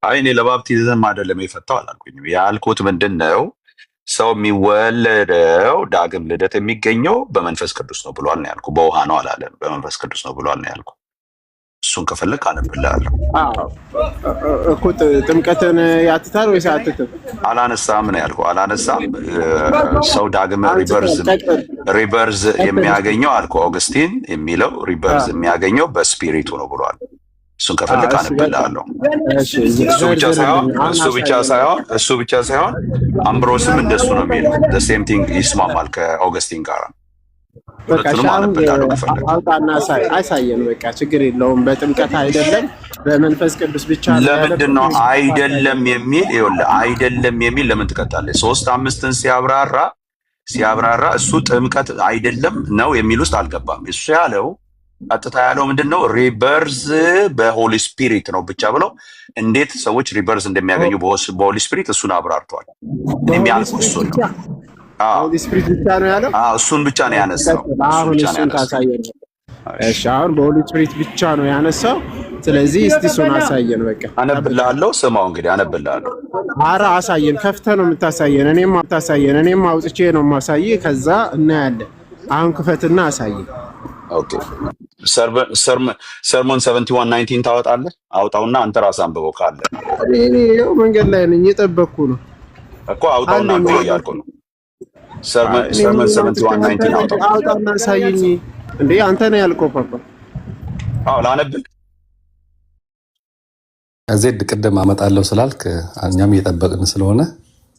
አይ እኔ ለባፕቲዝም አይደለም የፈታው አላልኩኝም። ያልኩት ምንድነው ሰው የሚወለደው ዳግም ልደት የሚገኘው በመንፈስ ቅዱስ ነው ብሏል ነው ያልኩ። በውሃ ነው አላለም፣ በመንፈስ ቅዱስ ነው ብሏል ነው ያልኩ። እሱን ከፈለክ አነብልሃለሁ። እኮ ጥምቀትን ያትታል ወይስ አትትም? አላነሳም ነው ያልኩ። አላነሳም። ሰው ዳግም ሪበርዝ የሚያገኘው አልኩ። ኦገስቲን የሚለው ሪበርዝ የሚያገኘው በስፒሪቱ ነው ብሏል። እሱን ከፈለክ አነብልሃለሁ። እሱ ብቻ ሳይሆን አምብሮስም እንደሱ ነው የሚለው። ሴም ቲንግ ይስማማል ከኦገስቲን ጋር። ሁለቱንም አነብልሃለሁ ከፈለክ። አውጣና አሳየን። በቃ ችግር የለውም። በጥምቀት አይደለም በመንፈስ ቅዱስ ብቻ ነው። ለምንድን ነው አይደለም የሚል? ይኸውልህ አይደለም የሚል ለምን ትቀጣለህ? 3:5ን ሲያብራራ እሱ ጥምቀት አይደለም ነው የሚል ውስጥ አልገባም። እሱ ያለው ቀጥታ ያለው ምንድነው? ሪበርዝ በሆሊ ስፒሪት ነው ብቻ ብለው እንዴት ሰዎች ሪበርዝ እንደሚያገኙ በሆሊ ስፒሪት እሱን አብራርቷል። እኔም ያልኩት እሱ ነው። ሆሊ ስፒሪት ብቻ ነው ያለው። እሱን ብቻ ነው ያነሳው። እሺ አሁን በሆሊ ስፒሪት ብቻ ነው ያነሳው። ስለዚህ እስቲ እሱን አሳየን። በቃ አነብልሃለሁ። ስማው እንግዲህ አነብልሃለሁ። ኧረ አሳየን። ከፍተህ ነው የምታሳየን። እኔም አውጥቼ ነው የማሳይህ። ከዛ እናያለን። አሁን ክፈትና አሳየን። ኦኬ ሰርሞን 71:19 ታወጣለህ? አውጣውና አንተ ራስህ አንብበው ካለ። እኔ ያው መንገድ ላይ ነኝ እየጠበቅኩ ነው እኮ። አውጣውና አንብበው እያልኩ ነው። ሰርሞን 71:19 አውጣውና አሳየኝ። እንዴ አንተ ነው ያልከው ፓፓ? አዎ ላነብል። ዜድ ቅድም አመጣለሁ ስላልክ እኛም እየጠበቅን ስለሆነ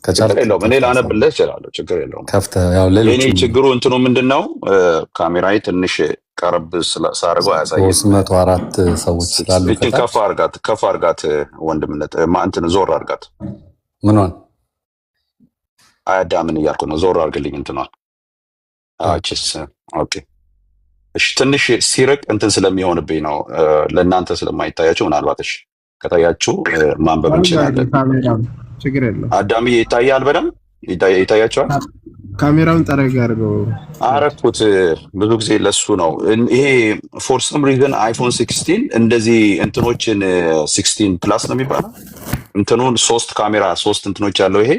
ችግር የለውም። እኔ ላነብልህ እችላለሁ። ችግር የለውም። እኔ ችግሩ እንትኑ ምንድነው ካሜራዬ ትንሽ ቀረብ ሳደርገው አያሳይም። 304 ሰዎች ስላሉ ከፍ አድርጋት ወንድምነት እንትን ዞር አድርጋት። ምኗን አያዳምን እያልኩ ነው። ዞር አድርግልኝ እንትኗን። አችስ ኦኬ እሺ። ትንሽ ሲርቅ እንትን ስለሚሆንብኝ ነው ለእናንተ ስለማይታያችሁ። ምናልባት እሺ ከታያችሁ ማንበብ እንችላለን። ችግር የለውም። አዳምዬ ይታያል? በደምብ ይታያቸዋል? ካሜራውን ጠረግ አድርገው አረኩት። ብዙ ጊዜ ለሱ ነው ይሄ ፎር ሰም ሪዝን አይፎን 16 እንደዚህ እንትኖችን 16 ፕላስ ነው የሚባለው እንትኑን 3 ካሜራ 3 እንትኖች ያለው ይሄ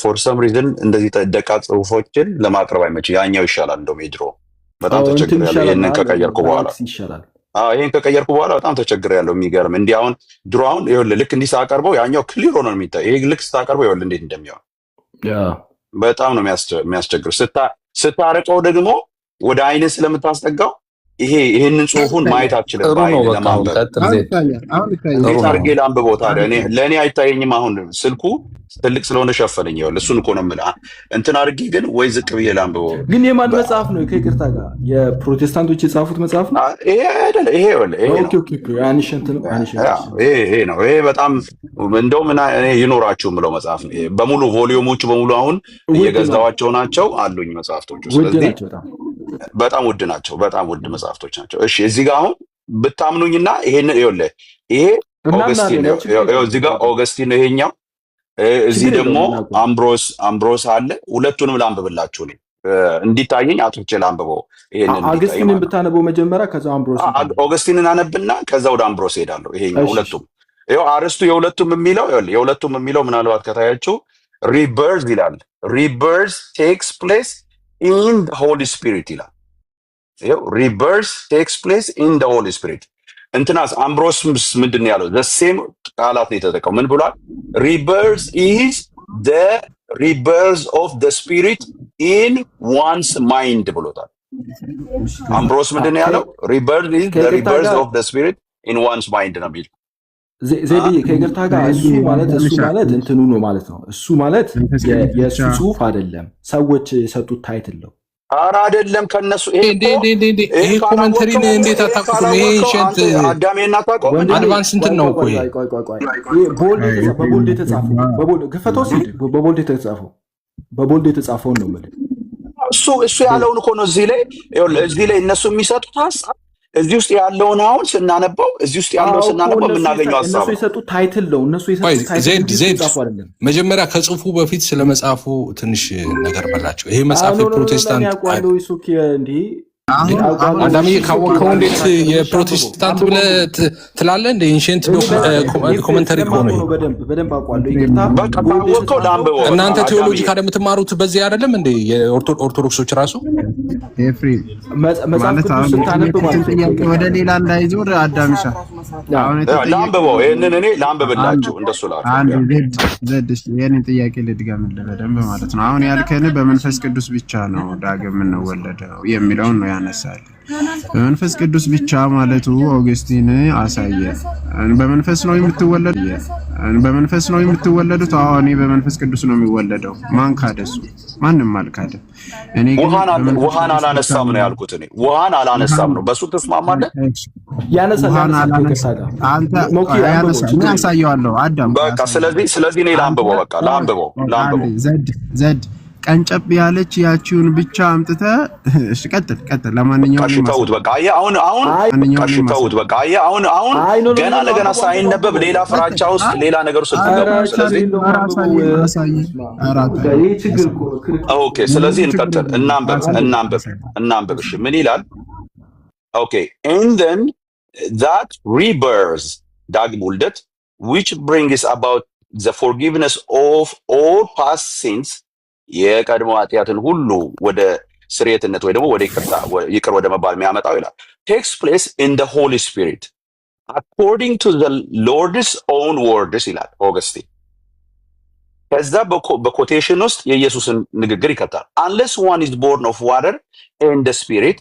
ፎር ሰም ሪዝን እንደዚህ ደቃቅ ጽሁፎችን ለማቅረብ አይመችም። ያኛው ይሻላል። እንደውም የድሮ በጣም ተቸግሬያለሁ። ይሄንን ከቀየርኩ በኋላ ይሄን ከቀየርኩ በኋላ በጣም ተቸግሬያለሁ። የሚገርም እንዲህ አሁን ድሮ አሁን ይኸውልህ ልክ እንዲህ ሳቀርበው ያኛው ክሊር ሆኖ ነው የሚታይ። ይሄ ልክ ስታቀርበው ይኸውልህ እንዴት እንደሚሆን በጣም ነው የሚያስቸግር። ስታርቀው ደግሞ ወደ አይነት ስለምታስጠጋው ይሄንን ጽሁፉን ማየት አትችልም። ለማንበብ እንዴት አድርጌ ላንብበው ታዲያ? ለእኔ አይታየኝም። አሁን ስልኩ ትልቅ ስለሆነ ሸፈነኝ። ይኸውልህ እሱን እኮ ነው የምልህ። እንትን አድርጌ ግን ወይ ዝቅ ብዬ ላንብበው። ግን የማን መጽሐፍ ነው? ከይቅርታ ጋር የፕሮቴስታንቶች የጻፉት መጽሐፍ ነው ይሄ አይደለ? ይሄ ነው። ይሄ በጣም እንደውም እኔ ይኖራችሁ የምለው መጽሐፍ ነው። በሙሉ ቮሊዩሞቹ በሙሉ አሁን እየገዛኋቸው ናቸው አሉኝ መጽሐፍቶቹ። ስለዚህ በጣም ውድ ናቸው። በጣም ውድ መጽሐፍቶች ናቸው። እሺ እዚህ ጋር አሁን ብታምኑኝና ይሄን ይኸውልህ ይሄ ኦገስቲን ነው። እዚህ ጋር ኦገስቲን ነው ይሄኛው። እዚህ ደግሞ አምብሮስ አለ። ሁለቱንም ላንብብላችሁ ነው እንዲታየኝ አጥቼ ላንብበው። ይሄንን አውግስቲንን ብታነበው መጀመሪያ ከዛ ኦገስቲንን አነብና ከዛ ወደ አምብሮስ ሄዳለሁ። ይሄኛው ሁለቱም ይኸው አርስቱ የሁለቱም የሚለው ምናልባት ከታያችሁ ሪበርዝ ይላል። ሪበርዝ ቴክስ ፕሌስ ኢን ዘ ሆሊ ስፒሪት ይላል። ይኸው ሪበርዝ ቴክስ ፕሌስ ኢን ዘ ሆሊ ስፒሪት። እንትናስ አምብሮስ ምንድን ነው ያለው? ዘ ሴም ቃላት ነው የተጠቀመው። ምን ብሏል? ሪበርዝ ኢዝ ዘ ሪበርዝ ኦፍ ዘ ስፒሪት ኢን ዋንስ ማይንድ ብሎታል። አምብሮስ ምንድን ነው ያለው? ሪበርዝ ኢዝ ዘ ሪበርዝ ኦፍ ዘ ስፒሪት ኢን ዋንስ ማይንድ ነው የሚል ዜዲ ከይቅርታ ጋር እሱ ማለት እንትኑ ነው ማለት ነው። እሱ ማለት የእሱ ጽሁፍ አይደለም፣ ሰዎች የሰጡት ታይትል ነው። ኧረ አይደለም ከነሱ ይሄ ኮመንተሪን እንዴት አታውቁትም? ይሄ ሸንት አዳሜና ታውቀው አድቫንስ እንትን ነው እኮ ይሄ በቦልድ የተጻፈው ግፈተው ሲል በቦልድ የተጻፈው ነው የምልህ። እሱ ያለውን እኮ ነው እዚህ ላይ እነሱ የሚሰጡት ሀሳብ እዚህ ውስጥ ያለውን አሁን ስናነበው የምናገኘው ሀሳብ እነሱ የሰጡት ታይትል ነው። መጀመሪያ ከጽሁፉ በፊት ስለ መጽሐፉ ትንሽ ነገር በላቸው። ይሄ መጽሐፍ የፕሮቴስታንት አዳምዬ ካወቀው እንዴት የፕሮቴስታንት ብለህ ትላለህ? እንደ ኤንሸንት ኮመንተሪ እኮ ነው። በደንብ አውቀዋለሁ። ይቅርታ በቃ ካወቀው ላንብበው። እናንተ ቴዎሎጂ ካለ የምትማሩት በዚህ አይደለም እንደ የኦርቶዶክሶች ራሱ ኤፍሬም መጽሐፍ ቅዱስ ስታነብ ማለት ነው። ወደ ሌላ እንዳይዞር አዳምሻ ላንብበው። ይሄንን እኔ ላንብብላችሁ እንደሱ ላችሁ አንድ ዘድሽ የኔን ጥያቄ ልድገምልህ በደንብ ማለት ነው። አሁን ያልከን በመንፈስ ቅዱስ ብቻ ነው ዳግም የምንወለደው የሚለውን ነው ያነሳል። በመንፈስ ቅዱስ ብቻ ማለቱ ኦገስቲን አሳየ። በመንፈስ ነው የምትወለዱት? አዎ እኔ በመንፈስ ቅዱስ ነው የሚወለደው። ማን ካደሱ? ማንም አልካደም። እኔ ግን ውሃን አላነሳም ነው ያልኩት። እኔ ውሃን አላነሳም ነው። በሱ ተስማማለህ? አንተ ያሳየዋለሁ አዳም። በቃ ስለዚህ እኔ ላንብበው። በቃ ላንብበው። ዘድ ቀንጨብ ያለች ያቺውን ብቻ አምጥተ እሺ፣ ቀጥል። ለማንኛውም ተውት በቃ። አሁን ተውት በቃ። አሁን ገና ለገና ሳይነበብ ሌላ ፍራቻ ውስጥ ሌላ ነገር ውስጥ ተገባ። ስለዚህ ኦኬ፣ ስለዚህ እንቀጥል። እናንብብ። እሺ ምን ይላል? ኦኬ and then that rebirth ዳግም ውልደት which brings about the forgiveness of all past sins የቀድሞ ኃጢአትን ሁሉ ወደ ስርየትነት ወይ ደግሞ ወደ ይቅር ወደ መባል የሚያመጣው ይላል takes place in the Holy Spirit according to the Lord's own words ይላል ኦገስቲን። ከዛ በኮቴሽን ውስጥ የኢየሱስን ንግግር ይከታል። unless one is born of water and the spirit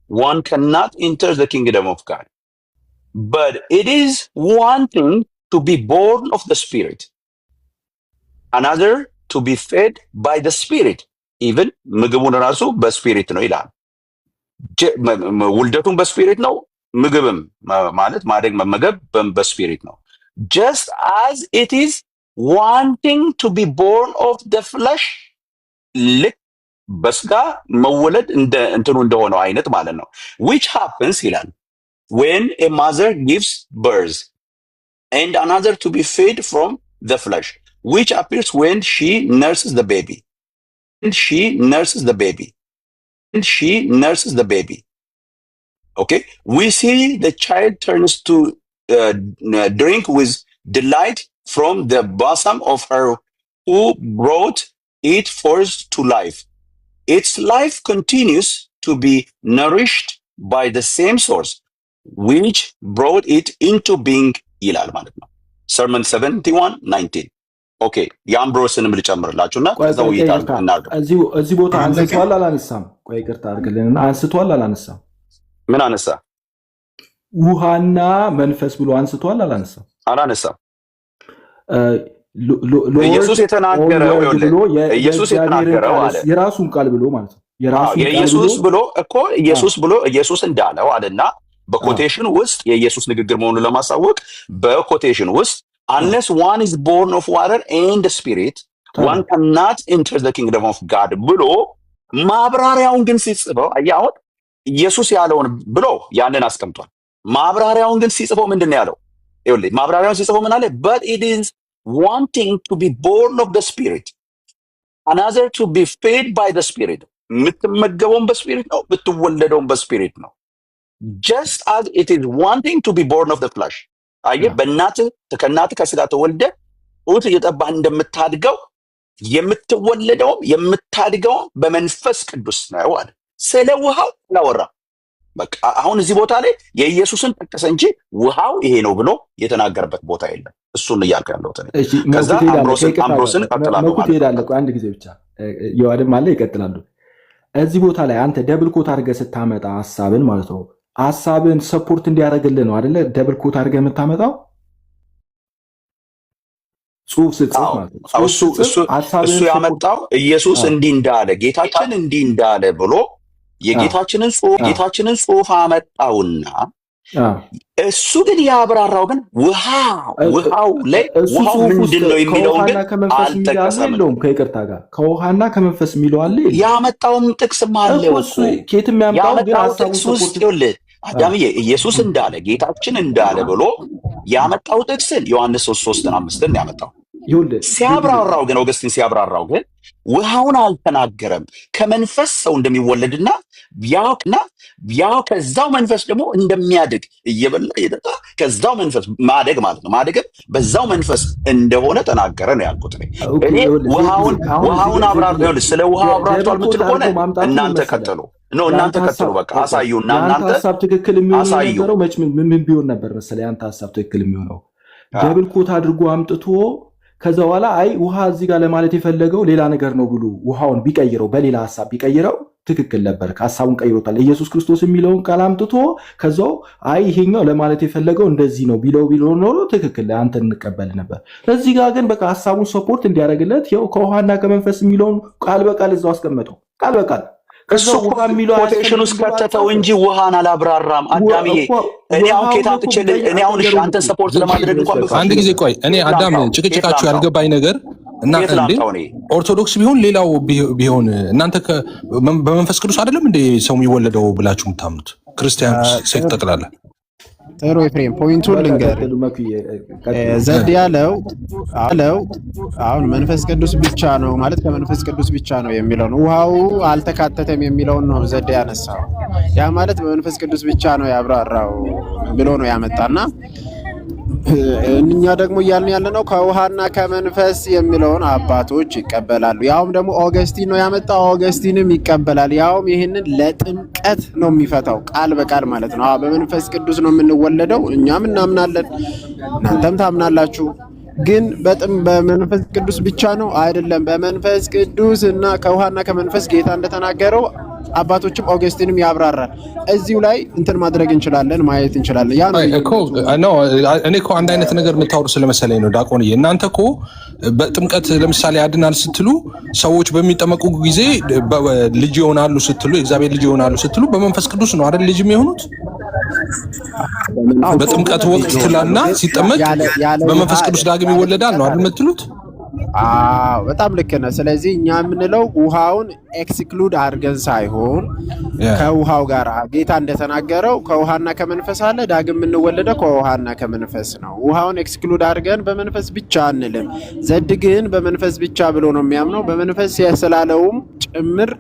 one cannot enter the kingdom of God. But it is one thing to be born of the spirit, another to be fed by the spirit. Even ምግቡን ራሱ በስፒሪት ነው ይላል። ውልደቱን በስፒሪት ነው፣ ምግብም ማለት ማደግ መመገብ በስፒሪት ነው። Just as it is one thing to be born of the flesh, ልክ በስጋ መወለድ እንትኑ እንደሆነው አይነት ማለት ነው። which happens ይላል when a mother gives birth, and another to be fed from the flesh, which appears when she nurses the baby. Okay, we see the child turns to drink with delight from the bosom of her who brought it forth to life. Its life continues to be nourished by the same source which brought it into being ይላል ማለት ነው። sermon 71:19 ኦኬ የአምብሮስንም ልጨምርላችሁና ከዛ ውይይት እናድርግ። እዚህ ቦታ አንስቷል አላነሳም? ቆይ ይቅርታ አድርግልንና አንስቷል አላነሳም? ምን አነሳ? ውሃና መንፈስ ብሎ አንስቷል አላነሳም? አላነሳም። ኢየሱስ የተናገረው አለ የራሱን ቃል ብሎ ማለት ነው። ኢየሱስ እንዳለው አለና በኮቴሽን ውስጥ የኢየሱስ ንግግር መሆኑን ለማሳወቅ በኮቴሽን ውስጥ unless one is born of water and the spirit one cannot enter the kingdom of God ብሎ ማብራሪያውን ግን ሲጽፈው አያው ኢየሱስ ያለውን ብሎ ያንን አስቀምጧል። ማብራሪያውን ግን ሲጽፈው ምንድነው ያለው? ይኸውልህ ማብራሪያውን ሲጽፈው ምን አለ? but it is one thing to be born of the spirit, another to be fed by the spirit. የምትመገበውን በስፒሪት ነው፣ የምትወለደውን በስፒሪት ነው። just as it is one thing to be born of the flesh. አየህ ከእናትህ ከስጋ ተወልደ ጡት እየጠባህ እንደምታድገው የምትወለደውም የምታድገውም በመንፈስ ቅዱስ ነው አለ። ስለ ውሃው አላወራ። በቃ አሁን እዚህ ቦታ ላይ የኢየሱስን ጠቀሰ እንጂ ውሃው ይሄ ነው ብሎ የተናገረበት ቦታ የለም። እሱን እያልኩ ያለሁት እኔ። ከዛ አምብሮስን ቀጥላለሁ ማለት ነው። አንድ ጊዜ ብቻ የዋድም አለ ይቀጥላሉ። እዚህ ቦታ ላይ አንተ ደብል ኮት አድርገህ ስታመጣ ሐሳብን ማለት ነው ሐሳብን ሰፖርት እንዲያደርግልህ ነው አይደለ? ደብል ኮት አድርገህ የምታመጣው ጽሁፍ ስትጽፍ ማለት ነው። እሱ ያመጣው ኢየሱስ እንዲህ እንዳለ ጌታችን እንዲህ እንዳለ ብሎ የጌታችንን ጽሁፍ አመጣውና እሱ ግን ያብራራው ግን ውሃው ላይ ውሃው ምንድነው የሚለውን ግን አልጠቀሰም። ከይቅርታ ጋር ከውሃና ከመንፈስ የሚለው አለ ያመጣውም ጥቅስ ማለት እሱ ከየትም ያመጣው ግን ጥቅስ ውስጥ ይኸውልህ አዳምዬ ኢየሱስ እንዳለ ጌታችን እንዳለ ብሎ ያመጣው ጥቅስን ዮሐንስ 3:5 ያመጣው ሲያብራራው ግን ኦገስቲን ሲያብራራው ግን ውሃውን አልተናገረም። ከመንፈስ ሰው እንደሚወለድና ያው ከዛው መንፈስ ደግሞ እንደሚያድግ እየበላ እየጠጣ ከዛው መንፈስ ማደግ ማለት ነው። ማደግም በዛው መንፈስ እንደሆነ ተናገረ ነው ያልኩት እኔ ውሃውን አብራርተው ስለ ውሃው አብራርቷል የምትል ከሆነ እናንተ ቀጥሉ እናንተ ቀጥሉ በቃ አሳዩና እናንተ ሐሳብ ትክክል የሚሆነው ምን ቢሆን ነበር መሰለኝ አንተ ሐሳብ ትክክል የሚሆነው ደብል ኮት አድርጎ አምጥቶ ከዛ በኋላ አይ ውሃ እዚህ ጋር ለማለት የፈለገው ሌላ ነገር ነው ብሎ ውሃውን ቢቀይረው በሌላ ሐሳብ ቢቀይረው ትክክል ነበር። ሐሳቡን ቀይሮታል። ኢየሱስ ክርስቶስ የሚለውን ቃል አምጥቶ ከዛው አይ ይሄኛው ለማለት የፈለገው እንደዚህ ነው ቢለው ኖሮ ትክክል አንተ እንቀበል ነበር። እዚህ ጋር ግን በቃ ሐሳቡን ሰፖርት እንዲያደርግለት ይኸው ከውሃና ከመንፈስ የሚለውን ቃል በቃል እዛው አስቀመጠው ቃል በቃል እሱ ኮቴሽን ውስጥ ከተተው እንጂ ውሃን አላብራራም። አዳምዬ እኔ አሁን ከታጥቼ እኔ አሁን አንተ ሰፖርት ለማድረግ እንኳን አንድ ጊዜ ቆይ እኔ አዳም ጭቅጭቃችሁ ያልገባኝ ነገር እና እንዴ ኦርቶዶክስ ቢሆን ሌላው ቢሆን እናንተ በመንፈስ ቅዱስ አይደለም እንዴ ሰው የሚወለደው ብላችሁ የምታምኑት ክርስቲያኖች ሴት ጠቅላላ? ጥሩ ኤፍሬም ፖይንቱን ልንገር። ዘድ ያለው አሁን መንፈስ ቅዱስ ብቻ ነው ማለት ከመንፈስ ቅዱስ ብቻ ነው የሚለው ነው። ውሃው አልተካተተም የሚለውን ነው ዘድ ያነሳው። ያ ማለት በመንፈስ ቅዱስ ብቻ ነው ያብራራው ብሎ ነው ያመጣና እኛ ደግሞ እያልን ያለነው ከውሃና ከመንፈስ የሚለውን አባቶች ይቀበላሉ። ያውም ደግሞ ኦገስቲን ነው ያመጣው፣ ኦገስቲንም ይቀበላል። ያውም ይህንን ለጥምቀት ነው የሚፈታው ቃል በቃል ማለት ነው። በመንፈስ ቅዱስ ነው የምንወለደው፣ እኛም እናምናለን፣ እናንተም ታምናላችሁ። ግን በመንፈስ ቅዱስ ብቻ ነው አይደለም። በመንፈስ ቅዱስ እና ከውሃና ከመንፈስ ጌታ እንደተናገረው አባቶችም ኦገስቲንም ያብራራል። እዚሁ ላይ እንትን ማድረግ እንችላለን፣ ማየት እንችላለን። ያ ነው እኔ እኮ አንድ አይነት ነገር የምታወሩ ስለመሰለኝ ነው ዲያቆንዬ። እናንተ እኮ በጥምቀት ለምሳሌ ያድናል ስትሉ ሰዎች በሚጠመቁ ጊዜ ልጅ ይሆናሉ ስትሉ የእግዚአብሔር ልጅ ይሆናሉ ስትሉ በመንፈስ ቅዱስ ነው አይደል ልጅ የሚሆኑት? በጥምቀት ወቅት ትላና ሲጠመቅ በመንፈስ ቅዱስ ዳግም ይወለዳል ነው አይደል የምትሉት? በጣም ልክ ነህ። ስለዚህ እኛ የምንለው ውሃውን ኤክስክሉድ አድርገን ሳይሆን ከውሃው ጋር ጌታ እንደተናገረው ከውሃና ከመንፈስ አለ፣ ዳግም የምንወለደው ከውሃና ከመንፈስ ነው። ውሃውን ኤክስክሉድ አድርገን በመንፈስ ብቻ አንልም። ዘድ ግን በመንፈስ ብቻ ብሎ ነው የሚያምነው። በመንፈስ ስላለውም ጭምር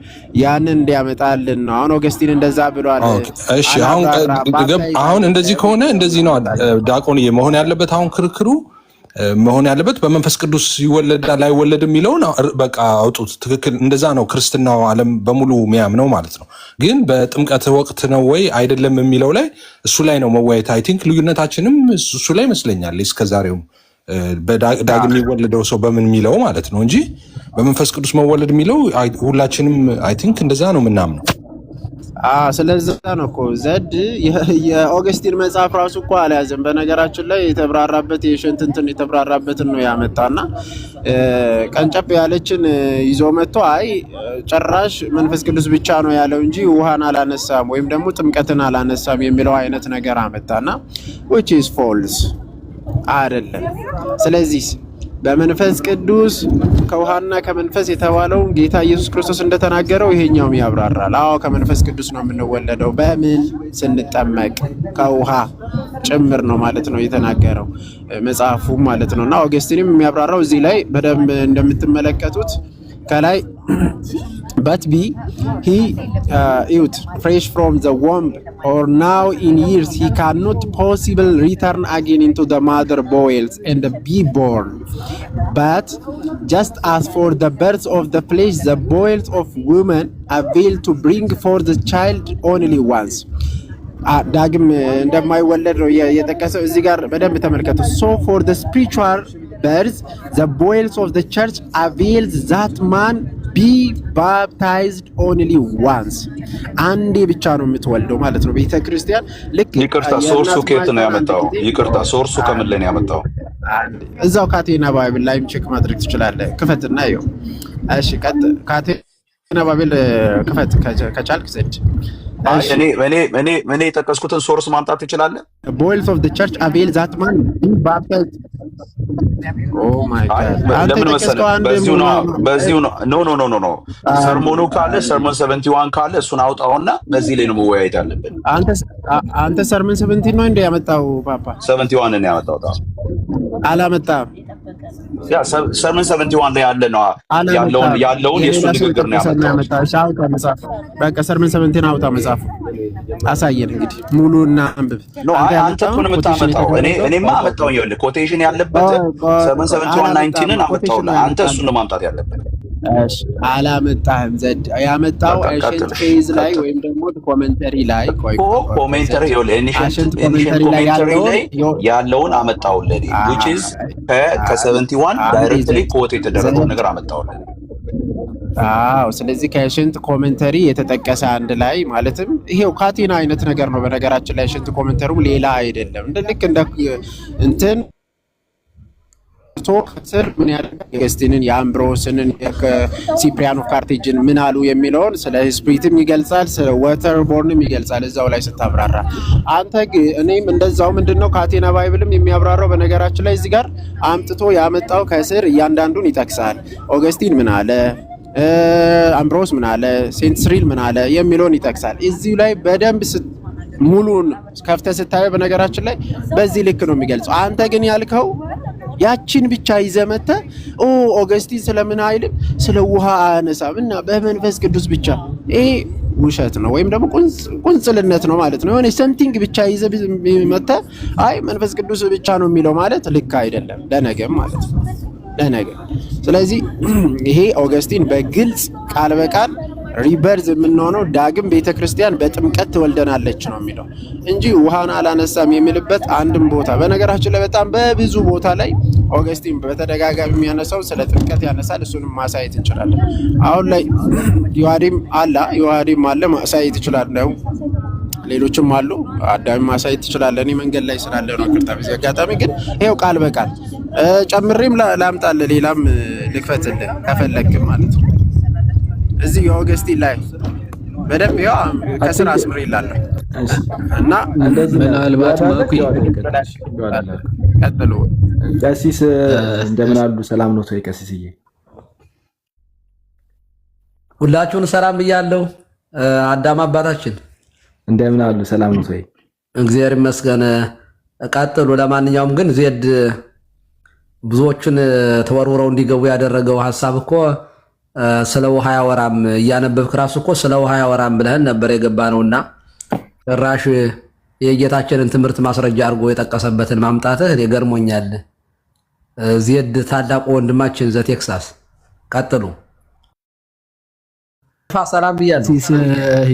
ያንን እንዲያመጣልን ነው። አሁን ኦገስቲን እንደዛ ብሏል። እሺ አሁን እንደዚህ ከሆነ እንደዚህ ነው ዲያቆንዬ መሆን ያለበት። አሁን ክርክሩ መሆን ያለበት በመንፈስ ቅዱስ ይወለዳል አይወለድም የሚለውን በቃ አውጡት። ትክክል እንደዛ ነው ክርስትናው ዓለም በሙሉ የሚያምነው ማለት ነው። ግን በጥምቀት ወቅት ነው ወይ አይደለም የሚለው ላይ እሱ ላይ ነው መወያየት። አይ ቲንክ ልዩነታችንም እሱ ላይ ይመስለኛል እስከዛሬውም በዳግም የሚወለደው ሰው በምን የሚለው ማለት ነው እንጂ በመንፈስ ቅዱስ መወለድ የሚለው ሁላችንም አይ ቲንክ እንደዛ ነው የምናምነው። ስለዛ ነው እኮ ዘድ የኦገስቲን መጽሐፍ ራሱ እኮ አልያዘም። በነገራችን ላይ የተብራራበት የሽንትንትን የተብራራበትን ነው ያመጣና ቀንጨብ ያለችን ይዞ መጥቶ አይ ጭራሽ መንፈስ ቅዱስ ብቻ ነው ያለው እንጂ ውሃን አላነሳም ወይም ደግሞ ጥምቀትን አላነሳም የሚለው አይነት ነገር አመጣና which is false አይደለም። ስለዚህ በመንፈስ ቅዱስ ከውሃና ከመንፈስ የተባለውን ጌታ ኢየሱስ ክርስቶስ እንደተናገረው ይሄኛውም ያብራራል። ከመንፈስ ቅዱስ ነው የምንወለደው። በምን ስንጠመቅ ከውሃ ጭምር ነው ማለት ነው የተናገረው መጽሐፉ ማለት ነውና ኦገስቲንም የሚያብራራው እዚህ ላይ በደንብ እንደምትመለከቱት ከላይ but he youth fresh from the womb or now in years he cannot possibly return again into the mother bowels and be born, but just as for the birth of the flesh the bowels of women avail to bring forth the child only once. ዳግም እንደማይወለድ ነው የጠቀሰው እዚህ ጋር በደንብ ተመልከቱ። so for the spiritual birth the bowels of the church avails that man be baptized only once. አንዴ ብቻ ነው የምትወልደው ማለት ነው ቤተ ክርስቲያን። ልክ ይቅርታ ሶርሱ ከየት ነው ያመጣው? ይቅርታ ሶርሱ ከምን ላይ ነው ያመጣው? እዛው ካቴና ባይብል ላይም ቼክ ማድረግ ትችላለህ። ክፈትና ይኸው። እሺ ካቴና ባይብል ክፈት ከቻልክ ዘንድ እኔ የጠቀስኩትን ሶርስ ማምጣት ትችላለህ። boils of the church avail that man be baptized. oh my god ለምን መሰለህ በዚሁ ነው ሰርሞኑ ካለ ሰርሞን 71 ካለ እሱን አውጣውና በዚህ ላይ ነው መወያየት ያለብን። አንተ ሰርሞን 70 ነው እንደ ያመጣው ፓፓ 71 ነው ያመጣው። አላመጣም ያ ሰርመን 71 ላይ ያለ ነው ያለውን የሱ ንግግር ነው ያመጣው። በቃ ሰርመን 71 አውጣ መጽሐፍ አሳየን እንግዲህ ሙሉ እና አንብብ። አንተ እኮ ነው የምታመጣው። እኔማ አመጣው። ይኸውልህ ኮቴሽን ያለበት ሰርመን 71 19ን አመጣው። አንተ እሱን ነው ማምጣት ያለበት። እሺ አላመጣህም። ዘድ ያመጣው ኤንሸንት ፌዝ ላይ ወይም ደግሞ ኮሜንተሪ ላይ ኮሜንተሪ ኤንሸንት ኮሜንተሪ ላይ ያለውን አመጣውልህ which is ከ71 ዳይሬክትሊ ኮት የተደረገው ነገር አመጣውልህ። አዎ ስለዚህ ከኤንሸንት ኮሜንተሪ የተጠቀሰ አንድ ላይ ማለትም ይሄው ካቴና አይነት ነገር ነው። በነገራችን ላይ ኤንሸንት ኮሜንተሪው ሌላ አይደለም። ልክ እንደ እንትን ከስር ምን ያደርጋል የገስቲንን የአምብሮስን የሲፕሪያን ኦፍ ካርቴጅን ምን አሉ የሚለውን ስለ ስፕሪትም ይገልጻል፣ ስለ ወተርቦርንም ይገልጻል እዛው ላይ ስታብራራ። አንተ እኔም እንደዛው ምንድነው ካቴና ባይብልም የሚያብራራው በነገራችን ላይ እዚህ ጋር አምጥቶ ያመጣው ከስር እያንዳንዱን ይጠቅሳል። ኦገስቲን ምን አለ፣ አምብሮስ ምን አለ፣ ሴንት ሲሪል ምን አለ የሚለውን ይጠቅሳል። እዚሁ ላይ በደንብ ሙሉን ከፍተህ ስታየው በነገራችን ላይ በዚህ ልክ ነው የሚገልጸው። አንተ ግን ያልከው ያቺን ብቻ ይዘመተ ኦገስቲን ስለምን አይልም ስለ ውሃ አያነሳም እና በመንፈስ ቅዱስ ብቻ። ይሄ ውሸት ነው ወይም ደግሞ ቁንጽልነት ነው ማለት ነው። የሆነ ሰምቲንግ ብቻ ይዘመተ አይ መንፈስ ቅዱስ ብቻ ነው የሚለው ማለት ልክ አይደለም፣ ለነገም ማለት ነው ለነገ። ስለዚህ ይሄ ኦገስቲን በግልጽ ቃል በቃል ሪበርዝ የምንሆነው ዳግም ቤተክርስቲያን በጥምቀት ትወልደናለች ነው የሚለው እንጂ ውሃን አላነሳም የሚልበት አንድም ቦታ በነገራችን ላይ በጣም በብዙ ቦታ ላይ ኦገስቲን በተደጋጋሚ የሚያነሳው ስለ ጥምቀት ያነሳል። እሱንም ማሳየት እንችላለን። አሁን ላይ ዮሐዴም አለ ማሳየት ይችላል። ሌሎችም አሉ። አዳም ማሳየት ይችላል። እኔ መንገድ ላይ ስላለ ነው ቅርታ። በዚህ አጋጣሚ ግን ይሄው ቃል በቃል ጨምሬም ላምጣልህ፣ ሌላም ልክፈትልህ ከፈለክ ማለት ነው። እዚህ የኦገስቲን ላይ በደንብ ያው ከስራ አስምር ይላል እና ምናልባት ቀጥሉ። ቀሲስ እንደምን አሉ? ሰላም ነው ወይ ቀሲስዬ? ሁላችሁን ሰላም ብያለሁ። አዳም አባታችን እንደምን አሉ? ሰላም ነው ወይ? እግዚአብሔር ይመስገን። ቀጥሉ። ለማንኛውም ግን ዜድ ብዙዎችን ተወርውረው እንዲገቡ ያደረገው ሐሳብ እኮ ስለ ውሃ ያወራም እያነበብክ ራሱ እኮ ስለ ውሃ ያወራም ብለህን ነበር የገባ ነውና ጭራሽ የጌታችንን ትምህርት ማስረጃ አድርጎ የጠቀሰበትን ማምጣትህ እኔ ገርሞኛል። ዜድ ታላቁ ወንድማችን ዘቴክሳስ ቀጥሉ። ሰላም ብያለሁ።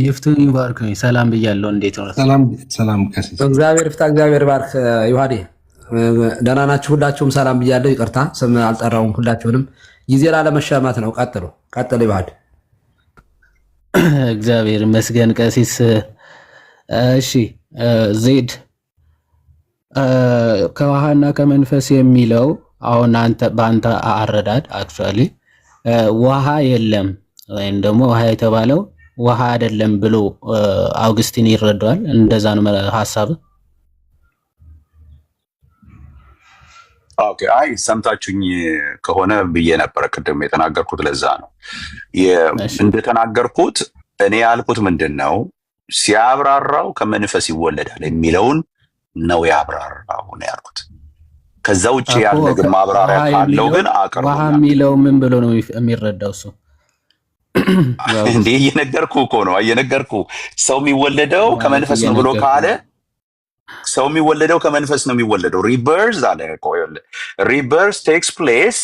ይፍቱን ይባርኩኝ። ሰላም ብያለሁ። እንዴት ነው? ሰላም ቀሲስ። እግዚአብሔር ይፍታ። እግዚአብሔር ባርክ። ዮሐዴ ደህና ናችሁ? ሁላችሁም ሰላም ብያለሁ። ይቅርታ ስም አልጠራውም ሁላችሁንም። ጊዜ ላለመሻማት ነው። ቀጥሉ ይባል። እግዚአብሔር ይመስገን ቀሲስ። እሺ ዜድ ከውሃና ከመንፈስ የሚለው አሁን በአንተ አረዳድ አክቹአሊ ውሃ የለም ወይም ደግሞ ውሃ የተባለው ውሃ አይደለም ብሎ አውግስቲን ይረዳዋል። እንደዛ ነው ሐሳብ። ኦኬ አይ ሰምታችሁኝ ከሆነ ብዬ ነበረ ቅድም የተናገርኩት። ለዛ ነው እንደተናገርኩት። እኔ ያልኩት ምንድነው ሲያብራራው ከመንፈስ ይወለዳል የሚለውን ነው ያብራራው ነው ያልኩት። ከዛ ውጪ ያለ ግን ማብራሪያ ካለው ግን አቅርቡ። ውሃ የሚለው ምን ብሎ ነው የሚረዳው እሱ? እንዴ እየነገርኩ እኮ ነው እየነገርኩ። ሰው የሚወለደው ከመንፈስ ነው ብሎ ካለ ሰው የሚወለደው ከመንፈስ ነው የሚወለደው። ሪበርዝ አለ እኮ ሪበርዝ ቴክስ ፕሌስ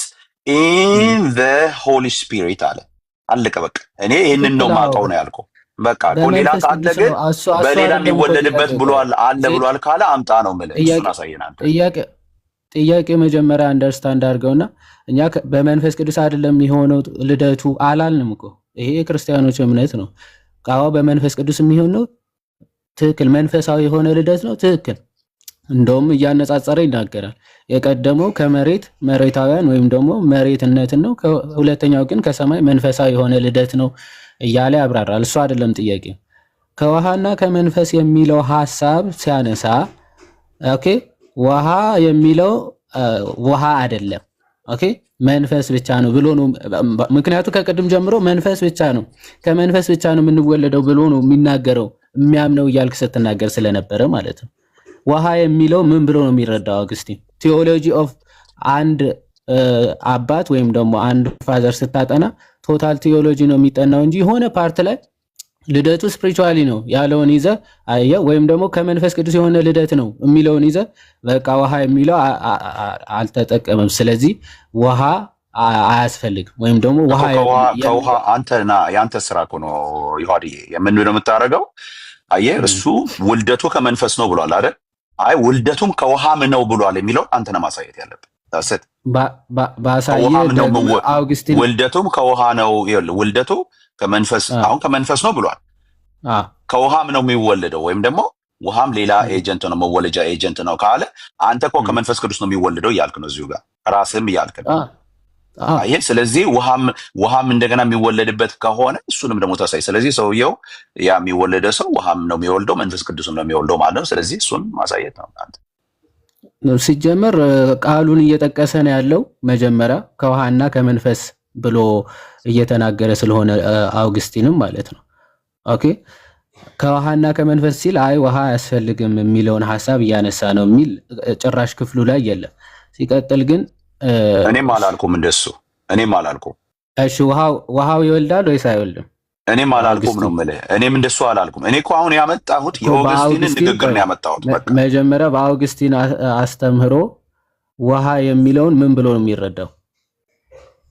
ኢን ዘ ሆሊ ስፒሪት አለ። አለቀ በቃ። እኔ ይሄንን ነው ማውቀው ነው ያልኩት። በቃ ሌላ ካለ ግን በሌላ የሚወለድበት ብሏል አለ ብሏል ካለ አምጣ ነው ማለት እሱን አሳየናል። ጥያቄ መጀመሪያ አንደርስታንድ አድርገውና እኛ በመንፈስ ቅዱስ አይደለም የሚሆነው ልደቱ አላልንም እኮ። ይሄ የክርስቲያኖች እምነት ነው። ቃዋ በመንፈስ ቅዱስ የሚሆነው ትክክል፣ መንፈሳዊ የሆነ ልደት ነው ትክክል። እንደውም እያነጻጸረ ይናገራል። የቀደመው ከመሬት መሬታውያን ወይም ደግሞ መሬትነትን ነው፣ ሁለተኛው ግን ከሰማይ መንፈሳዊ የሆነ ልደት ነው እያለ ያብራራል። እሱ አይደለም ጥያቄ። ከውሃና ከመንፈስ የሚለው ሐሳብ ሲያነሳ ኦኬ ውሃ የሚለው ውሃ አይደለም ኦኬ መንፈስ ብቻ ነው ብሎ ነው። ምክንያቱም ከቅድም ጀምሮ መንፈስ ብቻ ነው ከመንፈስ ብቻ ነው የምንወለደው ብሎ ነው የሚናገረው የሚያምነው እያልክ ስትናገር ስለነበረ ማለት ነው። ውሃ የሚለው ምን ብሎ ነው የሚረዳው አውግስቲን? ቲዮሎጂ ኦፍ አንድ አባት ወይም ደግሞ አንድ ፋዘር ስታጠና ቶታል ቲዮሎጂ ነው የሚጠናው እንጂ የሆነ ፓርት ላይ ልደቱ ስፒሪቹዋሊ ነው ያለውን ይዘ አየህ፣ ወይም ደግሞ ከመንፈስ ቅዱስ የሆነ ልደት ነው የሚለውን ይዘ በቃ ውሃ የሚለው አልተጠቀመም። ስለዚህ ውሃ አያስፈልግም ወይም ደግሞ ከውሃ አንተና ያንተ ስራ እኮ ነው ይሁዲ የምንለው የምታረገው። አየህ እሱ ውልደቱ ከመንፈስ ነው ብሏል አይደል? አይ ውልደቱም ከውሃም ነው ብሏል የሚለው አንተ ነው ማሳየት ያለብህ። ታሰት አውግስቲን ውልደቱም ከውሃ ነው። ይኸውልህ ውልደቱ ከመንፈስ አሁን ከመንፈስ ነው ብሏል። ከውሃም ነው የሚወለደው ወይም ደግሞ ውሃም ሌላ ኤጀንት ነው መወለጃ ኤጀንት ነው ካለ አንተ እኮ ከመንፈስ ቅዱስ ነው የሚወለደው እያልክ ነው እዚሁ ጋር ራስህም እያልክ ነው። አየህ ስለዚህ ውሃም እንደገና የሚወለድበት ከሆነ እሱንም ደግሞ ታሳይ። ስለዚህ ሰውየው ያ የሚወለደ ሰው ውሃም ነው የሚወልደው መንፈስ ቅዱስም ነው የሚወልደው ማለት ነው። ስለዚህ እሱን ማሳየት ነው አንተ ሲጀመር ቃሉን እየጠቀሰ ነው ያለው መጀመሪያ ከውሃና ከመንፈስ ብሎ እየተናገረ ስለሆነ አውግስቲንም ማለት ነው። ኦኬ ከውሃና ከመንፈስ ሲል አይ ውሃ አያስፈልግም የሚለውን ሐሳብ እያነሳ ነው የሚል ጭራሽ ክፍሉ ላይ የለም። ሲቀጥል ግን እኔም አላልኩም እንደሱ እኔም አላልኩም። እሺ ውሃው ይወልዳል ወይስ አይወልድም? እኔም አላልኩም ነው የምልህ። እኔም እንደሱ አላልኩም። እኔ እኮ አሁን ያመጣሁት የአውግስቲንን ንግግር ነው ያመጣሁት። በቃ መጀመሪያ በአውግስቲን አስተምህሮ ውሃ የሚለውን ምን ብሎ ነው የሚረዳው?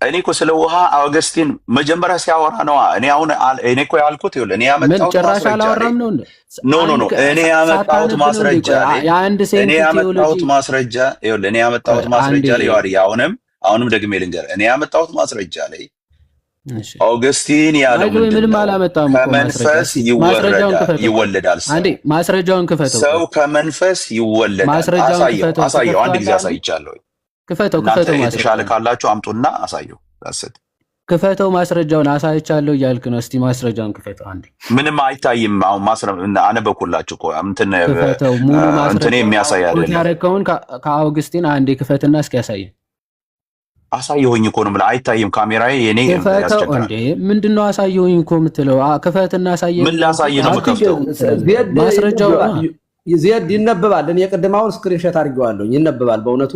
እኔ እኮ ስለ ውሃ አውግስቲን መጀመሪያ ሲያወራ ነው። እኔ እኮ ያልኩት ይኸውልህ እኔ ያመጣሁት ጭራሽ አላወራም ነው እንዴ? ኖ እኔ ያመጣሁት ማስረጃ ይኸውልህ እኔ ያመጣሁት ማስረጃ ላይ አሁንም ደግሜ ልንገርህ እኔ ያመጣሁት ማስረጃ ላይ አውግስቲን ያለው ምንም አላመጣም። ከመንፈስ ይወለዳል። አንዴ ማስረጃውን ክፈተው። ሰው ከመንፈስ ይወለዳል። አሳየው። አንድ ጊዜ አሳይቻለሁ። ክፈተው የተሻለ ካላችሁ አምጡና አሳየው። ዳሰት ክፈተው ማስረጃውን አሳይቻለሁ እያልክ ነው። እስቲ ማስረጃውን ክፈተው አንዴ። ምንም አይታይም። አሁን አነበብኩላችሁ እኮ ክፈተው ሙሉ ማስረጃ የሚያሳይ አይደለም። ያረከውን ከአውግስቲን አንዴ ክፈትና እስኪ ያሳየን። አሳየሁኝ እኮ ነው የምልህ። አይታይም ካሜራዬ የኔ ያስቸግራል እንዴ? ምንድነው አሳየሁኝ እኮ የምትለው? ክፈትና አሳየኝ። ምን ላሳይ ነው የምከፍተው? ማስረጃው ዜድ ይነበባል። እኔ የቀድማውን ስክሪንሾት አድርጌዋለሁ። ይነበባል። በእውነቱ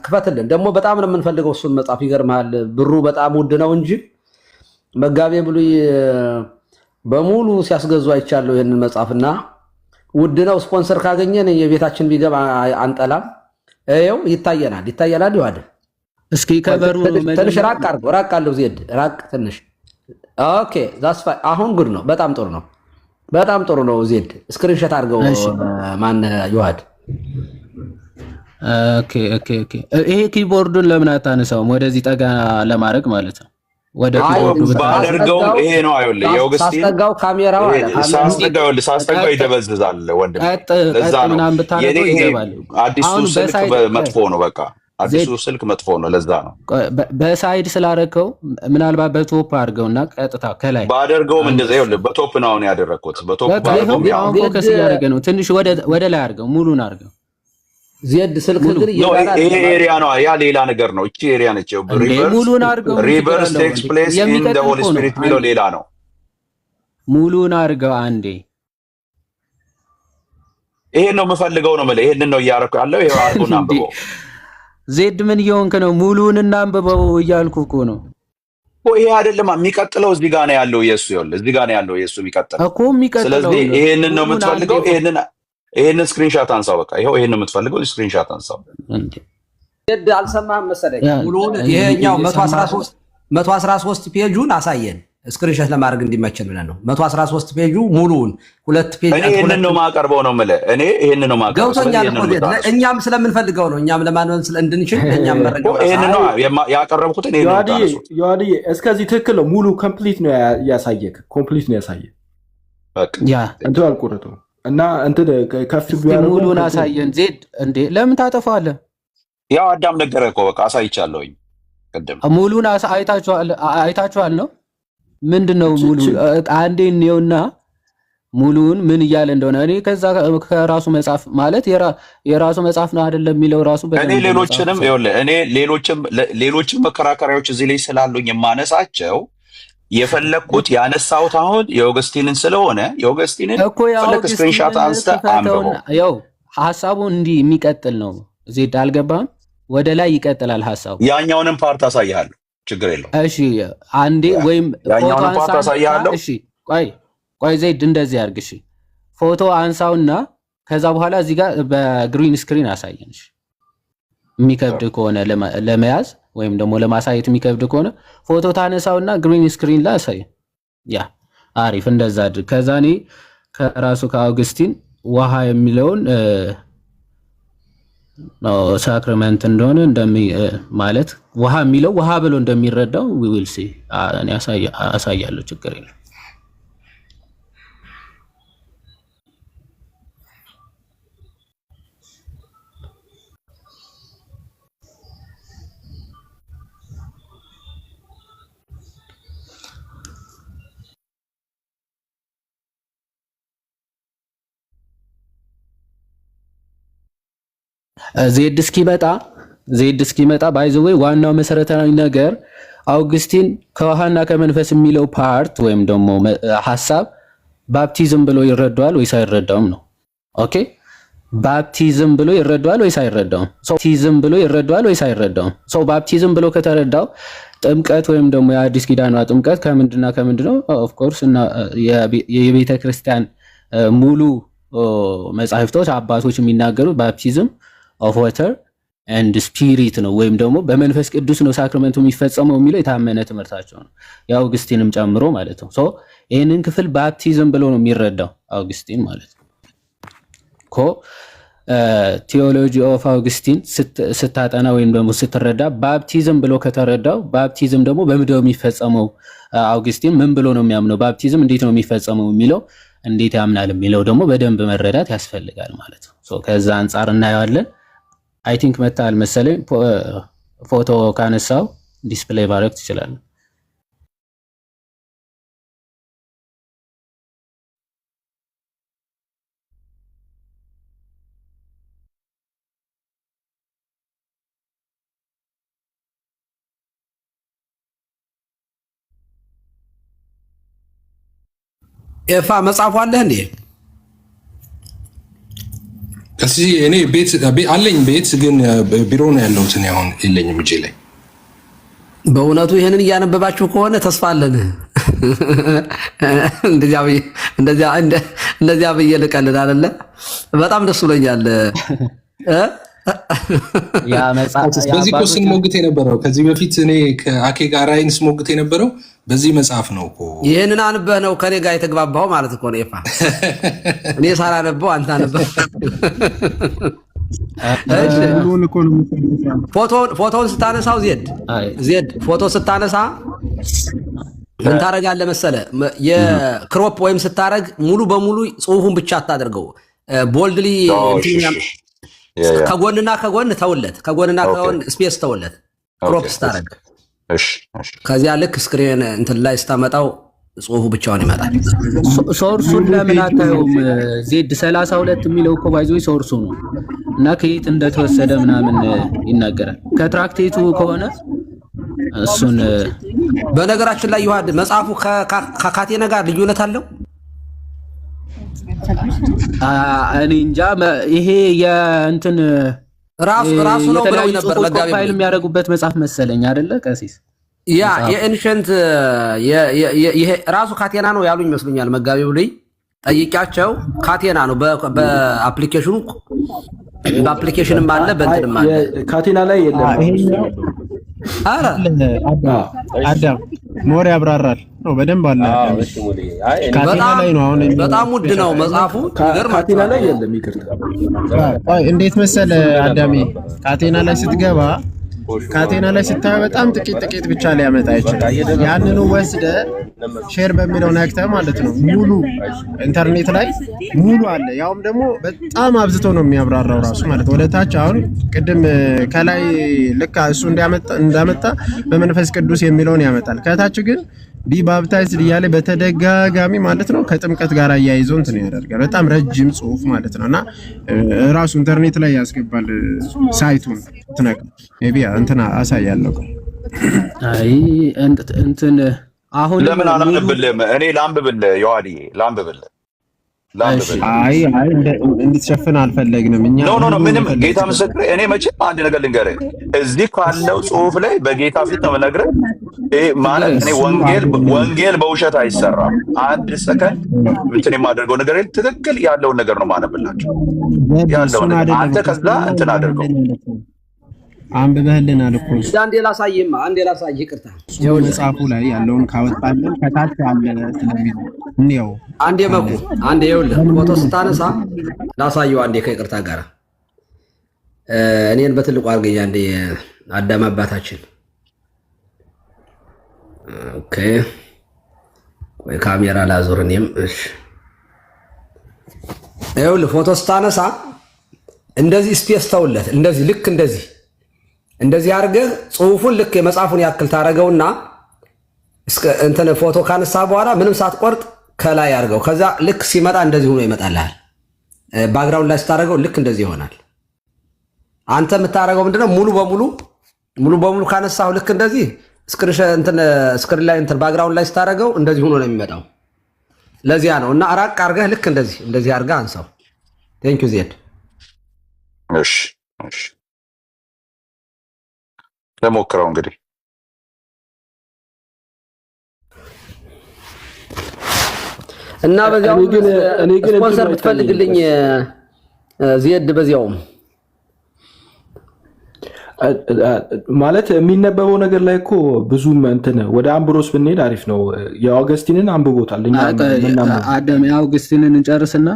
ክፈትልን። ደግሞ በጣም ነው የምንፈልገው እሱን መጽሐፍ። ይገርምሃል ብሩ በጣም ውድ ነው እንጂ መጋቤ ብሉይ በሙሉ ሲያስገዙ አይቻለሁ ይሄንን መጽሐፍና ውድ ነው። ስፖንሰር ካገኘን የቤታችን ቢገባ አንጠላም። ይኸው ይታየናል ይዋደ እስኪ ከበሩ ትንሽ ራቅ አለው ዜድ ራቅ ትንሽ። ኦኬ ዛስ አሁን ጉድ ነው። በጣም ጥሩ ነው ዜድ ስክሪንሾት አድርገው ማን ይዋድ። ኦኬ ይሄ ኪቦርዱን ለምን አታነሳውም? ወደዚህ ጠጋ ለማድረግ ማለት ነው። ወደ ኪቦርዱ ባደርገው ይሄ ነው አይወልህ የአውግስቲን ሳስጠጋው ካሜራው ሳስጠጋው ይደበዝዛል ወንድም። ለዛ ነው አዲሱ ስልክ መጥፎ ነው። በቃ አዲሱ ስልክ መጥፎ ነው። ለዛ ነው በሳይድ ስላረከው ምናልባት በቶፕ አድርገውና ቀጥታ ከላይ ባደርገውም እንደዛ ይኸውልህ በቶፕ ነው አሁን ያደረኩት። በቶፕ ባደርገው አሁን ፎከስ እያደረገ ነው። ትንሽ ወደ ላይ አድርገው ሙሉን አድርገው። ዜድ ስልክ ግን ይሄ ኤሪያ ነው። ያ ሌላ ነገር ነው። እቺ ኤሪያ ነች። ሙሉን አድርገው። ሪቨርስ ቴክስ ፕሌስ ኢን ዘ ሆሊ ስፒሪት የሚለው ሌላ ነው። ሙሉን አድርገው አንዴ። ይሄን ነው የምፈልገው ነው የምልህ። ይሄንን ነው እያደረኩ ያለው። ይሄው አድርጎና አንብበው። ዜድ ምን እየሆንክ ነው? ሙሉን እናንብበው እያልኩ እኮ ነው። ይሄ አይደለም የሚቀጥለው። እዚህ ጋር ነው ያለው ኢየሱስ። ይኸውልህ እዚህ ጋር ነው ያለው ኢየሱስ የሚቀጥለው እኮ የሚቀጥለው። ስለዚህ ይሄንን ነው የምትፈልገው። ይሄንን ስክሪንሾት አንሳው። በቃ ይሄው ይሄንን የምትፈልገው ስክሪንሾት አንሳው። ዜድ አልሰማህም መሰለኝ። ሙሉን ይሄኛው 113 ፔጁን አሳየን። ስክሪንሾት ለማድረግ እንዲመቸን ብለን ነው 113 ፔጁ ሙሉውን 2 ፔጅ። እኔ ይሄንን ነው ማቀርበው ነው የምልህ። እኔ ይሄንን ነው ማቀርበው። ገብቶኛል እኮ እኛም ስለምንፈልገው ነው። እኛም ለማንበብ እንድንችል እኛም መረጃው ይሄንን ነው ያቀረብኩት። እኔ ዮሐንዬ እስከዚህ ትክክል ነው። ሙሉ ኮምፕሊት ነው ያሳየክ። ኮምፕሊት ነው ያሳየክ። በቃ ያ እንትን አልቆረጠው እና እንትን ከፍ ቢያደርጉ ሙሉን አሳየን። ዜድ እንዴ ለምን ታጠፋለህ? ያው አዳም ነገረህ እኮ በቃ አሳይቻለሁኝ። ቅድም ሙሉን አይታችኋል ነው ምንድነው? ሙሉ አንዴ እንየውና ሙሉን ምን እያለ እንደሆነ እኔ ከዛ ከራሱ መጽሐፍ ማለት የራሱ መጽሐፍ ነው አይደለም የሚለው ራሱ እኔ ሌሎችንም ይኸውልህ እኔ ሌሎችም መከራከሪያዎች እዚህ ላይ ስላሉኝ የማነሳቸው የፈለኩት ያነሳሁት አሁን የአውግስቲንን ስለሆነ የአውግስቲንን ፈለክ ስክሪንሾት አንስተ አንብበው። ያው ሐሳቡ እንዲህ የሚቀጥል ነው። ዜድ አልገባም። ወደ ላይ ይቀጥላል ሐሳቡ። ያኛውንም ፓርት አሳያለሁ፣ ችግር የለውም። እሺ አንዴ ወይም ፎቶ አንሳው። እሺ ቆይ ዘይድ እንደዚህ አድርግ። እሺ ፎቶ አንሳውና ከዛ በኋላ እዚህ ጋር በግሪን ስክሪን አሳየን። እሺ የሚከብድ ከሆነ ለመያዝ ወይም ደግሞ ለማሳየት የሚከብድ ከሆነ ፎቶ ታነሳውና ግሪን ስክሪን ላይ አሳየን። ያ አሪፍ፣ እንደዛ አድርግ። ከዛ እኔ ከራሱ ከአውግስቲን ውሃ የሚለውን ሳክራመንት እንደሆነ ማለት ውሃ የሚለው ውሃ ብሎ እንደሚረዳው ዊል ሲ እኔ አሳያለሁ፣ ችግር የለም። ዜድ እስኪመጣ ባይ ዘ ወይ ዋናው መሰረታዊ ነገር አውግስቲን ከውሃና ከመንፈስ የሚለው ፓርት ወይም ደግሞ ሐሳብ ባፕቲዝም ብሎ ይረዳዋል ወይስ አይረዳውም ነው። ኦኬ ባፕቲዝም ብሎ ይረዳዋል ወይስ አይረዳውም? ባፕቲዝም ብሎ ይረዳዋል ወይስ አይረዳውም? ባፕቲዝም ብሎ ከተረዳው ጥምቀት ወይም ደግሞ የአዲስ ኪዳኗ ጥምቀት ከምንድና ከምንድነው? ኦፍ ኮርስ እና የቤተ ክርስቲያን ሙሉ መጻሕፍቶች አባቶች የሚናገሩት ባፕቲዝም ኦፍ ዋተር ኤንድ ስፒሪት ነው፣ ወይም ደግሞ በመንፈስ ቅዱስ ነው ሳክራመንቱ የሚፈጸመው የሚለው የታመነ ትምህርታቸው ነው፣ የአውግስቲንም ጨምሮ ማለት ነው። ይህንን ክፍል ባፕቲዝም ብሎ ነው የሚረዳው አውግስቲን ማለት ነው። ቲዮሎጂ ኦፍ አውግስቲን ስታጠና ወይም ደግሞ ስትረዳ ባፕቲዝም ብሎ ከተረዳው ባፕቲዝም ደግሞ በምንድነው የሚፈጸመው፣ አውግስቲን ምን ብሎ ነው የሚያምነው፣ ባፕቲዝም እንዴት ነው የሚፈጸመው የሚለው እንዴት ያምናል የሚለው ደግሞ በደንብ መረዳት ያስፈልጋል ማለት ነው። ከዛ አንጻር እናየዋለን። አይ ቲንክ መታል መሰለኝ። ፎቶ ካነሳው ዲስፕሌይ ማድረግ ትችላለህ። ኤፋ መጽሐፉ አለህ እንዴ? ከዚህ እኔ ቤት አለኝ፣ ቤት ግን ቢሮ ነው ያለሁት። እኔ አሁን የለኝም እጄ ላይ። በእውነቱ ይህንን እያነበባችሁ ከሆነ ተስፋ አለን። እንደዚያ ብዬ ልቀልድ አይደለ? በጣም ደስ ብሎኛል። በዚህ እኮ ስንሞግት የነበረው ከዚህ በፊት እኔ ከአኬ ጋር አይን ስሞግት የነበረው በዚህ መጽሐፍ ነው እኮ። ይህንን አንበህ ነው ከኔ ጋር የተግባባው ማለት እኮ ነው። ኤፋ እኔ ሳላነበው አንተ አነበህ። ፎቶውን ስታነሳው ዜድ ፎቶ ስታነሳ ምን ታደርጋለህ መሰለህ? የክሮፕ ወይም ስታደርግ ሙሉ በሙሉ ጽሁፉን ብቻ አታደርገው። ቦልድሊ ከጎንና ከጎን ተውለት፣ ከጎንና ከጎን ስፔስ ተውለት ክሮፕ ስታደርግ። ከዚያ ልክ ስክሪን እንትን ላይ ስታመጣው ጽሁፉ ብቻውን ይመጣል። ሶርሱን ለምን አታየውም? ዜድ 32 የሚለው እኮ ባይዞ ሶርሱ ነው እና ከየት እንደተወሰደ ምናምን ይናገራል። ከትራክቴቱ ከሆነ እሱን በነገራችን ላይ ዮሐድ መጽሐፉ ከካቴና ጋር ልዩነት አለው። እኔ እንጃ። ይሄ የእንትን ራሱ ነው ብለው ነበር መጋቢ ፋይል የሚያደርጉበት መጽሐፍ መሰለኝ አይደለ ቀሲስ? ያ የኤንሸንት ይሄ ራሱ ካቴና ነው ያሉኝ ይመስሉኛል። መጋቢ ብለይ ጠይቂያቸው ካቴና ነው በአፕሊኬሽንም አለ በእንትንም አለ። ካቴና ላይ የለም። አረ አዳም ሞር ያብራራል ነው በደንብ አለ። ካቴና ላይ ነው አሁን በጣም ውድ ነው መጽሐፉ። ካቴና ላይ የለም። ይቅርታ እንዴት መሰለ አዳሜ፣ ካቴና ላይ ስትገባ ካቴና ላይ ስታየው በጣም ጥቂት ብቻ ሊያመጣ ይችላል። ያንኑ ወስደ ሼር በሚለው ነክተህ ማለት ነው ሙሉ ኢንተርኔት ላይ ሙሉ አለ። ያውም ደግሞ በጣም አብዝቶ ነው የሚያብራራው ራሱ ማለት ወደ ታች። አሁን ቅድም ከላይ ልክ እሱ እንዳመጣ በመንፈስ ቅዱስ የሚለውን ያመጣል። ከታች ግን ቢ ባፕታይዝድ እያለ በተደጋጋሚ ማለት ነው ከጥምቀት ጋር አያይዞ እንትን ያደርጋል። በጣም ረጅም ጽሁፍ ማለት ነውና ራሱ ኢንተርኔት ላይ ያስገባል ሳይቱን ትነቅ ሜቢ እንትና አሳያለሁ። አይ እንትን አሁን ለምን አላነብልህም? እኔ ላንብብልህ፣ ዮሐድዬ ላንብብልህ። አይ እንድትሸፍን አልፈለግንም እኛ። ኖ ምንም ጌታ ምስክር፣ እኔ መቼም አንድ ነገር ልንገርህ፣ እዚህ ካለው ጽሁፍ ላይ በጌታ ፊት ነው የምነግርህ። ማለት እኔ ወንጌል በውሸት አይሰራም። አንድ ሰከንድ እንትን የማደርገው ነገር ትክክል ያለውን ነገር ነው ማነብላቸው ያለውን ነገር። አንተ ከዛ እንትን አድርገው አንብበህልናል እኮ አንዴ ላሳይህ ይቅርታ። መጽሐፉ ላይ ያለውን ካወጣልን ከታች ያለ ስለሚል እንየው። አንዴ ይኸውልህ ፎቶ ስታነሳ ላሳየው አንዴ ከይቅርታ ጋር እኔን በትልቁ አድርገኝ አንዴ አዳም አባታችን። ኦኬ ወይ ካሜራ ላዙር እኔም። እሺ ይኸውልህ ፎቶ ስታነሳ እንደዚህ ስፔስ ተውለት፣ እንደዚህ ልክ እንደዚህ አድርገህ ጽሁፉን ልክ የመጽሐፉን ያክል ታደርገውና እስከ እንትን ፎቶ ካነሳ በኋላ ምንም ሳትቆርጥ ከላይ አድርገው። ከዛ ልክ ሲመጣ እንደዚህ ሆኖ ይመጣልሃል። ባክግራውንድ ላይ ስታደርገው ልክ እንደዚህ ይሆናል። አንተ የምታደርገው ምንድነው? ሙሉ በሙሉ ካነሳው ልክ እንደዚህ ስክሪን ላይ እንትን ባክግራውንድ ላይ ስታደርገው እንደዚህ ሆኖ ነው የሚመጣው። ለዚያ ነው እና አራቅ አድርገህ ልክ እንደዚህ አድርገህ አንሳው። ቴንክ ዩ ዜድ። እሺ ለሞክረው እንግዲህ እና በዚያው ስፖንሰር ብትፈልግልኝ ዜድ በዚያውም ማለት የሚነበበው ነገር ላይ እኮ ብዙም እንትን ወደ አምብሮስ ብንሄድ አሪፍ ነው። የአውገስቲንን አንብቦታል። አዳም የአውገስቲንን እንጨርስና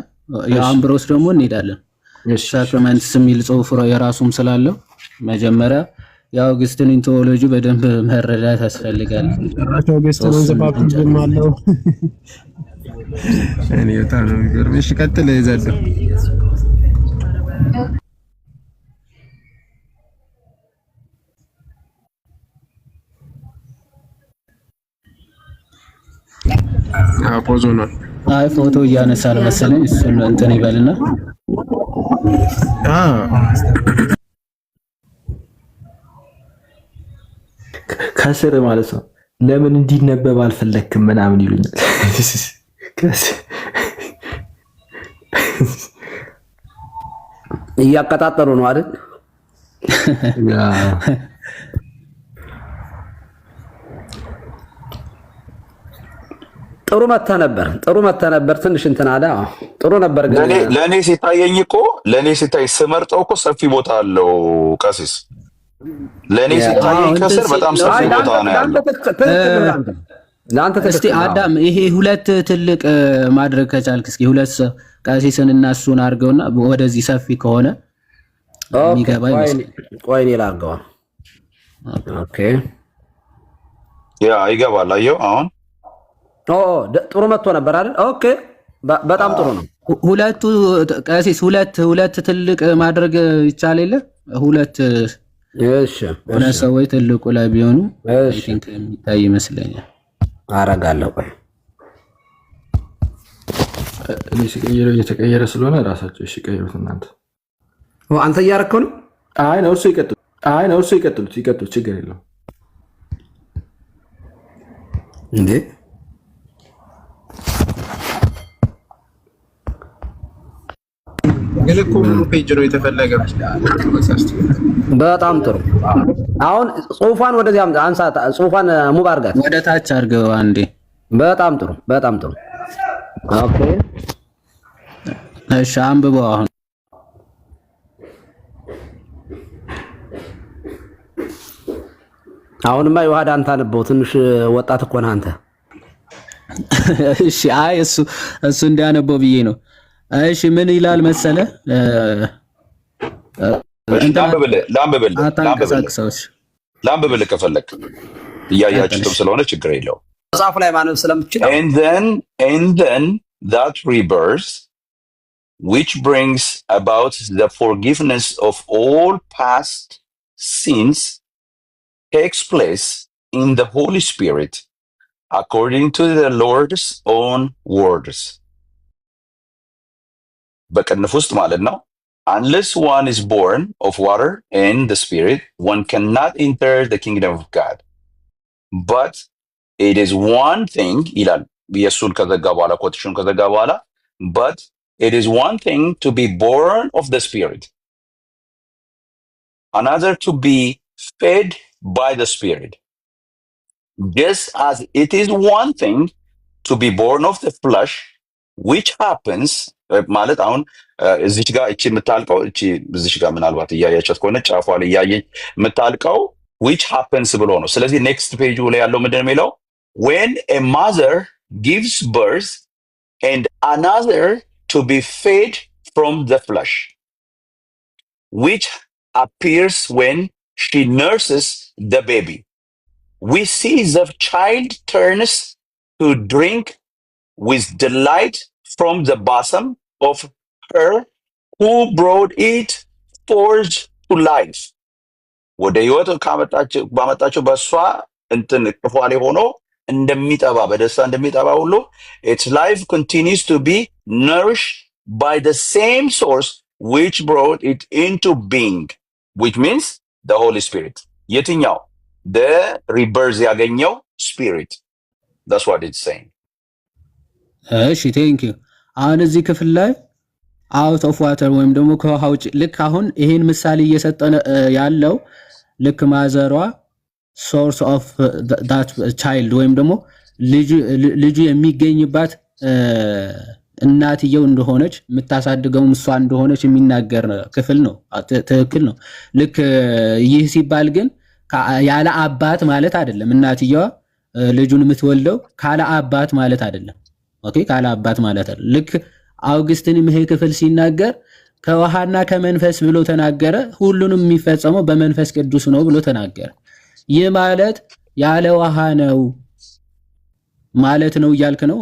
የአምብሮስ ደግሞ እንሄዳለን። ሳክራመንትስ የሚል ጽሁፍ የራሱም ስላለው መጀመሪያ የአውግስቲንን ቴዎሎጂ በደንብ መረዳት ያስፈልጋል። አውግስቲንን ዘባብትም አለው እኔ በጣም ነው የሚገርም። እሺ ቀጥል ይዘዱ። አፖዞና አይ ፎቶ እያነሳል መሰለኝ። እሱን እንትን ይበልና ከስር ማለት ነው ለምን እንዲነበብ አልፈለክም ምናምን ይሉኛል። እያቀጣጠሩ ነው አይደል? ጥሩ መታ ነበር። ትንሽ እንትን አለ። ጥሩ ነበር ግን ለኔ ሲታየኝ እኮ ሲታይ ስመርጠው እኮ ሰፊ ቦታ አለው ቀሲስ። ለኔ ሲታየኝ ከስር በጣም ሰፊ ቦታ ነው ያለው። እስቲ አዳም ይሄ ሁለት ትልቅ ማድረግ ከቻልክ እስኪ ሁለት ቀሲስን እና እሱን አድርገውና ወደዚህ ሰፊ ከሆነ የሚገባ ይመስላል። ቆይ እኔ ላድርገው። ኦኬ ያ ይገባል። አየው አሁን ጥሩ መጥቶ ነበር አይደል? ኦኬ በጣም ጥሩ ነው። ሁለቱ ቀሲስ ሁለት ትልቅ ማድረግ ይቻል የለ ሁለት ሰዎች ትልቁ ላይ ቢሆኑ የሚታይ ይመስለኛል። አረጋለሁ። ቆይ እኔ ሲቀየረው እየተቀየረ ስለሆነ ራሳቸው ሲቀየሩት እናንተ አንተ እያረከው ነው። አይ ነው እርሱ ይቀጥሉት ችግር የለውም እንዴ። ገለኮ ፔጅ ነው የተፈለገው። በጣም ጥሩ። አሁን ጽሁፋን ወደዚህ አንሳ። ጽሁፋን ሙብ አድርጋት ወደ ታች አድርገው አንዴ። በጣም ጥሩ። ኦኬ እሺ አንብበው አሁን። አሁንማ ይዋዳ አንተ አንብበው። ትንሽ ወጣት እኮ ነህ አንተ። እሺ አይ እሱ እንዲያነበው ብዬ ነው። እሺ ምን ይላል መሰለ? ላምብልህ ከፈለክ እያያችሁትም ስለሆነ ችግር የለውም። መጽሐፉ ላይ ማንበብ ስለምችል and then that rebirth which brings about the forgiveness of all past sins takes place in the Holy Spirit according to the Lord's own words. በቅንፍ ውስጥ ማለት ነው። Unless one is born of water and the Spirit, one cannot enter the kingdom of God. But it is one thing ይላል። ኢየሱስን ከዘጋ በኋላ ኮቴሽን ከዘጋ በኋላ but it is one thing to be born of the Spirit, another to be fed by the Spirit. Just as it is one thing to be born of the flesh, which happens ማለት አሁን እዚች ጋር እቺ የምታልቀው እቺ እዚች ጋር ምናልባት እያያቻት ከሆነ ጫፏ ላይ እያየች የምታልቀው which happens ብሎ ነው። ስለዚህ ኔክስት ፔጁ ላይ ያለው ምንድን ነው የሚለው? when a mother gives birth and another to be fed from the flesh, which appears when she nurses the baby. We see the child turns to drink with delight from the bosom of her who brought it forth to life. ወደ ህይወት ባመጣቸው በሷ እንትን ክፉ ላይ ሆኖ እንደሚጠባ በደስታ እንደሚጠባ ሁሉ its life continues to be nourished by the same source which brought it into being, which means the Holy Spirit. የትኛው? the rebirth ያገኘው spirit. That's what it's saying. እሺ ቴንክ ዩ። አሁን እዚህ ክፍል ላይ out of water ወይም ደግሞ ከውሃ ውጭ ልክ አሁን ይሄን ምሳሌ እየሰጠነ ያለው ልክ ማዘሯ source of that child ወይም ደግሞ ልጁ የሚገኝባት እናትየው እንደሆነች የምታሳድገው እሷ እንደሆነች የሚናገር ክፍል ነው። ትክክል ነው። ልክ ይህ ሲባል ግን ያለ አባት ማለት አይደለም። እናትየዋ ልጁን የምትወልደው ካለ አባት ማለት አይደለም። ኦኬ፣ ካለ አባት ማለት አይደለም። ልክ አውግስቲንም ይሄ ክፍል ሲናገር ከውሃና ከመንፈስ ብሎ ተናገረ። ሁሉንም የሚፈጸመው በመንፈስ ቅዱስ ነው ብሎ ተናገረ። ይህ ማለት ያለ ውሃ ነው ማለት ነው እያልክ ነው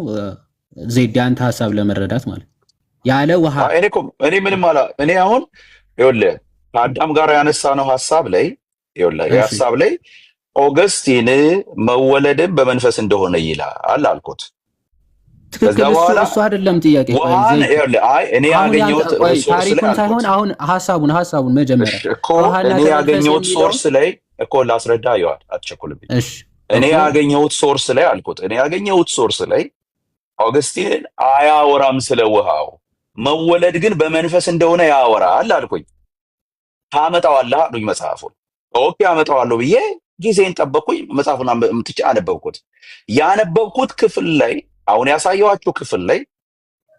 ዜድ? አንተ ሐሳብ ለመረዳት ማለት ያለ ውሃ እኔ ምንም እኔ አሁን ይኸውልህ ከአዳም ጋር ያነሳነው ሐሳብ ላይ ይኸውልህ የሐሳብ ላይ ኦገስቲን መወለድን በመንፈስ እንደሆነ ይላል አልኩት። ትክክል። እሱ አይደለም ጥያቄ። እኔ ያገኘሁት ታሪኩን ሳይሆን አሁን ሐሳቡን መጀመሪያ እኔ ያገኘሁት ሶርስ ላይ እኮ ላስረዳ ይዋል አትቸኩልብኝ። እኔ ያገኘሁት ሶርስ ላይ አልኩት። እኔ ያገኘሁት ሶርስ ላይ ኦገስቲን አያወራም ስለ ውሃው መወለድ ግን በመንፈስ እንደሆነ ያወራል አልኩኝ። ታመጣዋለህ አሉኝ መጽሐፉን። ኦኬ አመጣዋለሁ ብዬ ጊዜን ጠበቅኩኝ። መጽሐፉን አምጥቼ አነበብኩት። ያነበብኩት ክፍል ላይ አሁን ያሳየኋችሁ ክፍል ላይ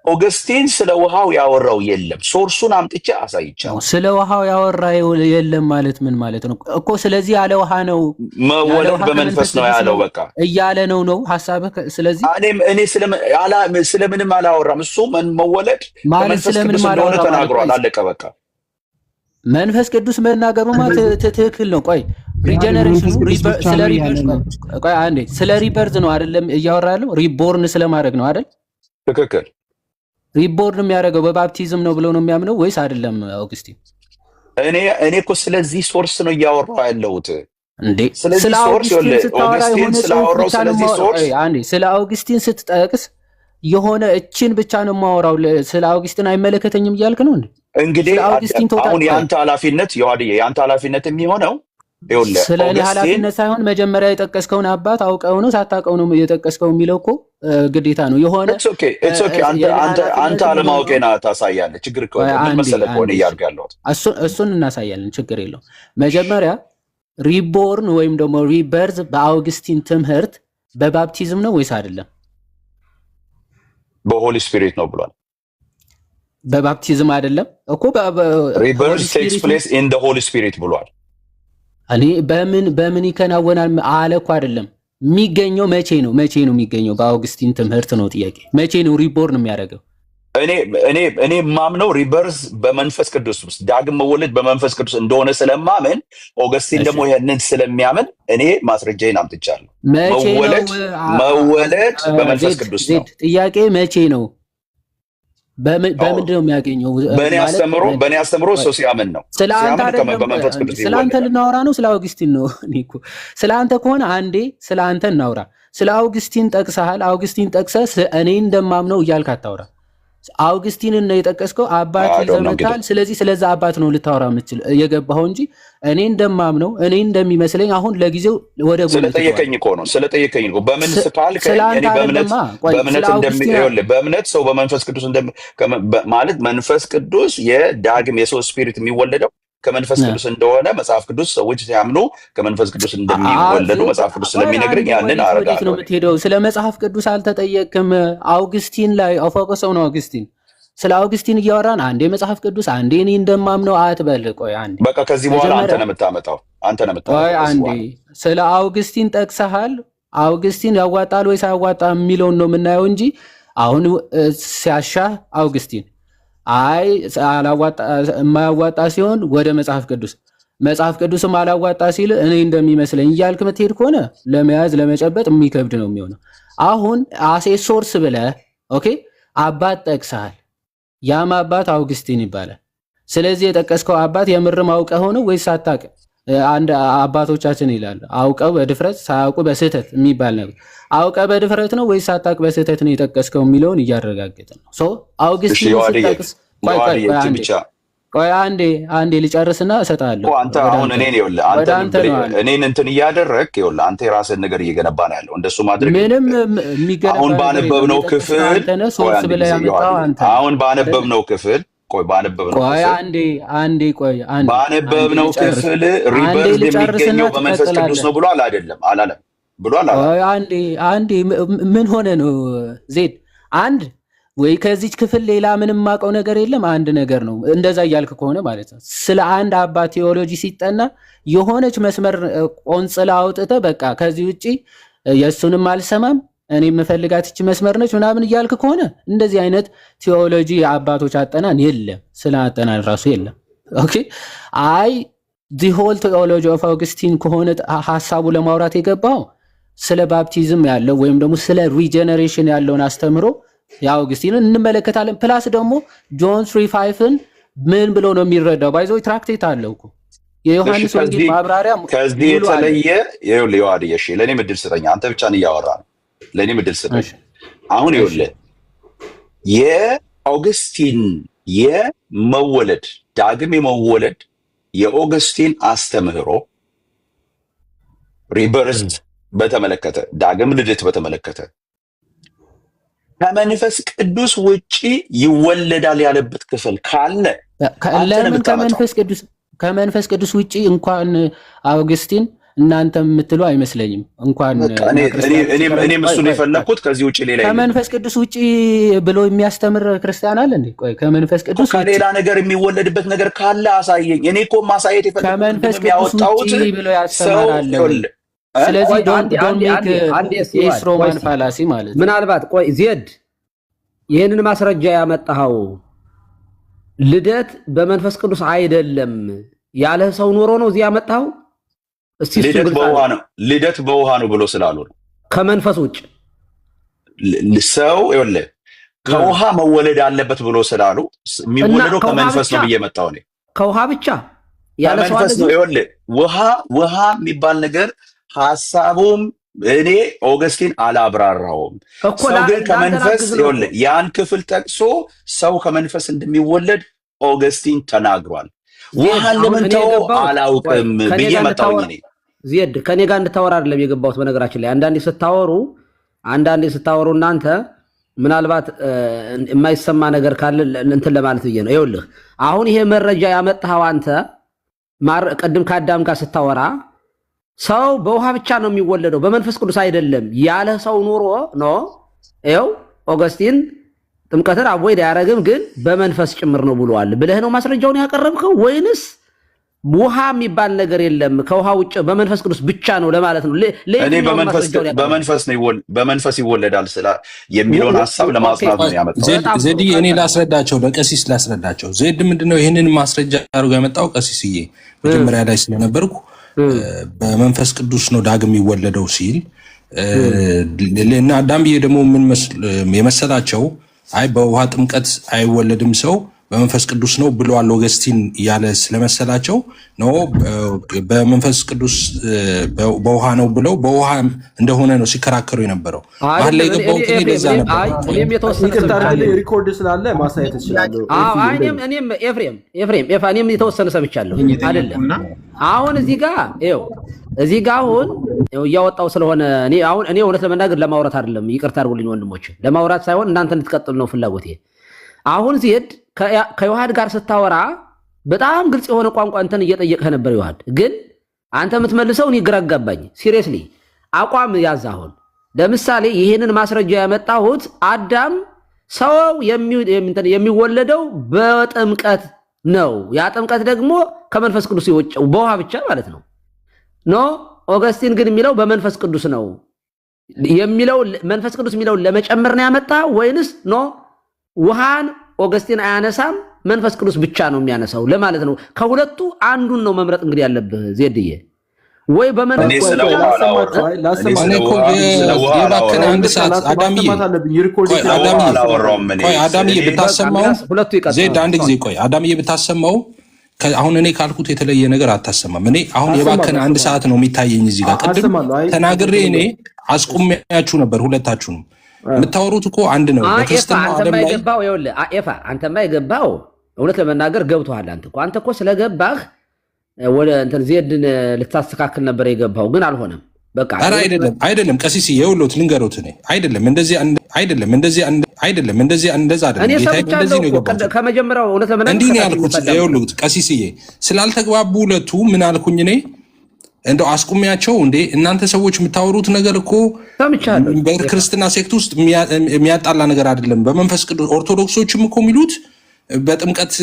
ኦገስቲን ስለ ውሃው ያወራው የለም። ሶርሱን አምጥቼ አሳይቻለሁ። ስለ ውሃው ያወራ የለም ማለት ምን ማለት ነው እኮ? ስለዚህ ያለ ውሃ ነው መወለድ በመንፈስ ነው ያለው በቃ እያለ ነው ሐሳብህ። ስለዚህ እኔ ስለምንም አላወራም። እሱ መወለድ በመንፈስ ቅዱስ እንደሆነ ተናግሯል። አለቀ በቃ። መንፈስ ቅዱስ መናገሩ ማለት ትክክል ነው። ቆይ ሪጀነሬሽን ስለ ሪበርዝ ነው። ቆይ አንዴ ስለ ሪበርዝ ነው አይደለም እያወራ ያለው? ሪቦርን ስለማድረግ ነው አይደል? ትክክል። ሪቦርን የሚያደርገው በባፕቲዝም ነው ብለው ነው የሚያምነው ወይስ አይደለም? አውግስቲን እኔ እኮ ስለዚህ ሶርስ ነው እያወራው ያለሁት እንዴ። ስለዚህ ሶርስ ኦገስቲን ስላወራው ስለዚህ ሶርስ አንዴ ስለ አውግስቲን ስትጠቅስ የሆነ እችን ብቻ ነው የማወራው ስለ አውግስቲን አይመለከተኝም እያልክ ነው እንዴ? እንግዲህ አሁን የአንተ ኃላፊነት የአንተ ኃላፊነት የሚሆነው ስለ እኔ ኃላፊነት ሳይሆን መጀመሪያ የጠቀስከውን አባት አውቀው ነው ሳታውቀው ነው የጠቀስከው የሚለው እኮ ግዴታ ነው። የሆነ አንተ አለማወቄን ታሳያለህ። ችግር ምን መሰለህ ከሆነ እያልኩ ያለሁት እሱን እናሳያለን። ችግር የለውም። መጀመሪያ ሪቦርን ወይም ደግሞ ሪበርዝ በአውግስቲን ትምህርት በባፕቲዝም ነው ወይስ አይደለም? በሆሊ ስፒሪት ነው ብሏል። በባፕቲዝም አይደለም እኮ ሪበርዝ ቴክስ ፕሌስ ኢን ዘ ሆሊ ስፒሪት ብሏል። እኔ በምን ይከናወናል አለ እኮ አይደለም። የሚገኘው መቼ ነው የሚገኘው? በአውግስቲን ትምህርት ነው ጥያቄ። መቼ ነው ሪቦርን የሚያደርገው? እኔ ማምነው ሪበርዝ በመንፈስ ቅዱስ ውስጥ ዳግም መወለድ በመንፈስ ቅዱስ እንደሆነ ስለማመን ኦገስቲን ደግሞ ይሄንን ስለሚያምን እኔ ማስረጃዬን አምጥቻለሁ። መወለድ በመንፈስ ቅዱስ ነው። ጥያቄ መቼ ነው? በምንድን ነው የሚያገኘው? በእኔ አስተምሮ ሰው ሲያምን ነው። ስለ አንተ ልናወራ ነው? ስለ አውግስቲን ነው? ስለ አንተ ከሆነ አንዴ ስለ አንተ እናውራ። ስለ አውግስቲን ጠቅሰሃል። አውግስቲን ጠቅሰህ እኔ እንደማምነው እያልክ አታውራ። አውግስቲንን ነው የጠቀስከው። አባት ይዘመታል። ስለዚህ ስለዛ አባት ነው ልታወራ የምትችል የገባኸው እንጂ እኔ እንደማምነው እኔ እንደሚመስለኝ አሁን ለጊዜው ወደ ጎን ስለጠየቀኝ እኮ ነው በምን ስካልከኝ እኔ በእምነት ሰው በመንፈስ ቅዱስ ማለት መንፈስ ቅዱስ የዳግም የሰው ስፒሪት የሚወለደው ከመንፈስ ቅዱስ እንደሆነ መጽሐፍ ቅዱስ ሰዎች ሲያምኑ ከመንፈስ ቅዱስ እንደሚወለዱ መጽሐፍ ቅዱስ ስለሚነግረኝ ያንን አረጋግጥ ነው የምትሄደው። ስለ መጽሐፍ ቅዱስ አልተጠየቅም። አውግስቲን ላይ ፎከሰው ነው። አውግስቲን ስለ አውግስቲን እያወራን አንዴ መጽሐፍ ቅዱስ አንዴ እኔ እንደማምነው አትበል። ቆይ አንዴ በቃ ከዚህ በኋላ አንተ ነው የምታመጣው። ቆይ አንዴ ስለ አውግስቲን ጠቅሰሃል። አውግስቲን ያዋጣል ወይስ አያዋጣም የሚለውን ነው የምናየው እንጂ አሁን ሲያሻህ አውግስቲን አይ የማያዋጣ ሲሆን ወደ መጽሐፍ ቅዱስም አላዋጣ ሲል እኔ እንደሚመስለኝ እያልክ ምትሄድ ከሆነ ለመያዝ ለመጨበጥ የሚከብድ ነው የሚሆነው። አሁን አሴ ሶርስ ብለህ ኦኬ አባት ጠቅሰሃል። ያም አባት አውግስቲን ይባላል። ስለዚህ የጠቀስከው አባት የምርም አውቀህ ሆነ ወይስ አታውቅም? አንድ አባቶቻችን ይላሉ አውቀው በድፍረት ሳያውቁ በስህተት የሚባል ነገር። አውቀህ በድፍረት ነው ወይስ ሳታውቅ በስህተት ነው የጠቀስከው የሚለውን እያረጋገጥን ነው። ሶ አውግስቲን ሲጠቅስ ቆይ አንዴ ልጨርስና እሰጥሃለሁ። አንተ አሁን እኔን እንትን እያደረግክ ይኸውልህ አንተ የራስህን ነገር እየገነባ ነው ያለው። እንደሱ ማድረግ ምንም የሚገነባ አሁን ባነበብነው ክፍል ባነበብነው ክፍል ሪበርዝ የሚገኘው በመንፈስ ቅዱስ ነው ብሏል አይደለም? አላለም ብሏል። አንዴ ምን ሆነ ነው ዜድ? አንድ ወይ ከዚች ክፍል ሌላ ምንም ማቀው ነገር የለም። አንድ ነገር ነው እንደዛ እያልክ ከሆነ ማለት ነው። ስለ አንድ አባት ቴዎሎጂ ሲጠና የሆነች መስመር ቆንጽላ አውጥተህ በቃ ከዚህ ውጪ የእሱንም አልሰማም እኔ የምፈልጋት እቺ መስመር ነች ምናምን እያልክ ከሆነ እንደዚህ አይነት ቴዎሎጂ የአባቶች አጠናን የለም። ስለ አጠናን ራሱ የለም። ኦኬ አይ ዲ ሆል ቴዎሎጂ ኦፍ አውግስቲን ከሆነ ሐሳቡ ለማውራት የገባው ስለ ባፕቲዝም ያለው ወይም ደግሞ ስለ ሪጀነሬሽን ያለውን አስተምሮ የአውግስቲንን እንመለከታለን። ፕላስ ደግሞ ጆን 3:5ን ምን ብሎ ነው የሚረዳው? ባይዘው ትራክቴት አለው እኮ የዮሐንስ ወንጌል ማብራሪያ ከዚህ የተለየ ይኸውልህ ይዋዲ እሺ ለኔ ምድል ስጠኝ። አንተ ብቻ ነው ያወራህ። ለኔ ምድል ስጠኝ። አሁን ይኸውልህ የአውግስቲን የመወለድ ዳግም የመወለድ የአውግስቲን አስተምህሮ ሪበርዝ በተመለከተ ዳግም ልደት በተመለከተ ከመንፈስ ቅዱስ ውጪ ይወለዳል ያለበት ክፍል ካለ ለምን ከመንፈስ ቅዱስ ውጪ እንኳን አውግስቲን እናንተ የምትሉ አይመስለኝም። እንኳን እኔም እሱ ነው የፈለኩት። ከዚህ ውጪ ሌላ ከመንፈስ ቅዱስ ውጪ ብሎ የሚያስተምር ክርስቲያን አለ እንዴ? ቆይ ከመንፈስ ቅዱስ ከሌላ ነገር የሚወለድበት ነገር ካለ አሳየኝ። እኔ እኮ ማሳየት የፈለኩት ከመንፈስ ቅዱስ ውጪ ብሎ ያስተምራል። ስለዚህ ዶንት ሜክ ኤስ ሮማን ፋላሲ ማለት ነው። ምናልባት ቆይ ዜድ ይሄንን ማስረጃ ያመጣው ልደት በመንፈስ ቅዱስ አይደለም ያለ ሰው ኖሮ ነው እዚህ ያመጣው? እስቲ ልደት በውሃ ነው ብሎ ስላሉ ነው። ከመንፈስ ውጭ ሰው ይኸውልህ ከውሃ መወለድ አለበት ብሎ ስላሉ የሚወለደው ከመንፈስ ነው ብዬ መጣሁ እኔ። ከውሃ ብቻ ያለ ሰው መንፈስ ነው። ይኸውልህ ውሃ የሚባል ነገር ሐሳቡም እኔ አውግስቲን አላብራራውም። ሰው ግን ከመንፈስ ይኸውልህ ያን ክፍል ጠቅሶ ሰው ከመንፈስ እንደሚወለድ አውግስቲን ተናግሯል። ውሃን ለምን ተው አላውቅም ብዬ መጣሁኝ እኔ። ዜድ ከኔ ጋር እንድታወራ አይደለም የገባሁት። በነገራችን ላይ አንዳንዴ ስታወሩ እናንተ ምናልባት የማይሰማ ነገር ካለ እንትን ለማለት ብዬ ነው። ይኸውልህ አሁን ይሄ መረጃ ያመጣኸው አንተ ቅድም ከአዳም ጋር ስታወራ ሰው በውሃ ብቻ ነው የሚወለደው በመንፈስ ቅዱስ አይደለም ያለ ሰው ኑሮ ነው። ይኸው አውግስቲን ጥምቀትን አቮይድ አያረግም ግን በመንፈስ ጭምር ነው ብሏል ብለህ ነው ማስረጃውን ያቀረብከው? ወይንስ ውሃ የሚባል ነገር የለም ከውሃ ውጭ በመንፈስ ቅዱስ ብቻ ነው ለማለት ነው? እኔ በመንፈስ ይወለዳል ስላ የሚለውን ሐሳብ ለማጽናት ነው ያመጣው። ዜድ እኔ ላስረዳቸው፣ ለቀሲስ ላስረዳቸው። ዜድ ምንድነው ይሄንን ማስረጃ አድርጎ ያመጣው? ቀሲስዬ መጀመሪያ ላይ ስለነበርኩ በመንፈስ ቅዱስ ነው ዳግም የሚወለደው ሲል እና አዳምዬ ደግሞ ምን የመሰላቸው አይ በውሃ ጥምቀት አይወለድም ሰው በመንፈስ ቅዱስ ነው ብለዋል ኦገስቲን እያለ ስለመሰላቸው ነው በመንፈስ ቅዱስ በውሃ ነው ብለው በውሃ እንደሆነ ነው ሲከራከሩ የነበረው። አለ የገባው ግን ለዛ ነበር። እኔም የተወሰነ ሪኮርድ ስላለ ማሳየት እችላለሁ። እኔም ኤፍሬም የተወሰነ ሰምቻለሁ አይደለም። አሁን እዚህ ጋር አሁን እያወጣው ስለሆነ እኔ እውነት ለመናገር ለማውራት አይደለም፣ ይቅርታ አድርጉልኝ ወንድሞች፣ ለማውራት ሳይሆን እናንተ እንድትቀጥሉ ነው ፍላጎቴ። አሁን ዜድ ከዮሐድ ጋር ስታወራ በጣም ግልጽ የሆነ ቋንቋ እንትን እየጠየቅህ ነበር። ዮሐድ ግን አንተ የምትመልሰው እኔ ግራ አጋባኝ። ሲሪየስሊ አቋም ያዝ። አሁን ለምሳሌ ይሄንን ማስረጃ ያመጣሁት አዳም ሰው የሚወለደው በጥምቀት ነው። ያ ጥምቀት ደግሞ ከመንፈስ ቅዱስ የወጣው በውሃ ብቻ ማለት ነው። ኖ ኦገስቲን ግን የሚለው በመንፈስ ቅዱስ ነው የሚለው መንፈስ ቅዱስ የሚለውን ለመጨመር ነው ያመጣ ወይንስ ኖ ውሃን ኦገስቲን አያነሳም መንፈስ ቅዱስ ብቻ ነው የሚያነሳው ለማለት ነው? ከሁለቱ አንዱን ነው መምረጥ እንግዲህ ያለብህ ዜድዬ። ወይ በመንፈስ አዳምዬ ብታሰማው ዜድ አንድ ጊዜ ቆይ አዳምዬ ብታሰማው አሁን እኔ ካልኩት የተለየ ነገር አታሰማም። እኔ አሁን የባከነ 1 ሰዓት ነው የሚታየኝ እዚህ ጋር። ቅድም ተናግሬ እኔ አስቁሚያችሁ ነበር ሁለታችሁንም። የምታወሩት እኮ አንድ ነው። በክርስትና ዓለም ላይ አንተማ የገባው እውነት ለመናገር ገብቶሃል። አንተ እኮ ስለገባህ ወደ እንትን ዜድን ልታስተካክል ነበር የገባው፣ ግን አልሆነም። በቃ አይደለም ቀሲስ የውሎት ልንገሩት እኔ አይደለም እንደዚህ እንደዛ አይደለም። እንደዚህ ነው የገባው ከመጀመሪያው እውነት ለመናገር እንዲህ ነው ያልኩት። የውሎት ቀሲስዬ ስላልተግባቡ ሁለቱ ምን አልኩኝ እኔ እንደው አስቁሚያቸው እንዴ እናንተ ሰዎች የምታወሩት ነገር እኮ በክርስትና ሴክት ውስጥ የሚያጣላ ነገር አይደለም። በመንፈስ ቅዱስ ኦርቶዶክሶችም እኮ የሚሉት በጥምቀት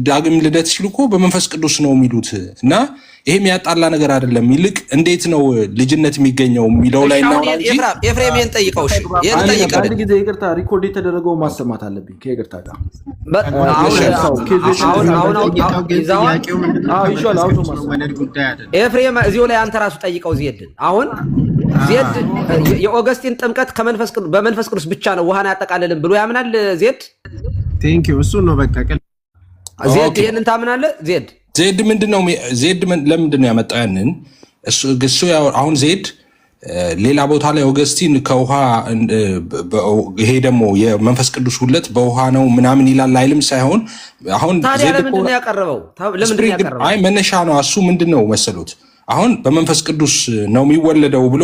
ዳግም ልደት ሲሉ እኮ በመንፈስ ቅዱስ ነው የሚሉት እና ይሄ የሚያጣላ ነገር አይደለም። ይልቅ እንዴት ነው ልጅነት የሚገኘው የሚለው ላይ ነው። ኤፍሬም ይሄን ጠይቀው። እሺ ይሄን ጠይቀው። አንድ ጊዜ ይቅርታ ሪኮርድ የተደረገው ማሰማት አለብኝ ከይቅርታ ጋር ኤፍሬም እዚሁ ላይ አንተ ራሱ ጠይቀው ዜድን። አሁን ዜድ የኦገስቲን ጥምቀት በመንፈስ ቅዱስ ብቻ ነው ውሃን ያጠቃልልም ብሎ ያምናል ዜድ? ቴንክ ዩ እሱ ነው በቃ ዜድ ይሄንን ታምናለህ? ዜድ ምንድነው ለምንድን ነው ያመጣው ያንን? እሱ አሁን ዜድ ሌላ ቦታ ላይ ኦገስቲን ከውሃ ይሄ ደግሞ የመንፈስ ቅዱስ ሁለት በውሃ ነው ምናምን ይላል አይልም ሳይሆን አሁን ታዲያ ለምንድን ነው ያቀረበው? አይ መነሻ ነው እሱ ምንድነው መሰሉት አሁን በመንፈስ ቅዱስ ነው የሚወለደው ብሎ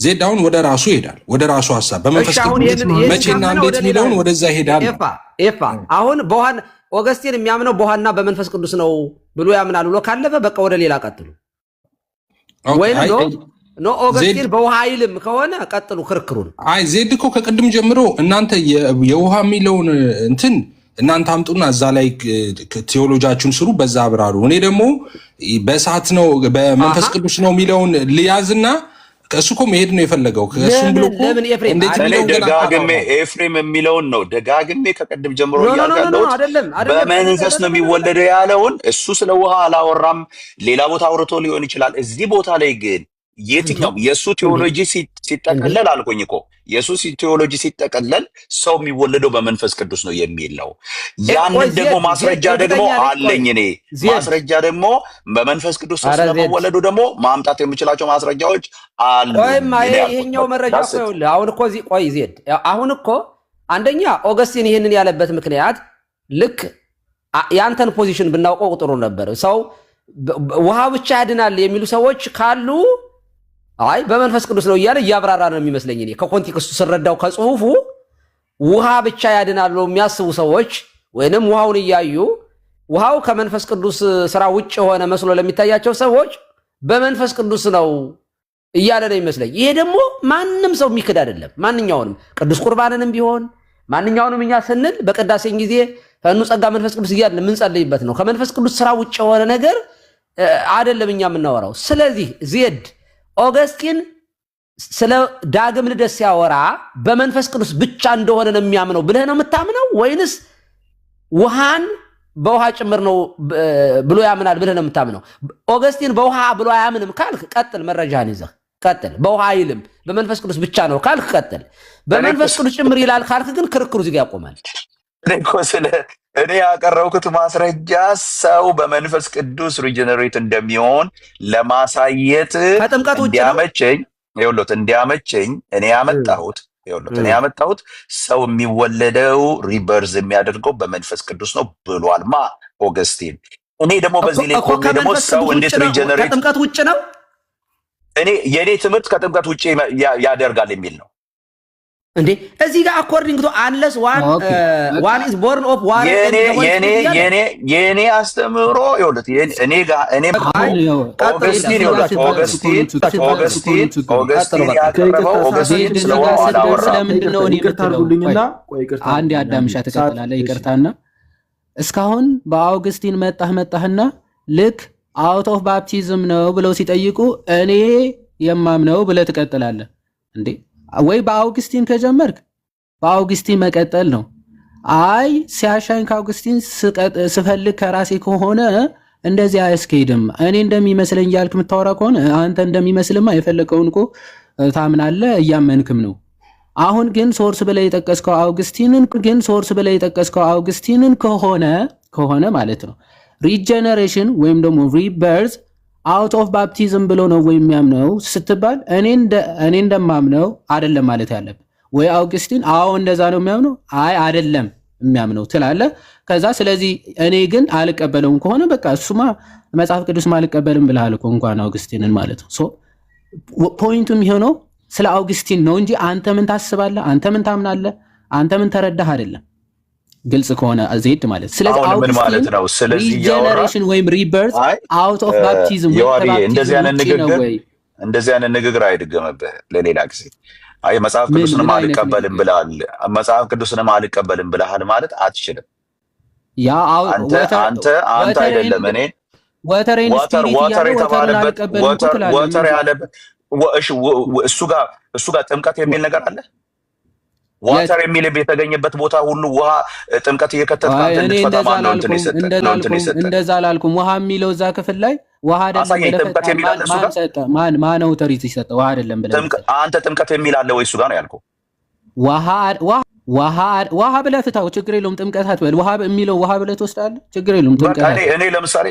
ዜድ አሁን ወደ ራሱ ይሄዳል። ወደ ራሱ ሐሳብ በመንፈስ ቅዱስ መቼና እንዴት የሚለውን ወደዛ ይሄዳል። አሁን በውሃን ኦገስቲን የሚያምነው በውሃና በመንፈስ ቅዱስ ነው ብሎ ያምናል ብሎ ካለፈ በቃ ወደ ሌላ ቀጥሉ። ወይም ኖ ኦገስቲን በውሃ አይልም ከሆነ ቀጥሉ ክርክሩን። አይ ዜድ እኮ ከቅድም ጀምሮ እናንተ የውሃ የሚለውን እንትን እናንተ አምጡና እዛ ላይ ቴዎሎጂያችሁን ስሩ፣ በዛ አብራሩ። እኔ ደግሞ በእሳት ነው በመንፈስ ቅዱስ ነው የሚለውን ልያዝና እሱ እኮ መሄድ ነው የፈለገው። እሱም ብሎ ደጋግሜ ኤፍሬም የሚለውን ነው ደጋግሜ ከቀድም ጀምሮ ያልኩት በመንፈስ ነው የሚወለደው ያለውን እሱ ስለ ውሃ አላወራም። ሌላ ቦታ አውርቶ ሊሆን ይችላል። እዚህ ቦታ ላይ ግን የትኛው የእሱ ቴዎሎጂ ሲጠቀለል አልኩኝ እኮ የእሱ ቴዎሎጂ ሲጠቀለል ሰው የሚወለደው በመንፈስ ቅዱስ ነው የሚል ነው። ያንን ደግሞ ማስረጃ ደግሞ አለኝ እኔ ማስረጃ ደግሞ በመንፈስ ቅዱስ ሰው ስለመወለዱ ደግሞ ማምጣት የምችላቸው ማስረጃዎች አሉ። ይሄኛው መረጃ እኮ ይኸውልህ አሁን እኮ ቆይ ዜድ አሁን እኮ አንደኛ ኦገስቲን ይሄንን ያለበት ምክንያት ልክ ያንተን ፖዚሽን ብናውቀው ጥሩ ነበር። ሰው ውሃ ብቻ ያድናል የሚሉ ሰዎች ካሉ አይ በመንፈስ ቅዱስ ነው እያለ እያብራራ ነው የሚመስለኝ። እኔ ከኮንቴክስቱ ስረዳው ከጽሁፉ ውሃ ብቻ ያድናል ነው የሚያስቡ ሰዎች ወይንም ውሃውን እያዩ ውሃው ከመንፈስ ቅዱስ ስራ ውጭ የሆነ መስሎ ለሚታያቸው ሰዎች በመንፈስ ቅዱስ ነው እያለ ነው የሚመስለኝ። ይሄ ደግሞ ማንም ሰው የሚክድ አይደለም። ማንኛውንም ቅዱስ ቁርባንንም ቢሆን ማንኛውንም እኛ ስንል በቅዳሴን ጊዜ ፈኑ ጸጋ መንፈስ ቅዱስ እያልን የምንጸልይበት ነው። ከመንፈስ ቅዱስ ስራ ውጭ የሆነ ነገር አይደለም እኛ የምናወራው። ስለዚህ ዜድ ኦገስቲን ስለ ዳግም ልደት ሲያወራ በመንፈስ ቅዱስ ብቻ እንደሆነ ነው የሚያምነው ብለህ ነው የምታምነው ወይንስ ውሃን በውሃ ጭምር ነው ብሎ ያምናል ብለህ ነው የምታምነው? ኦገስቲን በውሃ ብሎ አያምንም ካልክ ቀጥል፣ መረጃህን ይዘህ ቀጥል። በውሃ አይልም በመንፈስ ቅዱስ ብቻ ነው ካልክ ቀጥል። በመንፈስ ቅዱስ ጭምር ይላል ካልክ ግን ክርክሩ እዚህ ጋር ያቆማል። እኔ ያቀረብኩት ማስረጃ ሰው በመንፈስ ቅዱስ ሪጀነሬት እንደሚሆን ለማሳየት ከጥምቀት ውጭ ነው። እንዲያመቸኝ እኔ ያመጣሁት ሰው የሚወለደው ሪበርዝ የሚያደርገው በመንፈስ ቅዱስ ነው ብሏል ኦገስቲን። እኔ ደግሞ በዚህ ላይ ቆሜ ደግሞ ሰው እንዴት ሪጀነሬት ከጥምቀት ውጭ ነው። የኔ ትምህርት ከጥምቀት ውጭ ያደርጋል የሚል ነው እንዴ? እዚህ ጋር አኮርዲንግ ቱ አንለስ ዋን ኢዝ ቦርን ኦፍ ዋር የኔ አስተምሮ ይኸውልህ ኦገስቲን ስለምንድን ነው አንድ አዳምሻ ትቀጥላለህ። ይቅርታና እስካሁን በአውግስቲን መጣህና ልክ አውት ኦፍ ባፕቲዝም ነው ብለው ሲጠይቁ እኔ የማምነው ብለህ ትቀጥላለህ እንዴ? ወይ በአውግስቲን ከጀመርክ በአውግስቲን መቀጠል ነው። አይ ሲያሻኝ ከአውግስቲን ስፈልግ ከራሴ ከሆነ እንደዚህ አያስኬድም። እኔ እንደሚመስለኝ እያልክ የምታወራ ከሆነ አንተ እንደሚመስልማ የፈለከውን እኮ ታምናለህ፣ እያመንክም ነው። አሁን ግን ሶርስ ብለህ የጠቀስከው አውግስቲንን ከሆነ ማለት ነው ሪጀነሬሽን ወይም ደግሞ ሪበርዝ አውት ኦፍ ባፕቲዝም ብሎ ነው ወይ የሚያምነው ስትባል እኔ እንደማምነው አይደለም ማለት ያለብህ። ወይ አውግስቲን አዎ እንደዛ ነው የሚያምነው፣ አይ አይደለም የሚያምነው ትላለህ። ከዛ ስለዚህ እኔ ግን አልቀበለውም ከሆነ በቃ እሱማ መጽሐፍ ቅዱስ አልቀበልም ብለሃል እኮ እንኳን አውግስቲንን ማለት ነው። ሶ ፖይንቱ የሚሆነው ስለ አውግስቲን ነው እንጂ አንተ ምን ታስባለህ፣ አንተ ምን ታምናለህ፣ አንተ ምን ተረዳህ አይደለም። ግልጽ ከሆነ ዜድ ማለት ስለዚህ ማለት ነው። ስለዚህ ሪጀነሬሽን ወይም ሪበርዝ አውት ኦፍ ባፕቲዝም እንደዚህ አይነት ንግግር አይደገምብህ ለሌላ ጊዜ። አይ መጽሐፍ ቅዱስንም አልቀበልም ብለሃል ማለት አትችልም። ያ አንተ አይደለም እኔ ወተር የተባለበት ወተር ያለበት እሱ ጋር ጥምቀት የሚል ነገር አለ። ዋተር የሚል የተገኘበት ቦታ ሁሉ ውሃ ጥምቀት እየከተትክ እንደዛ አላልኩም። ውሃ የሚለው እዛ ክፍል ላይ ውሃ አይደለም። ማን አውቶሪቲ ሲሰጠ ውሃ አይደለም ብለህ አንተ ጥምቀት የሚል አለ ወይ? እሱ ጋር ነው ያልኩህ። ውሃ ብለህ ፍታው፣ ችግር የለውም። ጥምቀት አትበል። ውሃ የሚለው ውሃ ብለህ ትወስዳለህ፣ ችግር የለውም። ጥምቀት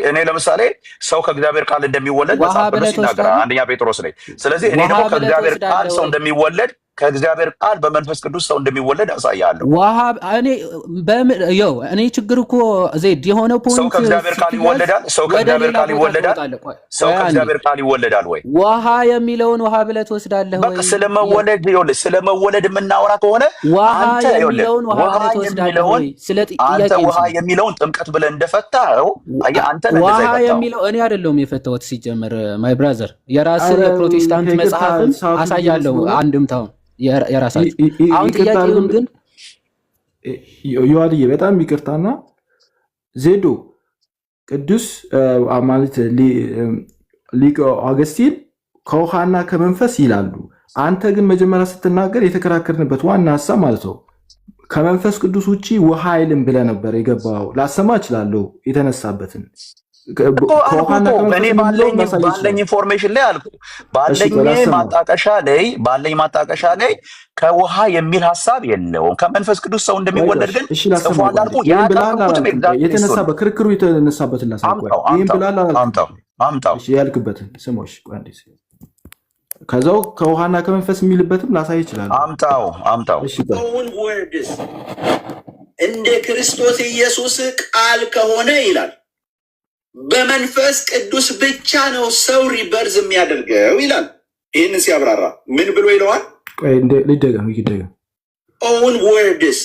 እኔ ለምሳሌ ሰው ከእግዚአብሔር ቃል እንደሚወለድ መጽሐፍ ቅዱስ ይናገራል አንደኛ ጴጥሮስ ላይ። ስለዚህ እኔ ደግሞ ከእግዚአብሔር ቃል ሰው እንደሚወለድ ከእግዚአብሔር ቃል በመንፈስ ቅዱስ ሰው እንደሚወለድ አሳያለሁ። እኔ ችግር እኮ ዜድ የሆነ ፖይንት ሰው ከእግዚአብሔር ቃል ይወለዳል ወይ? ውሃ የሚለውን ውሃ ብለህ ትወስዳለህ ወይ? ስለመወለድ የምናወራ ከሆነ ውሃ የሚለውን ውሃ ብለህ ትወስዳለህ ወይ? አንተ ውሃ የሚለውን ጥምቀት ብለህ እንደፈታኸው ውሃ የሚለው እኔ አይደለሁም የፈታሁት ሲጀመር። ማይ ብራዘር የራስን የፕሮቴስታንት መጽሐፍን አሳያለሁ አንድምታውን የራሳቸው። አሁን ጥያቄውን ግን ዮሐንዬ በጣም ይቅርታና ዜዶ ቅዱስ ማለት ሊቅ አውግስቲን ከውሃና ከመንፈስ ይላሉ። አንተ ግን መጀመሪያ ስትናገር የተከራከርንበት ዋና ሀሳብ ማለት ነው ከመንፈስ ቅዱስ ውጭ ውሃ አይልም ብለህ ነበር የገባው። ላሰማ እችላለሁ የተነሳበትን እኔ ባለኝ ኢንፎርሜሽን ላይ አልኩ። ባለኝ ማጣቀሻ ላይ ከውሃ የሚል ሀሳብ የለውም። ከመንፈስ ቅዱስ ሰው እንደሚወለድ ግን ጽፏል አልኩ። የተነሳበት ክርክሩ የተነሳበትን ያልክበትን ስሞች ከዛው ከውሃና ከመንፈስ የሚልበትም ላሳይ ይችላል። አምጣው እንደ ክርስቶስ ኢየሱስ ቃል ከሆነ ይላል በመንፈስ ቅዱስ ብቻ ነው ሰው ሪበርዝ የሚያደርገው ይላል። ይህን ሲያብራራ ምን ብሎ ይለዋል? ኦውን ወርድስ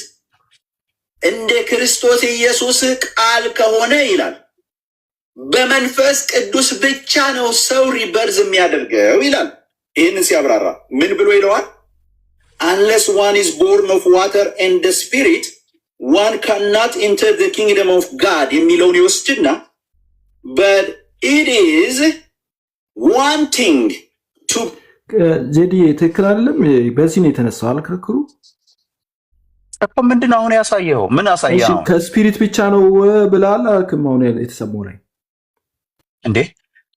እንደ ክርስቶስ ኢየሱስ ቃል ከሆነ ይላል በመንፈስ ቅዱስ ብቻ ነው ሰው ሪበርዝ የሚያደርገው ይላል። ይህን ሲያብራራ ምን ብሎ ይለዋል? unless one is born of water and the spirit one cannot enter the kingdom of God የሚለውን ይወስድና but it is wanting to ዜዲዬ ትክክል አይደለም። በዚህ ነው የተነሳው ክርክሩ እኮ። ምንድን ነው አሁን ያሳየኸው? ምን አሳየኸው? ከስፒሪት ብቻ ነው ብላል አልክም። አሁን የተሰማው ላይ እንዴ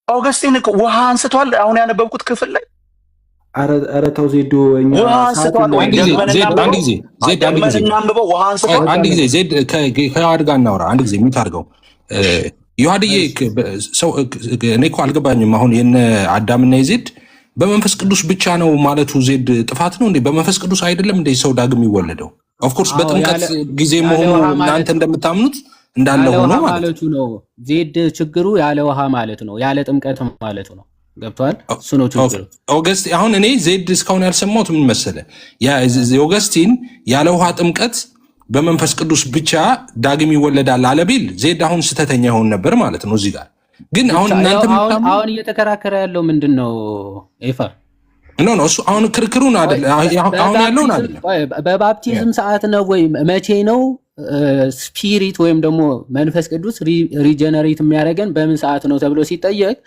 አውግስቲን ውሃ አንስቷል። አሁን ያነበብኩት ክፍል ላይ ኧረ ተው ዜዶ እኛ ውሃ አንስቷል ወይ? ደግመን እናንብበው። ውሃ አንስቷል። አንድ ጊዜ ዜድ ከዮሐድ ጋር እናውራ። አንድ ጊዜ ሚውት አድርገው። ዮሐድዬ እኔ እኮ አልገባኝም። አሁን የነ አዳምና የዜድ በመንፈስ ቅዱስ ብቻ ነው ማለቱ ዜድ ጥፋት ነው እንዴ? በመንፈስ ቅዱስ አይደለም እንደ ሰው ዳግም የሚወለደው? ኦፍኮርስ በጥምቀት ጊዜ መሆኑ እናንተ እንደምታምኑት እንዳለ ሆኖ ማለቱ ነው። ዜድ ችግሩ ያለ ውሃ ማለት ነው፣ ያለ ጥምቀት ማለቱ ነው። ገብቷል? እሱ ነው ችግሩ። ኦገስቲን አሁን እኔ ዜድ እስካሁን ያልሰማሁት ምን መሰለ፣ ኦገስቲን ያለ ውሃ ጥምቀት በመንፈስ ቅዱስ ብቻ ዳግም ይወለዳል አለቢል ዜድ አሁን ስተተኛ ይሆን ነበር ማለት ነው። እዚህ ጋር ግን አሁን እናንተ አሁን እየተከራከረ ያለው ምንድን ነው? ኤፋ ኖ እሱ አሁን ክርክሩን አይደል፣ አሁን ያለውን አይደል። በባፕቲዝም ሰዓት ነው ወይ መቼ ነው ስፒሪት ወይም ደግሞ መንፈስ ቅዱስ ሪጀነሬት የሚያደርገን በምን ሰዓት ነው ተብሎ ሲጠየቅ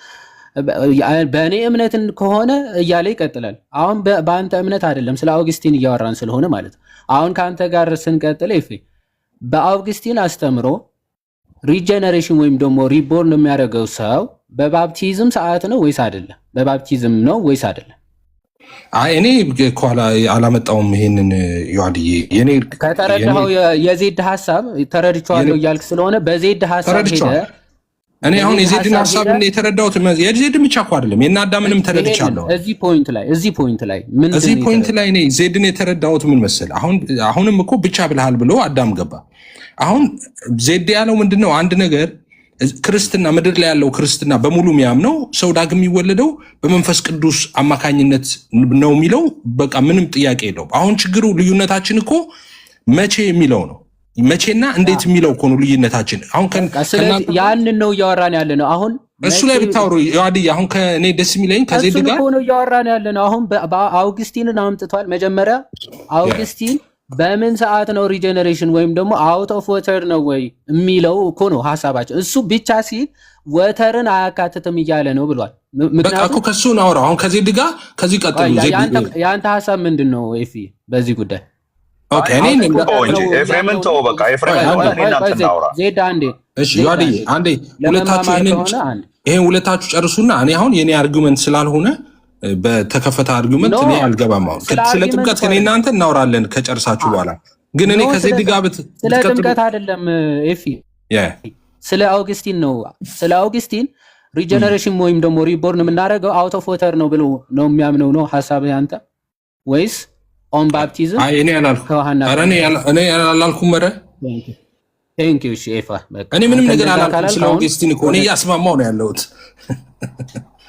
በእኔ እምነትን ከሆነ እያለ ይቀጥላል። አሁን በአንተ እምነት አይደለም፣ ስለ አውግስቲን እያወራን ስለሆነ ማለት ነው። አሁን ከአንተ ጋር ስንቀጥል በአውግስቲን አስተምሮ ሪጀነሬሽን ወይም ደግሞ ሪቦርን የሚያደርገው ሰው በባፕቲዝም ሰዓት ነው ወይስ አይደለም? በባፕቲዝም ነው ወይስ አይደለም? እኔ ኋላ አላመጣውም ይሄንን ዮሐድዬ። ከተረዳኸው የዜድ ሀሳብ ተረድቼዋለሁ እያልክ ስለሆነ በዜድ ሀሳብ ሄደ። እኔ አሁን የዜድን ሀሳብ የተረዳሁት የዜድን ብቻ እኮ አይደለም የእነ አዳምንም ተረድቻለሁ። እዚህ ፖይንት ላይ እኔ ዜድን የተረዳሁት ምን መሰለህ፣ አሁንም እኮ ብቻ ብልሃል ብሎ አዳም ገባ። አሁን ዜድ ያለው ምንድን ነው? አንድ ነገር ክርስትና ምድር ላይ ያለው ክርስትና በሙሉ የሚያምነው ሰው ዳግም የሚወለደው በመንፈስ ቅዱስ አማካኝነት ነው የሚለው በቃ ምንም ጥያቄ የለውም። አሁን ችግሩ ልዩነታችን እኮ መቼ የሚለው ነው። መቼና እንዴት የሚለው እኮ ነው ልዩነታችን። አሁን ያንን ነው እያወራን ያለ ነው። አሁን እሱ ላይ ብታወሩ ዮሐድዬ፣ አሁን ከእኔ ደስ የሚለኝ ከዜድ ጋር ነው እያወራን ያለ ነው። አሁን አውግስቲንን አምጥቷል። መጀመሪያ አውግስቲን በምን ሰዓት ነው ሪጀነሬሽን ወይም ደግሞ አውት ኦፍ ወተር ነው ወይ የሚለው እኮ ነው ሀሳባቸው። እሱ ብቻ ሲል ወተርን አያካትትም እያለ ነው ብሏል። በቃ እኮ ከሱ ነው አውራ። አሁን ከዜድ ጋር ከዚህ ቀጥሉ። የአንተ ሀሳብ ምንድን ነው ኤፊ በዚህ ጉዳይ? ኤፍሬምን ተው በቃ ዜድ አንዴ አንዴ ይሄን ሁለታችሁ ጨርሱና እኔ አሁን የኔ አርጊመንት ስላልሆነ በተከፈተ አርጊመንት እኔ አልገባም። አሁን ስለ ጥምቀት እኔ እናንተ እናወራለን ከጨርሳችሁ በኋላ። ግን እኔ ከዜድ ጋር ስለ ጥምቀት አይደለም ኤፊ፣ ስለ አውግስቲን ነው። ስለ አውግስቲን ሪጀነሬሽን ወይም ደግሞ ሪቦርን የምናደርገው አውት ኦፍ ወተር ነው ብሎ ነው የሚያምነው ነው ሀሳብ ያንተ ወይስ ኦን ባፕቲዝም? እኔ አላልኩም። ኧረ እኔ ምንም ነገር አላልኩም። ስለ አውግስቲን እኮ እኔ እያስማማው ነው ያለሁት።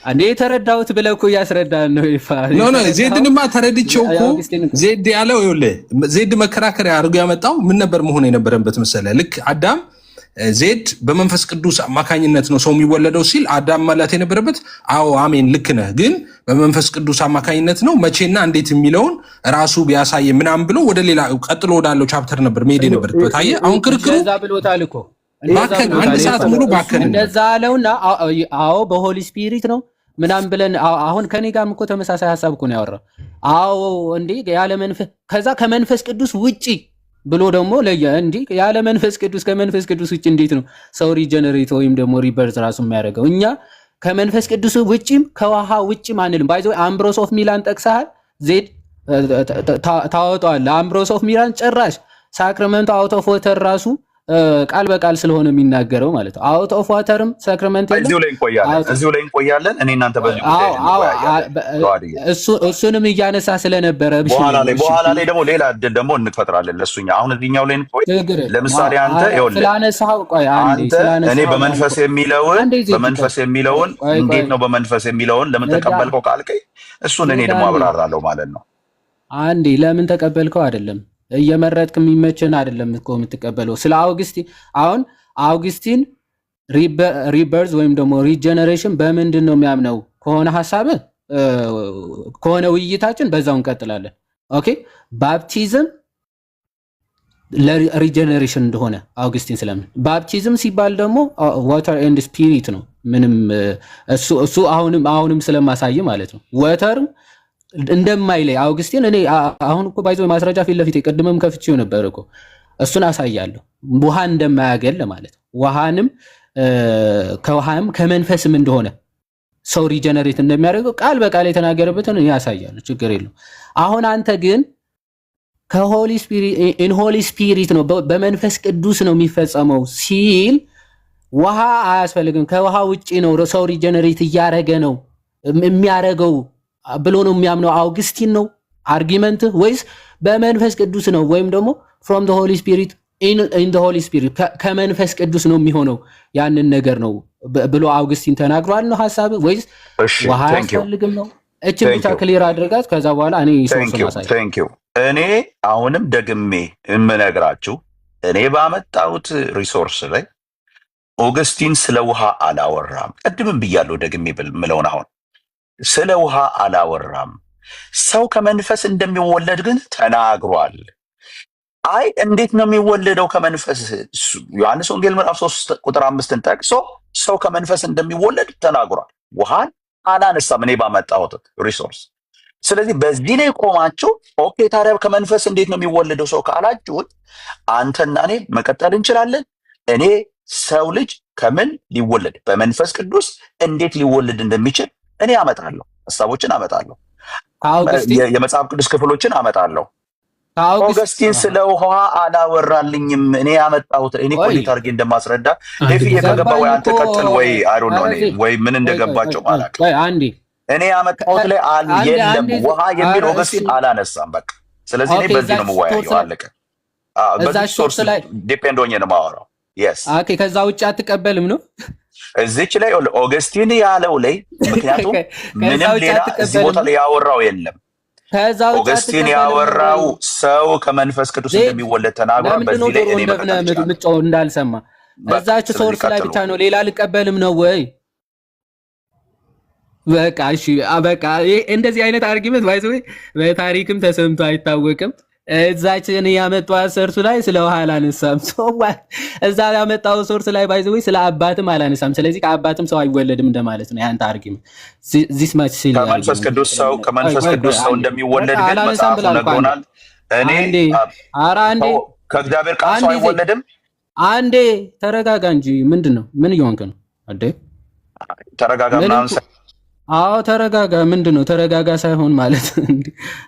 እኔ የተረዳሁት ብለህ እኮ እያስረዳን ነው። ኖ ዜድንማ ተረድቼው እኮ ዜድ ያለው ይኸውልህ፣ ዜድ መከራከሪያ አድርጎ ያመጣው ምን ነበር መሆን የነበረበት መሰለህ? ልክ አዳም ዜድ በመንፈስ ቅዱስ አማካኝነት ነው ሰው የሚወለደው ሲል አዳም ማለት የነበረበት አዎ አሜን ልክ ነህ፣ ግን በመንፈስ ቅዱስ አማካኝነት ነው መቼና እንዴት የሚለውን ራሱ ቢያሳየ ምናምን ብሎ ወደ ሌላ ቀጥሎ ወዳለው ቻፕተር ነበር መሄድ የነበረበት። ታየህ አሁን ክርክሩ ብሎታል እኮ ባከን፣ አንድ ሰዓት ሙሉ ባከን እንደዛ አለውና አዎ በሆሊ ስፒሪት ነው ምናምን ብለን አሁን ከኔ ጋርም እኮ ተመሳሳይ ሀሳብ እኮ ነው ያወራው። አዎ እንዴ ያለ መንፈስ ከዛ ከመንፈስ ቅዱስ ውጪ ብሎ ደግሞ ለየ እንዴ ያለ መንፈስ ቅዱስ ከመንፈስ ቅዱስ ውጪ እንዴት ነው ሰው ሪጀነሬት ወይም ደግሞ ሪበርዝ ራሱ የሚያደርገው? እኛ ከመንፈስ ቅዱስ ውጪም ከውሃ ውጪም አንልም። ባይዞ አምብሮስ ኦፍ ሚላን ጠቅሰሃል፣ ዜድ ታወጣዋለህ። አምብሮስ ኦፍ ሚላን ጭራሽ ሳክራመንቱ አውት ኦፍ ወተር ራሱ ቃል በቃል ስለሆነ የሚናገረው ማለት ነው። አውት ኦፍ ዋተርም ሳክራመንት የለም። እዚሁ ላይ እንቆያለን። እኔ እናንተ በዚህ እሱንም እያነሳ ስለነበረ በኋላ ላይ ደግሞ ሌላ እድል ደግሞ እንፈጥራለን ለሱኛ። አሁን እዚህኛው ላይ እንቆይ። ለምሳሌ አንተ ስላነሳው ቆይ እኔ በመንፈስ የሚለውን እንዴት ነው በመንፈስ የሚለውን ለምን ተቀበልከው ካልከኝ እሱን እኔ ደግሞ አብራራለሁ ማለት ነው። አንዴ ለምን ተቀበልከው አይደለም እየመረጥክ የሚመችን አይደለም እኮ የምትቀበለው። ስለ አውግስቲን አሁን አውግስቲን ሪበርዝ ወይም ደግሞ ሪጀነሬሽን በምንድን ነው የሚያምነው ከሆነ ሀሳብ ከሆነ ውይይታችን በዛው እንቀጥላለን። ኦኬ ባፕቲዝም ለሪጀነሬሽን እንደሆነ አውግስቲን ስለምን ባፕቲዝም ሲባል ደግሞ ዋተር ኤንድ ስፒሪት ነው። ምንም እሱ አሁንም ስለማሳይ ማለት ነው ወተርም እንደማይለይ አውግስቲን እኔ አሁን እኮ ባይዞ ማስረጃ ፊት ለፊት ቅድምም ከፍቼው ነበር እኮ እሱን አሳያለሁ። ውሃ እንደማያገል ማለት ነው። ውሃንም ከውሃም ከመንፈስም እንደሆነ ሰው ሪጀነሬት እንደሚያደርገው ቃል በቃል የተናገረበትን ያሳያል። ችግር የለው። አሁን አንተ ግን ከሆሊ ስፒሪት ኢን ሆሊ ስፒሪት ነው በመንፈስ ቅዱስ ነው የሚፈጸመው ሲል ውሃ አያስፈልግም፣ ከውሃ ውጪ ነው ሰው ሪጀነሬት እያደረገ ነው የሚያደርገው ብሎ ነው የሚያምነው አውግስቲን ነው አርጊመንት? ወይስ በመንፈስ ቅዱስ ነው ወይም ደግሞ from the holy spirit in the holy spirit ከመንፈስ ቅዱስ ነው የሚሆነው ያንን ነገር ነው ብሎ አውግስቲን ተናግሯል ነው ሐሳብ? ወይስ ውሃ አያስፈልግም ነው? እቺን ብቻ ክሊር አድርጋት። ከዛ በኋላ እኔ ቴንክ ዩ እኔ አሁንም ደግሜ የምነግራችሁ እኔ ባመጣሁት ሪሶርስ ላይ ኦገስቲን ስለ ውሃ አላወራም። ቀድምም ብያለሁ ደግሜ ምለውን አሁን ስለ ውሃ አላወራም። ሰው ከመንፈስ እንደሚወለድ ግን ተናግሯል። አይ እንዴት ነው የሚወለደው ከመንፈስ? ዮሐንስ ወንጌል ምዕራፍ 3 ቁጥር 5ን ጠቅሶ ሰው ከመንፈስ እንደሚወለድ ተናግሯል። ውሃን አላነሳም እኔ ባመጣሁት ሪሶርስ። ስለዚህ በዚህ ላይ ቆማችሁ ኦኬ ታዲያ ከመንፈስ እንዴት ነው የሚወለደው ሰው ካላችሁት አንተና እኔ መቀጠል እንችላለን። እኔ ሰው ልጅ ከምን ሊወለድ በመንፈስ ቅዱስ እንዴት ሊወለድ እንደሚችል እኔ አመጣለሁ፣ ሐሳቦችን አመጣለሁ፣ የመጽሐፍ ቅዱስ ክፍሎችን አመጣለሁ። ኦገስቲን ስለ ውሃ አላወራልኝም። እኔ ያመጣሁት እኔ ኮሌት አድርጌ እንደማስረዳ ለፊ የገባ ወይ አንተ ቀጥል ወይ አይ ዶንት ኖ ወይ ምን እንደገባቸው ማለት እኔ ያመጣሁት ላይ የለም ውሃ የሚል ኦገስቲን አላነሳም። በቃ ስለዚህ እኔ በዚህ ነው የምወያየው። አለቀ። በዚህ ሶርስ ላይ ዲፔንድ ሆኜ ነው የማወራው። yes ኦኬ። ከዛ ውጭ አትቀበልም ነው እዚች ላይ ኦገስቲን ያለው ላይ ምክንያቱም ምንም ሌላ እዚህ ቦታ ላይ ያወራው የለም። ኦገስቲን ያወራው ሰው ከመንፈስ ቅዱስ እንደሚወለድ ተናግሯል። በዚህ ላይ እኔ ምጫው እንዳልሰማ እዛች ሶርስ ላይ ብቻ ነው ሌላ ልቀበልም ነው ወይ? በቃ እሺ በቃ እንደዚህ አይነት አርጊመንት ባይዘው በታሪክም ተሰምቶ አይታወቅም። እዛችን ያመጣው ሶርስ ላይ ስለ ውሃ አላነሳም። እዛ ያመጣው ሶርስ ላይ ባይዘው ስለ አባትም አላነሳም። ስለዚህ ከአባትም ሰው አይወለድም እንደማለት ነው ያንተ አርጊመንት። ዚስ ማች ሲል ከመንፈስ ቅዱስ ሰው እንደሚወለድ ግን መጽሐፉ ነግሮናል። እኔ ከእግዚአብሔር ቃል ሰው አይወለድም። አንዴ ተረጋጋ እንጂ ምንድነው? ምን እየሆንክ ነው? አዴ ተረጋጋ ምናምን። አዎ ተረጋጋ። ምንድነው ተረጋጋ ሳይሆን ማለት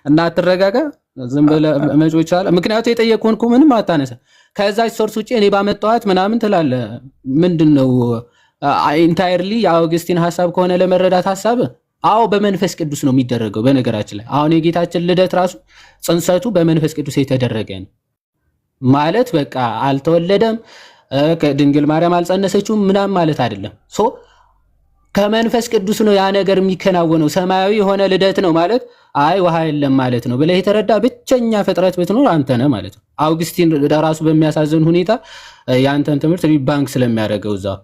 እና አትረጋጋ ዝም ብለህ መጮች አለ። ምክንያቱም የጠየቅኩህን እኮ ምንም አታነሳ። ከዛች ሶርስ ውጪ እኔ ባመጣኋት ምናምን ትላለህ። ምንድነው ኢንታየርሊ የአውግስቲን ሐሳብ ከሆነ ለመረዳት ሐሳብ አዎ በመንፈስ ቅዱስ ነው የሚደረገው። በነገራችን ላይ አሁን የጌታችን ልደት ራሱ ጽንሰቱ በመንፈስ ቅዱስ የተደረገ ነው ማለት በቃ አልተወለደም፣ ድንግል ማርያም አልጸነሰችውም ምናምን ማለት አይደለም። ሶ ከመንፈስ ቅዱስ ነው ያ ነገር የሚከናወነው። ሰማያዊ የሆነ ልደት ነው ማለት አይ ውሃ የለም ማለት ነው ብለህ የተረዳ ብቸኛ ፍጥረት ብትኖር አንተ ነህ ማለት ነው። አውግስቲን ራሱ በሚያሳዝን ሁኔታ ያንተን ትምህርት ሪባንክ ስለሚያደርገው እዛው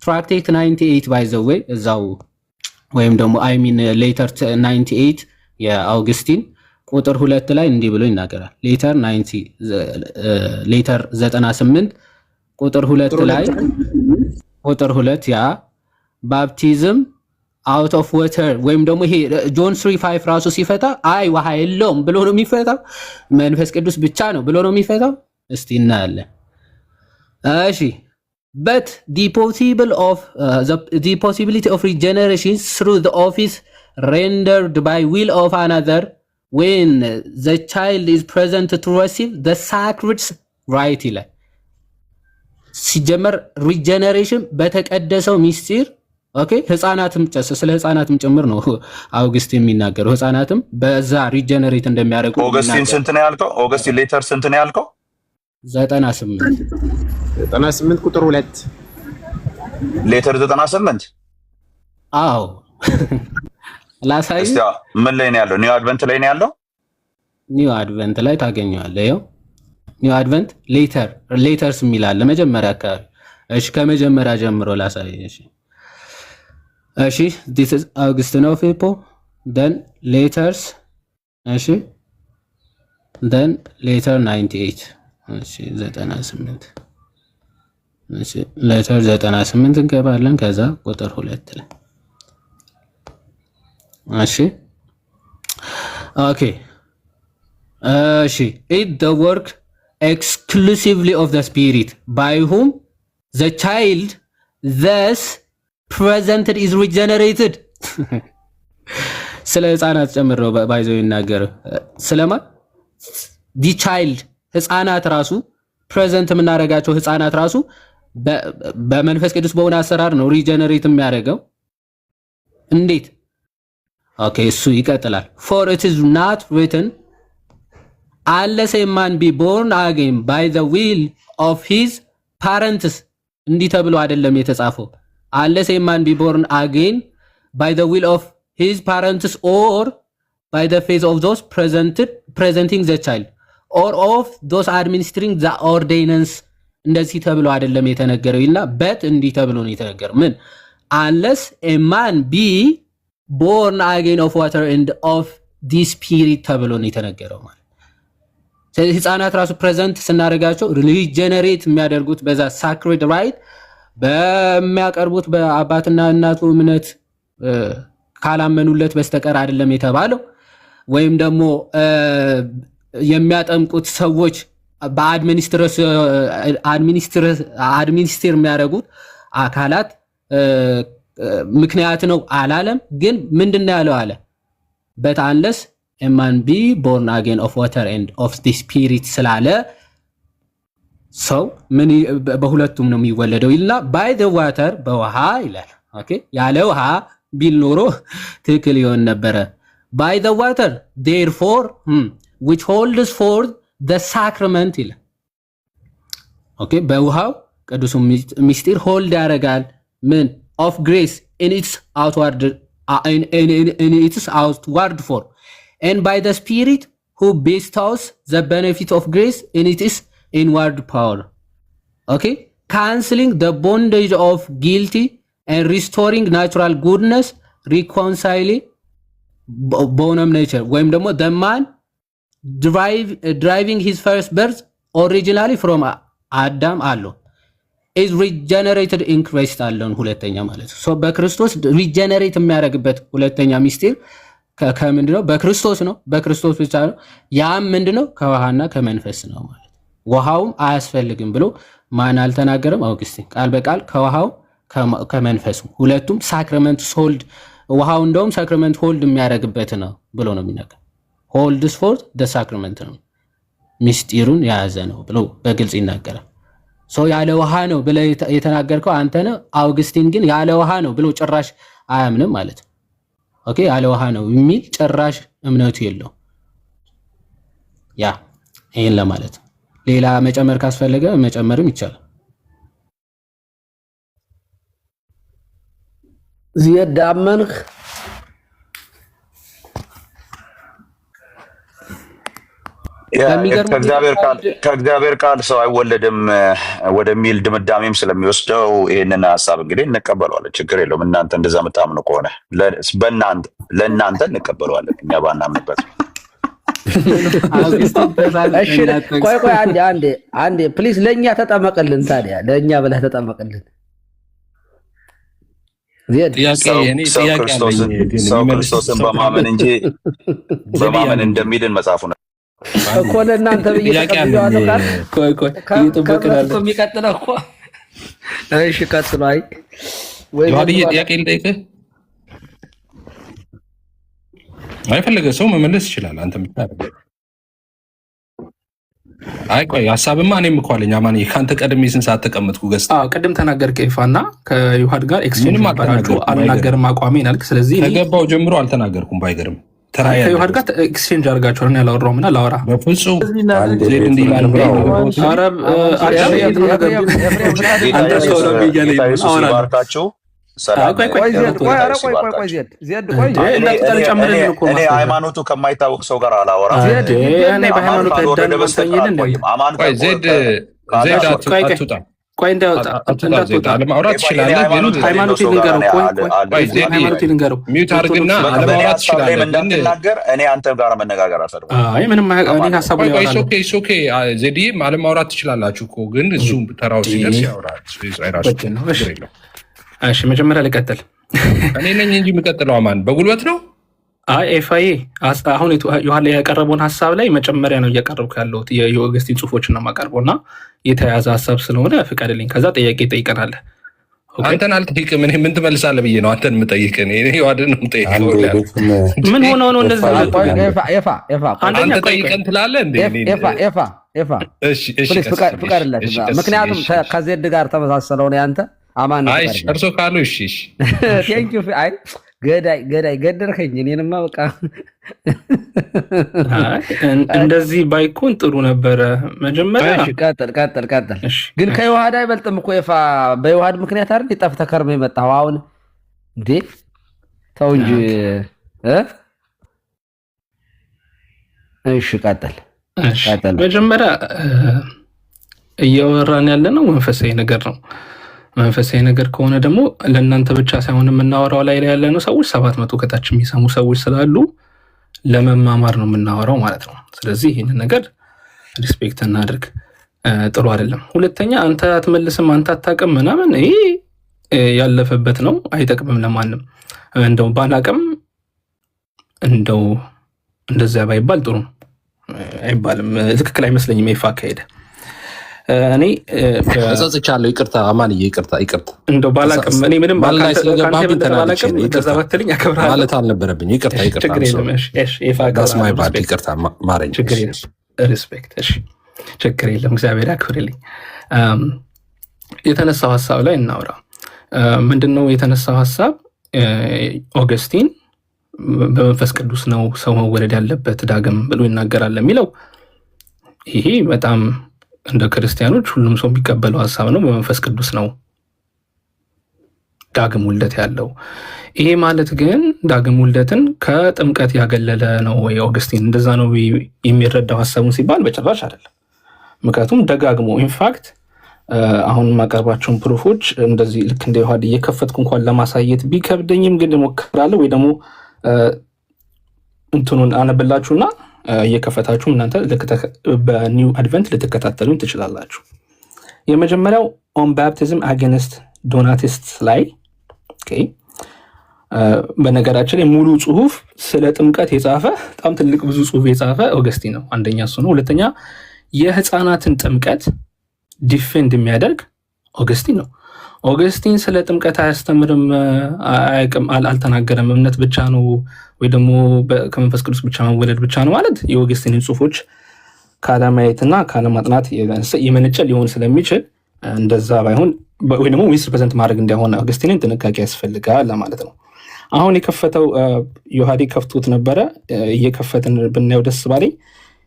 ትራክቴት 98 ባይ ዘ ዌይ እዛው ወይም ደግሞ አይ ሚን ሌተር 98 የአውግስቲን ቁጥር 2 ላይ እንዲህ ብሎ ይናገራል። ሌተር 98 ቁጥር 2 ላይ ቁጥር 2 ያ ባፕቲዝም አውት ኦፍ ዋተር ወይም ደግሞ ይሄ ጆን 3:5 ራሱ ሲፈታ አይ ውሃ የለውም ብሎ ነው የሚፈታው፣ መንፈስ ቅዱስ ብቻ ነው ብሎ ነው የሚፈታው። እስቲ እናያለን። እሺ but the possibility of regeneration through the office rendered by will of another when the child is present to receive the sacred rite ይላል። ሲጀመር ሪጀነሬሽን በተቀደሰው ሚስጢር ኦኬ ህፃናትም ስለ ህፃናትም ጭምር ነው አውግስቲን የሚናገረው። ህፃናትም በዛ ሪጀነሬት እንደሚያደርጉ ኦገስቲን ስንት ነው ያልከው? ኦገስቲን ሌተር ስንት ነው ያልከው? 98 ቁጥር 2 ሌተር 98 አዎ ላሳይ። እስቲ ምን ላይ ነው ያለው? ኒው አድቨንት ላይ ነው ያለው። ኒው አድቨንት ላይ ታገኘዋለህ። ይኸው ኒው አድቨንት ሌተርስ የሚል አለ መጀመሪያ አካባቢ። እሺ ከመጀመሪያ ጀምሮ ላሳይ። እሺ this is Augustine of Hippo, then letters እሺ then letter 98 እሺ 98 እሺ letter 98 እንገባለን። ከዛ ቁጥር 2 ላይ እሺ ኦኬ እሺ it the work exclusively of the spirit by whom the child thus presented is regenerated ስለ ህፃናት ጨምረው ባይዘው ይናገር ስለማ the child ህፃናት ራሱ ፕሬዘንት የምናደርጋቸው ህፃናት ራሱ በመንፈስ ቅዱስ በሆነ አሰራር ነው ሪጀነሬት የሚያደርገው እንዴት ኦኬ እሱ ይቀጥላል for it is not written unless a man be born again by the will of his parents እንዲህ ተብሎ አይደለም የተጻፈው unless a man be born again by the will of his parents or by the faith of those presenting the child or of those administering the ordinance እንደዚህ ተብሎ አይደለም የተነገረው ይልና but እንዲህ ተብሎ ነው የተነገረው ምን unless a man be born again of water and of the spirit ተብሎ ነው የተነገረው ማለት ስለዚህ ህፃናት ራሱ ፕሬዘንት ስናደርጋቸው ሪጀነሬት የሚያደርጉት በዛ ሳክሬድ ራይት በሚያቀርቡት በአባትና እናቱ እምነት ካላመኑለት በስተቀር አይደለም የተባለው ወይም ደግሞ የሚያጠምቁት ሰዎች በአድሚኒስትር የሚያደርጉት አካላት ምክንያት ነው አላለም ግን ምንድነው ያለው አለ but unless a man be born again of water and of the spirit ስላለ ሰው ምን በሁለቱም ነው የሚወለደው ይልና by the water በውሃ ይላል ኦኬ ያለ ውሃ ቢል ኖሮ ትክክል ይሆን ነበር by the water therefore which holds for the sacrament ይላል ኦኬ በውሃው ቅዱስ ሚስጢር ሆልድ ያደርጋል ምን of grace in its outward form and by the spirit who bestows the benefit of grace in its inward power okay cancelling the bondage of guilty and restoring natural goodness reconciling bonum nature ወይም ደግሞ the man driving his first birth originally from Adam alone is regenerated in Christ alone ሁለተኛ ማለት ነው so በክርስቶስ ሪጀነሬት የሚያደርግበት ሁለተኛ ሚስጥር ከምንድነው በክርስቶስ ነው በክርስቶስ ብቻ ነው ያም ምንድነው ከውሃና ከመንፈስ ነው ማለት ውሃውም አያስፈልግም ብሎ ማን አልተናገረም አውግስቲን ቃል በቃል ከውሃው ከመንፈሱ ሁለቱም ሳክራመንት ሆልድ ውሃው እንደውም ሳክራመንት ሆልድ የሚያደርግበት ነው ብሎ ነው የሚናገር ሆልድስ ፎር the sacrament ነው ሚስጥሩን የያዘ ነው ብሎ በግልጽ ይናገራል ሶ ያለ ውሃ ነው ብለ የተናገርከው አንተ ነው አውግስቲን ግን ያለ ውሃ ነው ብሎ ጭራሽ አያምንም ማለት ነው ኦኬ ያለ ውሃ ነው የሚል ጭራሽ እምነቱ የለው ያ ይሄን ለማለት ሌላ መጨመር ካስፈለገ መጨመርም ይቻላል ዚያዳመንክ ከእግዚአብሔር ቃል ሰው አይወለድም ወደሚል ድምዳሜም ስለሚወስደው ይህንን ሀሳብ እንግዲህ እንቀበለዋለን ችግር የለውም እናንተ እንደዛ መጣምኑ ከሆነ ለእናንተ እንቀበለዋለን እኛ ባናምንበት ቆይ አንዴ ፕሊዝ ለእኛ ተጠመቅልን ታዲያ ለእኛ ብለህ ተጠመቅልን ሰው ክርስቶስን በማመን እንጂ በማመን እንደሚድን መጽሐፉ ነው እኮ ለእናንተ ብዬ ተቀብያለሁ ካል እየተበቀላለ የሚቀጥለው እኮ እሺ ቀጥሉ አይ ወይ ጥያቄ ልጠይቅህ አይፈልገ ሰው መመለስ ይችላል አንተ ምታደርገው አይ ቆይ ሐሳብማ እኔም እኮ አለኝ አማን ካንተ ቀድሜ ስንት ሰዓት ተቀመጥኩ ገስታ ቅድም ተናገርክ ይፋና ከዮሐድ ጋር ኤክስቼንጅ ማድረጋችሁ አልናገርም አቋሜን አልክ ስለዚህ ከገባው ጀምሮ አልተናገርኩም ባይገርም ከዮሐድ ጋር ኤክስቼንጅ አድርጋችኋል እና ያላወራውም እና ላወራ በፍጹም እኔ ሃይማኖቱ ከማይታወቅ ሰው ጋር አላወራም ቆይ እንዳወጣ አለማውራት ትችላለህ ግን ሃይማኖት ይልንገረው ሚውት አድርግና አለማውራት ትችላለህ እንደምትናገር እኔ አንተ ጋር መነጋገር አልፈልግም አይ ምንም እኔ ሐሳቡ ያወራል ኦኬ ዜዲም አለማውራት ትችላላችሁ እኮ ግን እሱ ተራው ሲደርስ ያወራል እሺ መጀመሪያ ልቀጥል እኔ ነኝ እንጂ የምቀጥለው አማን በጉልበት ነው አይ ኤፋዬ አሁን ዮሐን ያቀረበውን ሐሳብ ላይ መጨመሪያ ነው እያቀረብኩ ያለሁት የኦገስቲን ጽሁፎችን ነው የማቀርበውና የተያዘ ሐሳብ ስለሆነ ፍቀድልኝ ከዛ ጥያቄ ጠይቀናል አንተን አልጠይቅም። እኔ ምን ትመልሳለህ ብዬ ነው አንተን የምጠይቅህ። እኔ ዮሐድን ነው የምጠይቀው። ምን ሆነው ነው እንደዚህ? አንተ ጠይቀን ትላለህ እንዴ? ፍቀድለት። ምክንያቱም ከዜድ ጋር ተመሳሰለው ነው ያንተ አማን። እርሶ ካሉ እሺ። ቴንኪው። አይ ገዳይ ገደርከኝ። እኔንማ በቃ እንደዚህ ባይኮን ጥሩ ነበረ። መጀመሪያ ቀጥል። ግን ከዮሐድ አይበልጥም እኮ ኤፋ። በዮሐድ ምክንያት አይደል የጠፍተህ ከርመህ የመጣኸው አሁን እንዴ? ተው እንጂ። እሺ ቀጥል። መጀመሪያ እያወራን ያለ ነው መንፈሳዊ ነገር ነው። መንፈሳዊ ነገር ከሆነ ደግሞ ለእናንተ ብቻ ሳይሆን የምናወራው ላይ ያለ ነው ሰዎች 700 ከታች የሚሰሙ ሰዎች ስላሉ ለመማማር ነው የምናወራው ማለት ነው። ስለዚህ ይህንን ነገር ሪስፔክት እናድርግ። ጥሩ አይደለም። ሁለተኛ አንተ አትመልስም፣ አንተ አታውቅም ምናምን፣ ይሄ ያለፈበት ነው፣ አይጠቅምም ለማንም። እንደው ባላቅም እንደው እንደዚያ ባይባል ጥሩ ነው። አይባልም፣ ትክክል አይመስለኝም። ይፋ ካሄደ እኔ እጸጽቻለሁ። ይቅርታ አማንዬ፣ ይቅርታ እንደው ባላቅም እኔ ምንም ባላቅም አከብራለሁ ማለት አልነበረብኝ። ይቅርታ ማረኝ። ሪስፔክት። እሺ ችግር የለም። እግዚአብሔር ያክብርልኝ። የተነሳው ሀሳብ ላይ እናውራ። ምንድን ነው የተነሳው ሀሳብ? ኦገስቲን በመንፈስ ቅዱስ ነው ሰው መወለድ ያለበት ዳግም ብሎ ይናገራል የሚለው ይሄ በጣም እንደ ክርስቲያኖች ሁሉም ሰው የሚቀበለው ሀሳብ ነው። በመንፈስ ቅዱስ ነው ዳግም ውልደት ያለው። ይሄ ማለት ግን ዳግም ውልደትን ከጥምቀት ያገለለ ነው ወይ ኦገስቲን እንደዛ ነው የሚረዳው ሀሳቡን ሲባል በጭራሽ አይደለም። ምክንያቱም ደጋግሞ ኢንፋክት አሁን የማቀርባቸውን ፕሩፎች እንደዚህ ልክ እንደ ዮሐድ እየከፈትኩ እንኳን ለማሳየት ቢከብደኝም ግን እሞክራለሁ። ወይ ደግሞ እንትኑን አነብላችሁና እየከፈታችሁ እናንተ በኒው አድቨንት ልትከታተሉኝ ትችላላችሁ። የመጀመሪያው ኦን ባፕቲዝም አጌንስት ዶናቲስት ላይ በነገራችን ላይ ሙሉ ጽሁፍ ስለ ጥምቀት የጻፈ በጣም ትልቅ ብዙ ጽሁፍ የጻፈ ኦገስቲን ነው። አንደኛ እሱ ነው። ሁለተኛ የህፃናትን ጥምቀት ዲፌንድ የሚያደርግ ኦገስቲን ነው። ኦገስቲን ስለ ጥምቀት አያስተምርም፣ አልተናገረም። እምነት ብቻ ነው ወይ ደግሞ ከመንፈስ ቅዱስ ብቻ መወለድ ብቻ ነው ማለት የኦገስቲንን ጽሁፎች ካለማየትና ካለማጥናት የመነጨ ሊሆን ስለሚችል እንደዛ ባይሆን ወይ ደግሞ ሚስ ሪፕሬዘንት ማድረግ እንዳይሆን ኦገስቲንን ጥንቃቄ ያስፈልጋል ለማለት ነው። አሁን የከፈተው ዮሐዴ ከፍቶት ነበረ። እየከፈትን ብናየው ደስ ባለኝ።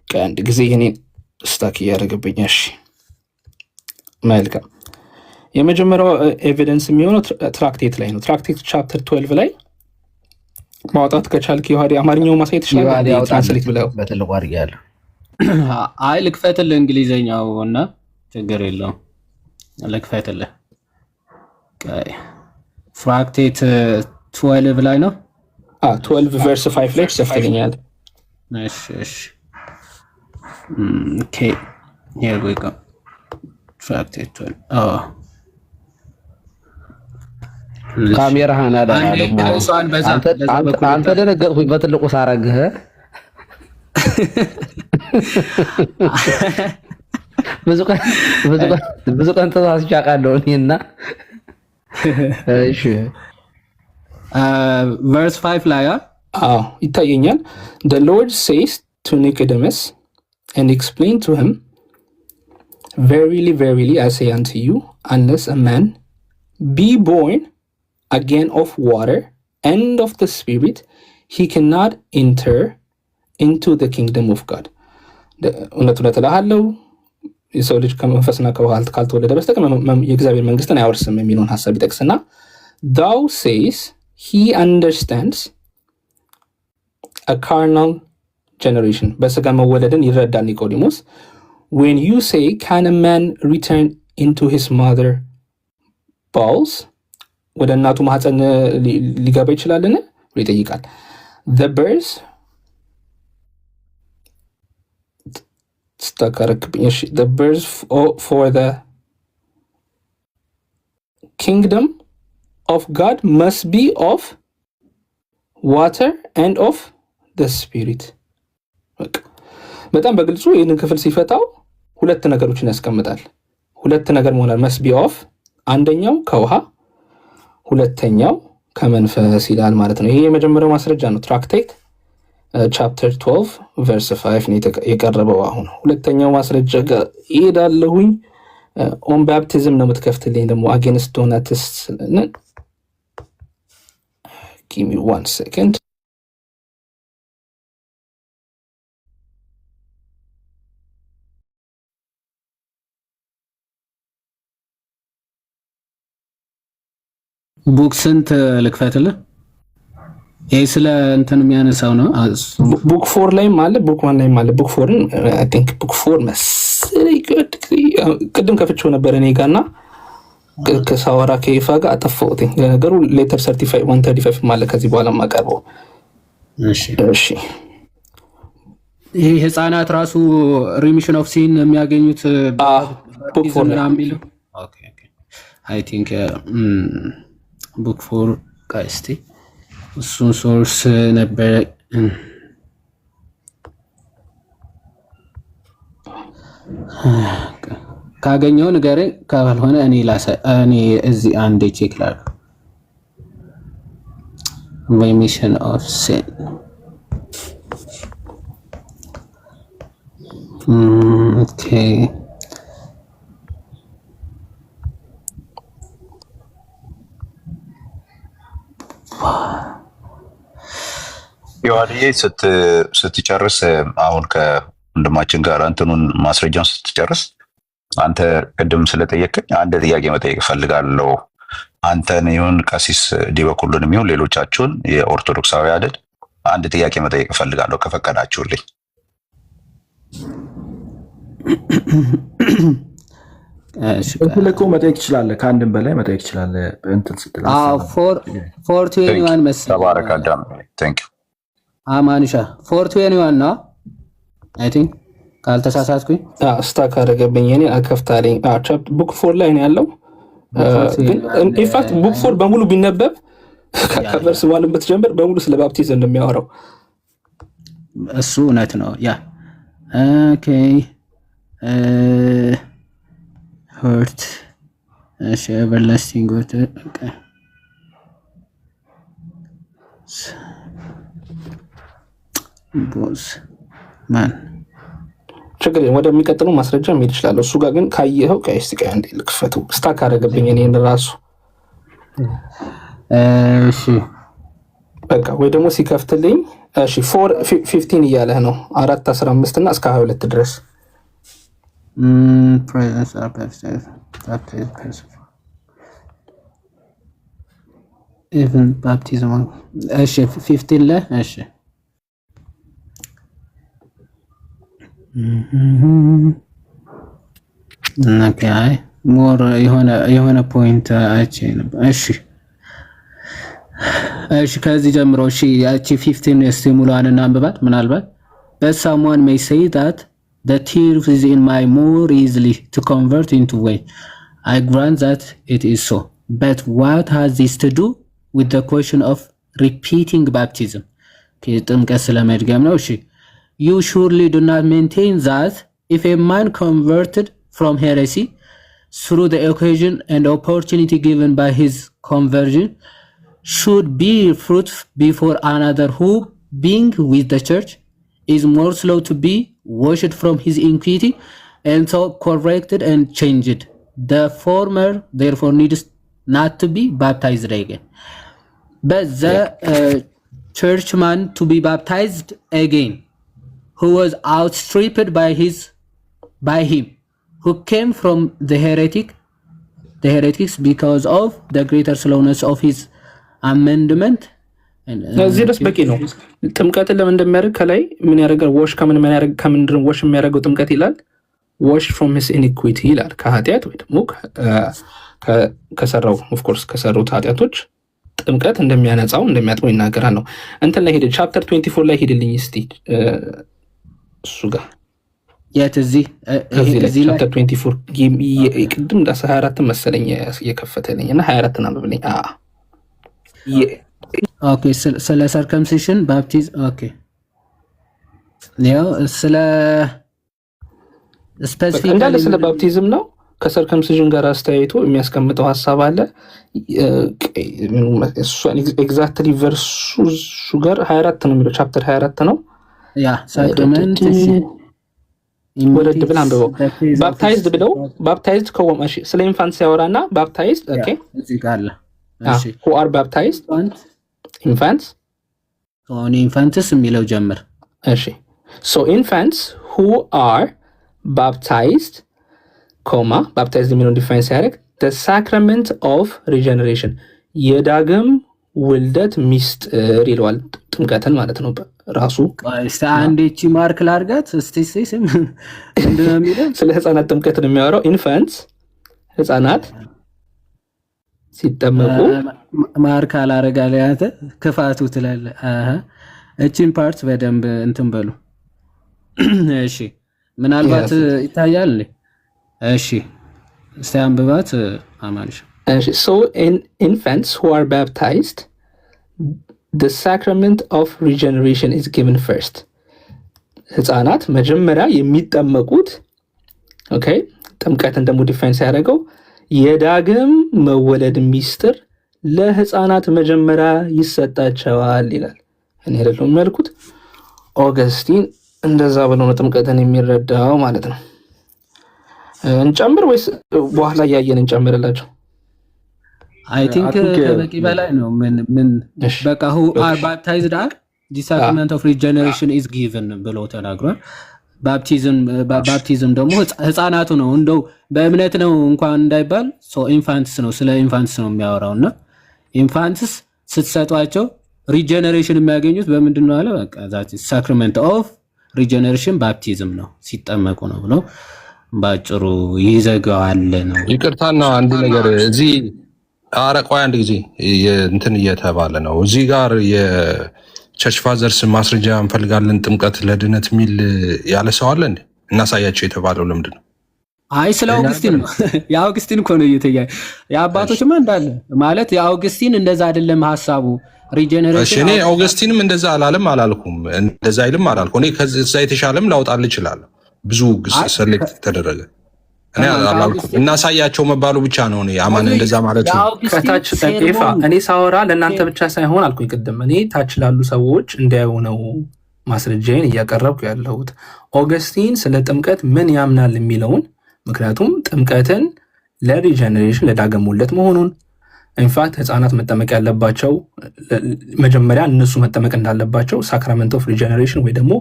ከአንድ ጊዜ ይህኔን ስታክ እያደረገብኝ። እሺ መልካም። የመጀመሪያው ኤቪደንስ የሚሆነው ትራክቴት ላይ ነው። ትራክቴት ቻፕተር 12 ላይ ማውጣት ከቻልክ ዮሐዴ አማርኛው ማሳየት ይችላል። ትራንስሌት ብለው በትልቁ አድርጌያለሁ። አይ ልክፈትልህ እንግሊዘኛው እና ችግር የለውም ልክፈትልህ። ትራክቴት 12 ላይ ነው። 12 ቨርስ 5 ላይ ተፈተኛል። እሺ ኦኬ here we go. ትራክቴት 12 ካሜራህን አዳና ደግሞ አንተ ደነገጥኩኝ በትልቁ ሳረግህ። ብዙ ቀን ተሳስቼ አውቃለሁ እኔና። እሺ ቨርስ 5 ላይ ይታየኛል። the Lord says to Nicodemus and explain to him, verily verily I say unto you, unless a man be born again of water and of the Spirit, he cannot enter into the kingdom of God. እውነት እልሃለሁ የሰው ልጅ ከመንፈስና ከውሃ ካልተወለደ በስተቀር የእግዚአብሔር መንግስትን አያወርስም የሚለውን ሀሳብ ይጠቅስና thou says he understands a carnal generation, በስጋ መወለድን ይረዳል ኒቆዲሞስ። when you say can a man return into his mother bowels, ወደ እናቱ ማህፀን ሊገባ ይችላልን ብሎ ይጠይቃል። the birds the birds for the kingdom of God must be of water and of the spirit. በጣም በግልጹ ይህንን ክፍል ሲፈታው ሁለት ነገሮችን ያስቀምጣል። ሁለት ነገር መሆናል must be of፣ አንደኛው ከውሃ ሁለተኛው ከመንፈስ ይላል ማለት ነው። ይሄ የመጀመሪያው ማስረጃ ነው። ትራክቴት ቻፕተር 12 ቨርስ 5 ነው የቀረበው። አሁን ሁለተኛው ማስረጃ ጋር እሄዳለሁኝ። ኦን ባፕቲዝም ነው የምትከፍትልኝ ደግሞ አጌንስት ዶናቲስት ጊቭ ሚ 1 ሰከንድ። ቡክ ስንት ልክፈትልህ? ይሄ ስለ እንትን የሚያነሳው ነው። ቡክ 4 ላይም አለ፣ ቡክ 1 ላይም አለ። ቡክ 4ን አይ ቲንክ ቡክ 4 መሰለኝ ቅድም ከፍቼው ነበር እኔ ጋርና ከሳወራ ከይፋ ጋር አጠፋሁት። ለነገሩ ሌተር 135 ማለት ከዚህ በኋላ ማቀርበው። እሺ ይሄ ህፃናት ራሱ ሪሚሽን ኦፍ ሲን የሚያገኙት ቡክ 4 ላይ የሚለው ኦኬ አይ ቲንክ ቡክ 4 ቀስቲ እሱን ሶርስ ነበር ካገኘው ንገረኝ፣ ካልሆነ እኔ እዚህ አንዴ ቼክ ላድርግ። ሪሚሽን ኦፍ ሲን ኦኬ ዮሐንዬ ስትጨርስ አሁን ከወንድማችን ጋር እንትኑን ማስረጃውን ስትጨርስ አንተ ቅድም ስለጠየቀኝ አንድ ጥያቄ መጠየቅ እፈልጋለሁ። አንተን ይሁን ቀሲስ ዲበኩሉንም ይሁን ሌሎቻችሁን የኦርቶዶክሳውያንን አንድ ጥያቄ መጠየቅ እፈልጋለሁ ከፈቀዳችሁልኝ። ለኮ መጠየቅ ይችላል፣ ከአንድም በላይ መጠየቅ ይችላል። እንትን ስትል 421 መሰለኝ። ተባረክ አዳም። ቴንክ ዩ አማንሻ 421 ነው አይ ቲንክ ካልተሳሳትኩኝ። ስታክ አደረገብኝ እኔ አከፍታለኝ። ቡክ 4 ላይ ነው ያለው። ግን ኢንፋክት ቡክ 4 በሙሉ ቢነበብ ከቨርስ 1 ብትጀምር በሙሉ ስለ ባፕቲዝም እንደሚያወራው እሱ እውነት ነው። ያ ኦኬ hurt everlasting good okay boss man ችግር ወደሚቀጥለው ማስረጃ መሄድ ይችላል። እሱ ጋር ግን ካየኸው ቀይስ ቀይ አንዴ ልክፈቱ ስታክ አደረገብኝ እኔን ራሱ። እሺ በቃ ወይ ደግሞ ሲከፍትልኝ እሺ 4:15 እያለህ ነው 4:15 እና እስከ 22 ድረስ presence of baptism even baptism እሺ 15 ላይ እሺ ኦኬ ሞር የሆነ ፖይንት አይቼ ነበር። እሺ ከዚህ ጀምሮ እሺ ያቺ 15 እስቲሙላን እና አንብባት ምናልባት but someone may say that the truth is in my more easily to convert into way. I grant that it is so. But what has this to do with the question of repeating baptism? You surely do not maintain that if a man converted from heresy through the occasion and opportunity given by his conversion should be fruit before another who, being with the church, is more slow to be washed from his iniquity and so corrected and changed. The former therefore needs not to be baptized again, but the churchman to be baptized again, who was outstripped by him who came from the heretics because of the greater slowness of his amendment. እዚህ ድረስ በቂ ነው። ጥምቀትን ለምን እንደሚያደርግ ከላይ ምን ያደርጋል? ወሽ ከምንድን ወሽ የሚያደርገው ጥምቀት ይላል wash from his iniquity ይላል። ከኃጢአት ወይ ደግሞ ከሰራው ኦፍ ኮርስ ከሰሩት ኃጢአቶች ጥምቀት እንደሚያነጻው እንደሚያጥበው ይናገራል ነው። እንትን ላይ ሄደ ቻፕተር 24 ላይ ሄድልኝ እስቲ እሱ ጋር የት እዚህ ቻፕተር 24 ቅድም 24 መሰለኝ የከፈተልኝ እና 24 አንብብልኝ። ኦኬ ስለ ሰርከምሲሽን ባፕቲዝም ኦኬ ያው ስለ ስፔሲፊክ እንዳለ ስለ ባፕቲዝም ነው። ከሰርከምሲዥን ጋር አስተያይቶ የሚያስቀምጠው ሀሳብ አለ። ኤግዛክትሊ ቨርሱ ጋር 24 ነው የሚለው ቻፕተር 24 ነው። ያ ሳክራመንት ወረድ ብለን አንብበው። ባፕታይዝድ ብለው ባፕታይዝድ ከወማሽ ስለ ኢንፋንት ሲያወራና ባፕታይዝድ ኦኬ እዚህ ጋር አለ። እሺ who are baptized infants ኦን ኢንፋንትስ የሚለው ጀምር። እሺ so infants who are baptized baptized የሚለውን ዲፋይን ሲያደርግ the sacrament of regeneration የዳግም ውልደት ሚስጥር ይለዋል። ጥምቀትን ማለት ነው ራሱ። እስቲ አንዴ እቺ ማርክ ላርጋት እስቲ ስም እንደምን የሚለው ስለ ህፃናት ጥምቀትን የሚያወራው ኢንፋንትስ ህፃናት ሲጠመቁ ማርክ አላረጋለ ያንተ ክፋቱ ትላለህ። እቺን ፓርት በደንብ እንትን በሉ እሺ። ምናልባት ይታያል። እሺ እስቲ አንብባት አማንሽ። እሺ so in infants who are baptized the sacrament of regeneration is given first. ህፃናት መጀመሪያ የሚጠመቁት ኦኬ ጥምቀትን ደግሞ ዲፋይን ሲያደርገው የዳግም መወለድ ሚስጥር ለህፃናት መጀመሪያ ይሰጣቸዋል ይላል። እኔ አይደለም ያልኩት ኦገስቲን እንደዛ ብሎ ነው ጥምቀትን የሚረዳው ማለት ነው። እንጨምር ወይስ በኋላ ያየን እንጨምርላችሁ? አይ ቲንክ ከበቂ በላይ ነው። ምን በቃ who are baptized are the sacrament of regeneration is given ብሎ ተናግሯል። ባፕቲዝም ደግሞ ህፃናቱ ነው እንደው በእምነት ነው እንኳን እንዳይባል ኢንፋንትስ ነው ስለ ኢንፋንትስ ነው የሚያወራውና ኢንፋንትስ ስትሰጧቸው ሪጀነሬሽን የሚያገኙት በምንድን ነው አለ። በቃ ዛት ሳክራመንት ኦፍ ሪጀነሬሽን ባፕቲዝም ነው ሲጠመቁ ነው ብሎ ባጭሩ ይዘጋዋል ነው። ይቅርታና አንድ ነገር እዚህ አረቆይ አንድ ጊዜ እንትን እየተባለ ነው እዚህ ጋር ቸርች ፋዘርስ ማስረጃ እንፈልጋለን ጥምቀት ለድነት ሚል ያለ ሰው አለ እንዴ? እናሳያቸው የተባለው ለምንድን ነው? አይ ስለ አውግስቲን ነው። የአውግስቲን እኮ ነው እየተያየ የአባቶችማ እንዳለ ማለት የአውግስቲን እንደዛ አይደለም ሐሳቡ ሪጀነሬሽን። እኔ አውግስቲንም እንደዛ አላልኩም እንደዛ አይልም አላልኩም። እኔ ከዛ የተሻለም ላውጣል ይችላል። ብዙ ሰሌክት ተደረገ እኔ አላልኩም። እናሳያቸው መባሉ ብቻ ነው እኔ አማን እንደዛ ማለት ነው። ከታች ተጤፋ እኔ ሳወራ ለእናንተ ብቻ ሳይሆን አልኩኝ ቅድም እኔ ታች ላሉ ሰዎች እንዲያዩ ነው ማስረጃዬን እያቀረብኩ ያለሁት። ኦገስቲን ስለ ጥምቀት ምን ያምናል የሚለውን ምክንያቱም ጥምቀትን ለሪጀነሬሽን ለዳግም ውልደት መሆኑን ኢንፋክት ህፃናት መጠመቅ ያለባቸው መጀመሪያ እነሱ መጠመቅ እንዳለባቸው ሳክራመንት ኦፍ ሪጀነሬሽን ወይ ደግሞ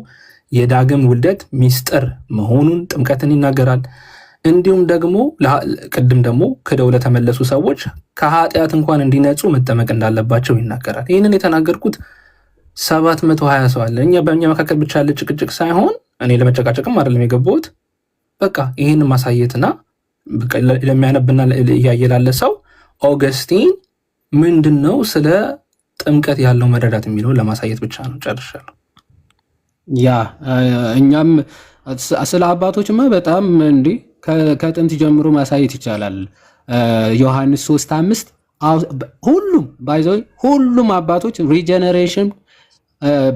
የዳግም ውልደት ሚስጥር መሆኑን ጥምቀትን ይናገራል። እንዲሁም ደግሞ ቅድም ደግሞ ክደው ለተመለሱ ሰዎች ከኃጢአት እንኳን እንዲነጹ መጠመቅ እንዳለባቸው ይናገራል። ይህንን የተናገርኩት 720 ሰው አለ። በእኛ መካከል ብቻ ያለ ጭቅጭቅ ሳይሆን እኔ ለመጨቃጨቅም አይደለም የገባሁት። በቃ ይህን ማሳየትና ለሚያነብና እያየላለ ሰው ኦገስቲን ምንድን ነው ስለ ጥምቀት ያለው መረዳት የሚለውን ለማሳየት ብቻ ነው። ጨርሻለሁ። ያ እኛም ስለ አባቶችማ በጣም እንዲህ ከጥንት ጀምሮ ማሳየት ይቻላል። ዮሐንስ 3:5 ሁሉም ባይዘው ሁሉም አባቶች ሪጀነሬሽን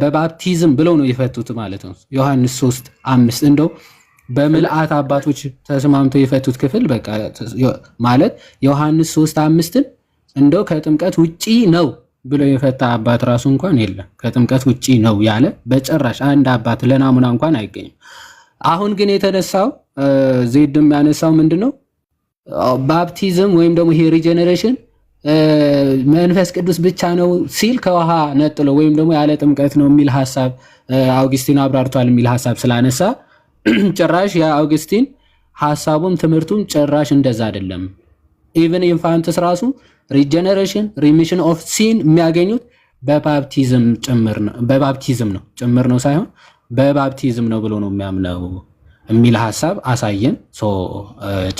በባፕቲዝም ብለው ነው የፈቱት ማለት ነው። ዮሐንስ 3:5 እንደው በምልአት አባቶች ተስማምተው የፈቱት ክፍል በቃ ማለት ዮሐንስ 3:5ን እንደው ከጥምቀት ውጪ ነው ብሎ የፈታ አባት ራሱ እንኳን የለም። ከጥምቀት ውጪ ነው ያለ በጭራሽ አንድ አባት ለናሙና እንኳን አይገኝም። አሁን ግን የተነሳው ዜድም ያነሳው ምንድነው ባፕቲዝም ወይም ደግሞ ይሄ ሪጀነሬሽን መንፈስ ቅዱስ ብቻ ነው ሲል ከውሃ ነጥሎ ወይም ደግሞ ያለ ጥምቀት ነው የሚል ሐሳብ አውግስቲን አብራርቷል የሚል ሐሳብ ስላነሳ ጭራሽ የአውግስቲን ሐሳቡም ትምህርቱም ጭራሽ እንደዛ አይደለም። ኢቭን ኢንፋንትስ ራሱ ሪጀነሬሽን ሪሚሽን ኦፍ ሲን የሚያገኙት በባፕቲዝም ጭምር ነው በባፕቲዝም ነው ጭምር ነው ሳይሆን በባፕቲዝም ነው ብሎ ነው የሚያምነው የሚል ሐሳብ አሳየን።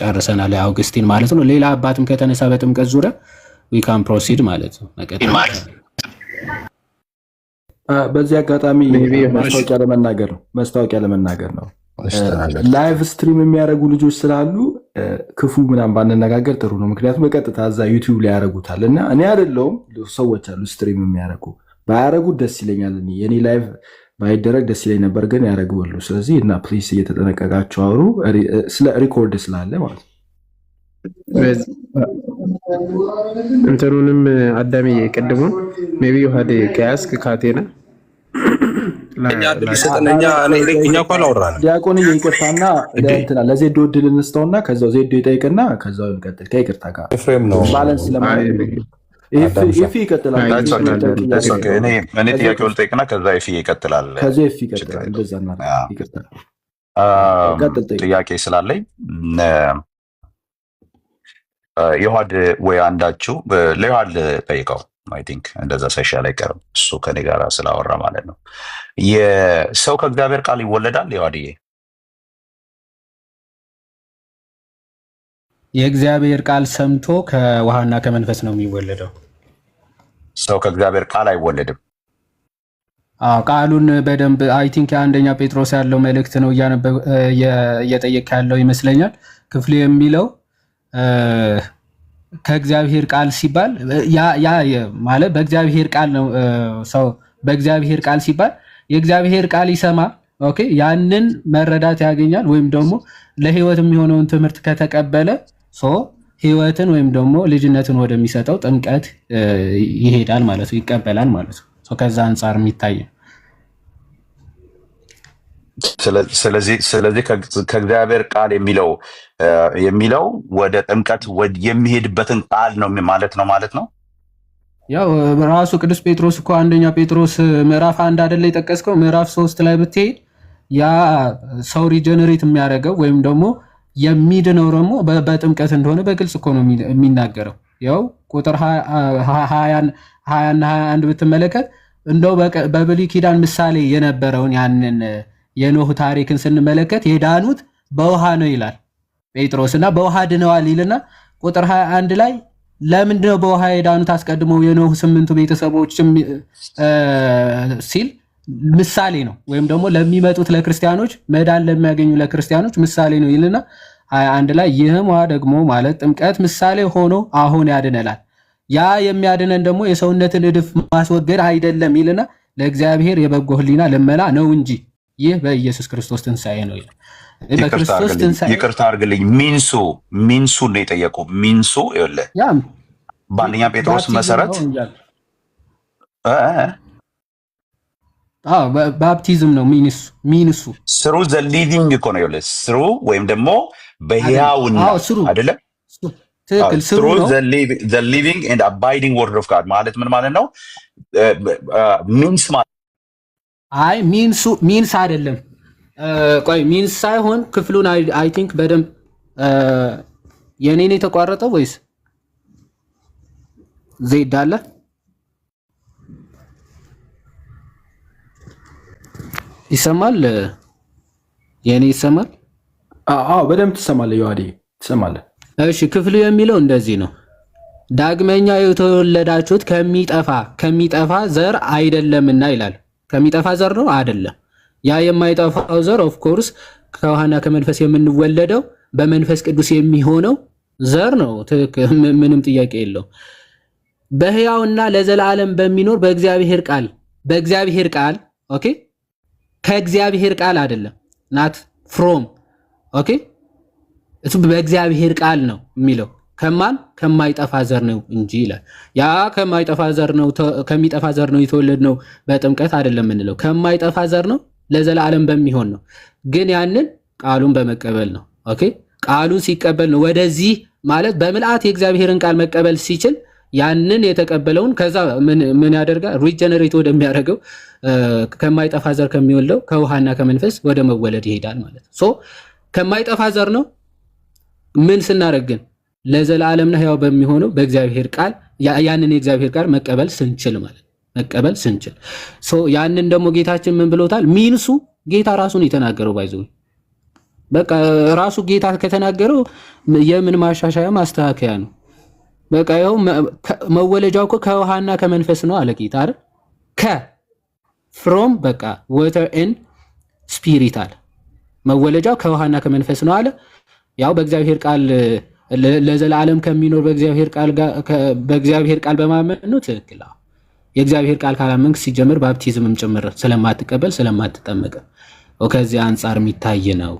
ጨርሰናል የአውግስቲን ማለት ነው። ሌላ አባትም ከተነሳ በጥምቀት ዙሪያ we can proceed ማለት ነው። በዚህ አጋጣሚ ማስታወቂያ ለመናገር ነው። ላይቭ ስትሪም የሚያደርጉ ልጆች ስላሉ ክፉ ምናምን ባንነጋገር ጥሩ ነው። ምክንያቱም በቀጥታ እዛ ዩቲዩብ ላይ ያደርጉታል እና እኔ አይደለሁም ሰዎች አሉ ስትሪም የሚያደርጉ ባያደርጉት ደስ ይለኛል። የኔ ላይቭ ባይደረግ ደስ ይለኝ ነበር፣ ግን ያደርጉሉ። ስለዚህ እና ፕሊስ እየተጠነቀቃቸው አውሩ። ስለ ሪኮርድ ስላለ ማለት ነው። እንትኑንም አዳሚ ቅድሙን ሜቢ ዮሐዴ ከያስክ ካቴና እኛ እኮ አላወራንም። ዲያቆን ይቅርታና ለእንትና ለዜዶ እድል እንስተውና ከዛው ዜዶ ይጠይቅና ከዛው እንቀጥል። ከይቅርታ ጋር ኤፍሬም ነው ባላንስ ለማድረግ ኤፊ ይቀጥላል። እኔ ጥያቄውን ልጠይቅና ከዛ ኤፊ ይቀጥላል። ከዛ ኤፊ ይቀጥላል። እንደዛ እና ይቅርታ ጥያቄ ስላለኝ ዮሐድ ወይ አንዳችሁ ለዮሐድ ጠይቀው። አይ ቲንክ እንደዛ ሳይሻል አይቀርም እሱ ከኔ ጋር ስላወራ ማለት ነው። የሰው ከእግዚአብሔር ቃል ይወለዳል? ዮሐድዬ የእግዚአብሔር ቃል ሰምቶ ከውሃና ከመንፈስ ነው የሚወለደው። ሰው ከእግዚአብሔር ቃል አይወለድም። ቃሉን በደንብ አይ ቲንክ የአንደኛ ጴጥሮስ ያለው መልእክት ነው እየጠየቅ ያለው ይመስለኛል። ክፍሉ የሚለው ከእግዚአብሔር ቃል ሲባል ያ ማለት በእግዚአብሔር ቃል ነው። ሰው በእግዚአብሔር ቃል ሲባል የእግዚአብሔር ቃል ይሰማ፣ ኦኬ፣ ያንን መረዳት ያገኛል። ወይም ደግሞ ለህይወት የሚሆነውን ትምህርት ከተቀበለ ህይወትን ወይም ደግሞ ልጅነትን ወደሚሰጠው ጥምቀት ይሄዳል ማለት ነው፣ ይቀበላል ማለት ነው። ከዛ አንጻር የሚታይ ነው። ስለዚህ ከእግዚአብሔር ቃል የሚለው ወደ ጥምቀት የሚሄድበትን ቃል ነው ማለት ነው። ያው ራሱ ቅዱስ ጴጥሮስ እኮ አንደኛ ጴጥሮስ ምዕራፍ 1 አይደለ የጠቀስከው? ምዕራፍ 3 ላይ ብትሄድ ያ ሰው ሪጀነሬት የሚያደርገው ወይም ደግሞ የሚድነው ደግሞ በጥምቀት እንደሆነ በግልጽ እኮ ነው የሚናገረው። ያው ቁጥር 20 እና 21 ብትመለከት እንደው በብሉይ ኪዳን ምሳሌ የነበረውን ያንን የኖህ ታሪክን ስንመለከት የዳኑት በውሃ ነው ይላል ጴጥሮስ እና በውሃ ድነዋል ይልና ቁጥር 21 ላይ ለምንድነው በውሃ የዳኑት አስቀድመው የኖህ 8ቱ ቤተሰቦች ሲል ምሳሌ ነው፣ ወይም ደግሞ ለሚመጡት ለክርስቲያኖች መዳን ለሚያገኙ ለክርስቲያኖች ምሳሌ ነው ይልና 21 ላይ ይህም ውሃ ደግሞ ማለት ጥምቀት ምሳሌ ሆኖ አሁን ያድነናል። ያ የሚያድነን ደግሞ የሰውነትን እድፍ ማስወገድ አይደለም ይልና ለእግዚአብሔር የበጎ ሕሊና ልመና ነው እንጂ ይህ በኢየሱስ ክርስቶስ ትንሣኤ ነው ይላል። በክርስቶስ ትንሣኤ ይቅርታ አድርግልኝ፣ ሚንሱ ነው የጠየቁ። ሚንሱ ይኸውልህ በአንደኛ ጴጥሮስ መሰረት ባፕቲዝም ነው ሚንሱ ስሩ ዘ ሊቪንግ እኮ ነው ይኸውልህ፣ ስሩ ወይም ደግሞ በሕያውና አይደለም ትክክል። ስሩ ዘ ሊቪንግ ኤንድ አባይዲንግ ወርድ ኦፍ ጋድ ማለት ምን ማለት ነው? ሚንስ ማለት አይ ሚንስ አይደለም። ቆይ ሚንስ ሳይሆን ክፍሉን አይ ቲንክ በደንብ የኔን የተቋረጠው ወይስ ዜድ አለ? ይሰማል? የኔ ይሰማል? አዎ በደንብ ትሰማለህ ዮሐዴ፣ ትሰማለህ። እሺ ክፍሉ የሚለው እንደዚህ ነው። ዳግመኛ የተወለዳችሁት ከሚጠፋ ዘር አይደለምና ይላል። ከሚጠፋ ዘር ነው አይደለም። ያ የማይጠፋው ዘር ኦፍ ኮርስ ከውሃና ከመንፈስ የምንወለደው በመንፈስ ቅዱስ የሚሆነው ዘር ነው። ምንም ጥያቄ የለው። በሕያውና ለዘላለም በሚኖር በእግዚአብሔር ቃል ኦኬ፣ ከእግዚአብሔር ቃል አይደለም፣ ናት ፍሮም ኦኬ፣ እሱ በእግዚአብሔር ቃል ነው የሚለው። ከማን ከማይጠፋ ዘር ነው እንጂ ይላል። ያ ከሚጠፋ ዘር ነው የተወለድነው በጥምቀት አይደለም የምንለው፣ ከማይጠፋ ዘር ነው ለዘላለም በሚሆን ነው። ግን ያንን ቃሉን በመቀበል ነው። ኦኬ ቃሉን ሲቀበል ነው ወደዚህ ማለት በምልአት የእግዚአብሔርን ቃል መቀበል ሲችል ያንን የተቀበለውን ከዛ ምን ያደርጋል? ሪጀነሬት ወደሚያደርገው ከማይጠፋ ዘር ከሚወልደው ከውሃና ከመንፈስ ወደ መወለድ ይሄዳል ማለት ነው። ከማይጠፋ ዘር ነው ምን ስናደርግ ግን ለዘላለምና ሕያው በሚሆነው በእግዚአብሔር ቃል ያንን የእግዚአብሔር ቃል መቀበል ስንችል ማለት መቀበል ስንችል ያንን ደግሞ ጌታችን ምን ብሎታል? ሚንሱ ጌታ ራሱን የተናገረው ባይዘው በቃ ራሱ ጌታ ከተናገረው የምን ማሻሻያ ማስተካከያ ነው። በቃ ይኸው መወለጃው እኮ ከውሃና ከመንፈስ ነው አለ ጌታ አይደል? ፍሮም በቃ ወተር ኤንድ ስፒሪት አለ። መወለጃው ከውሃና ከመንፈስ ነው አለ። ያው በእግዚአብሔር ቃል ለዘላለም ከሚኖር በእግዚአብሔር ቃል በማመን ነው። ትክክል። የእግዚአብሔር ቃል ካላመንክ ሲጀምር ባፕቲዝምም ጭምር ስለማትቀበል ስለማትጠመቅ ከዚህ አንጻር የሚታይ ነው።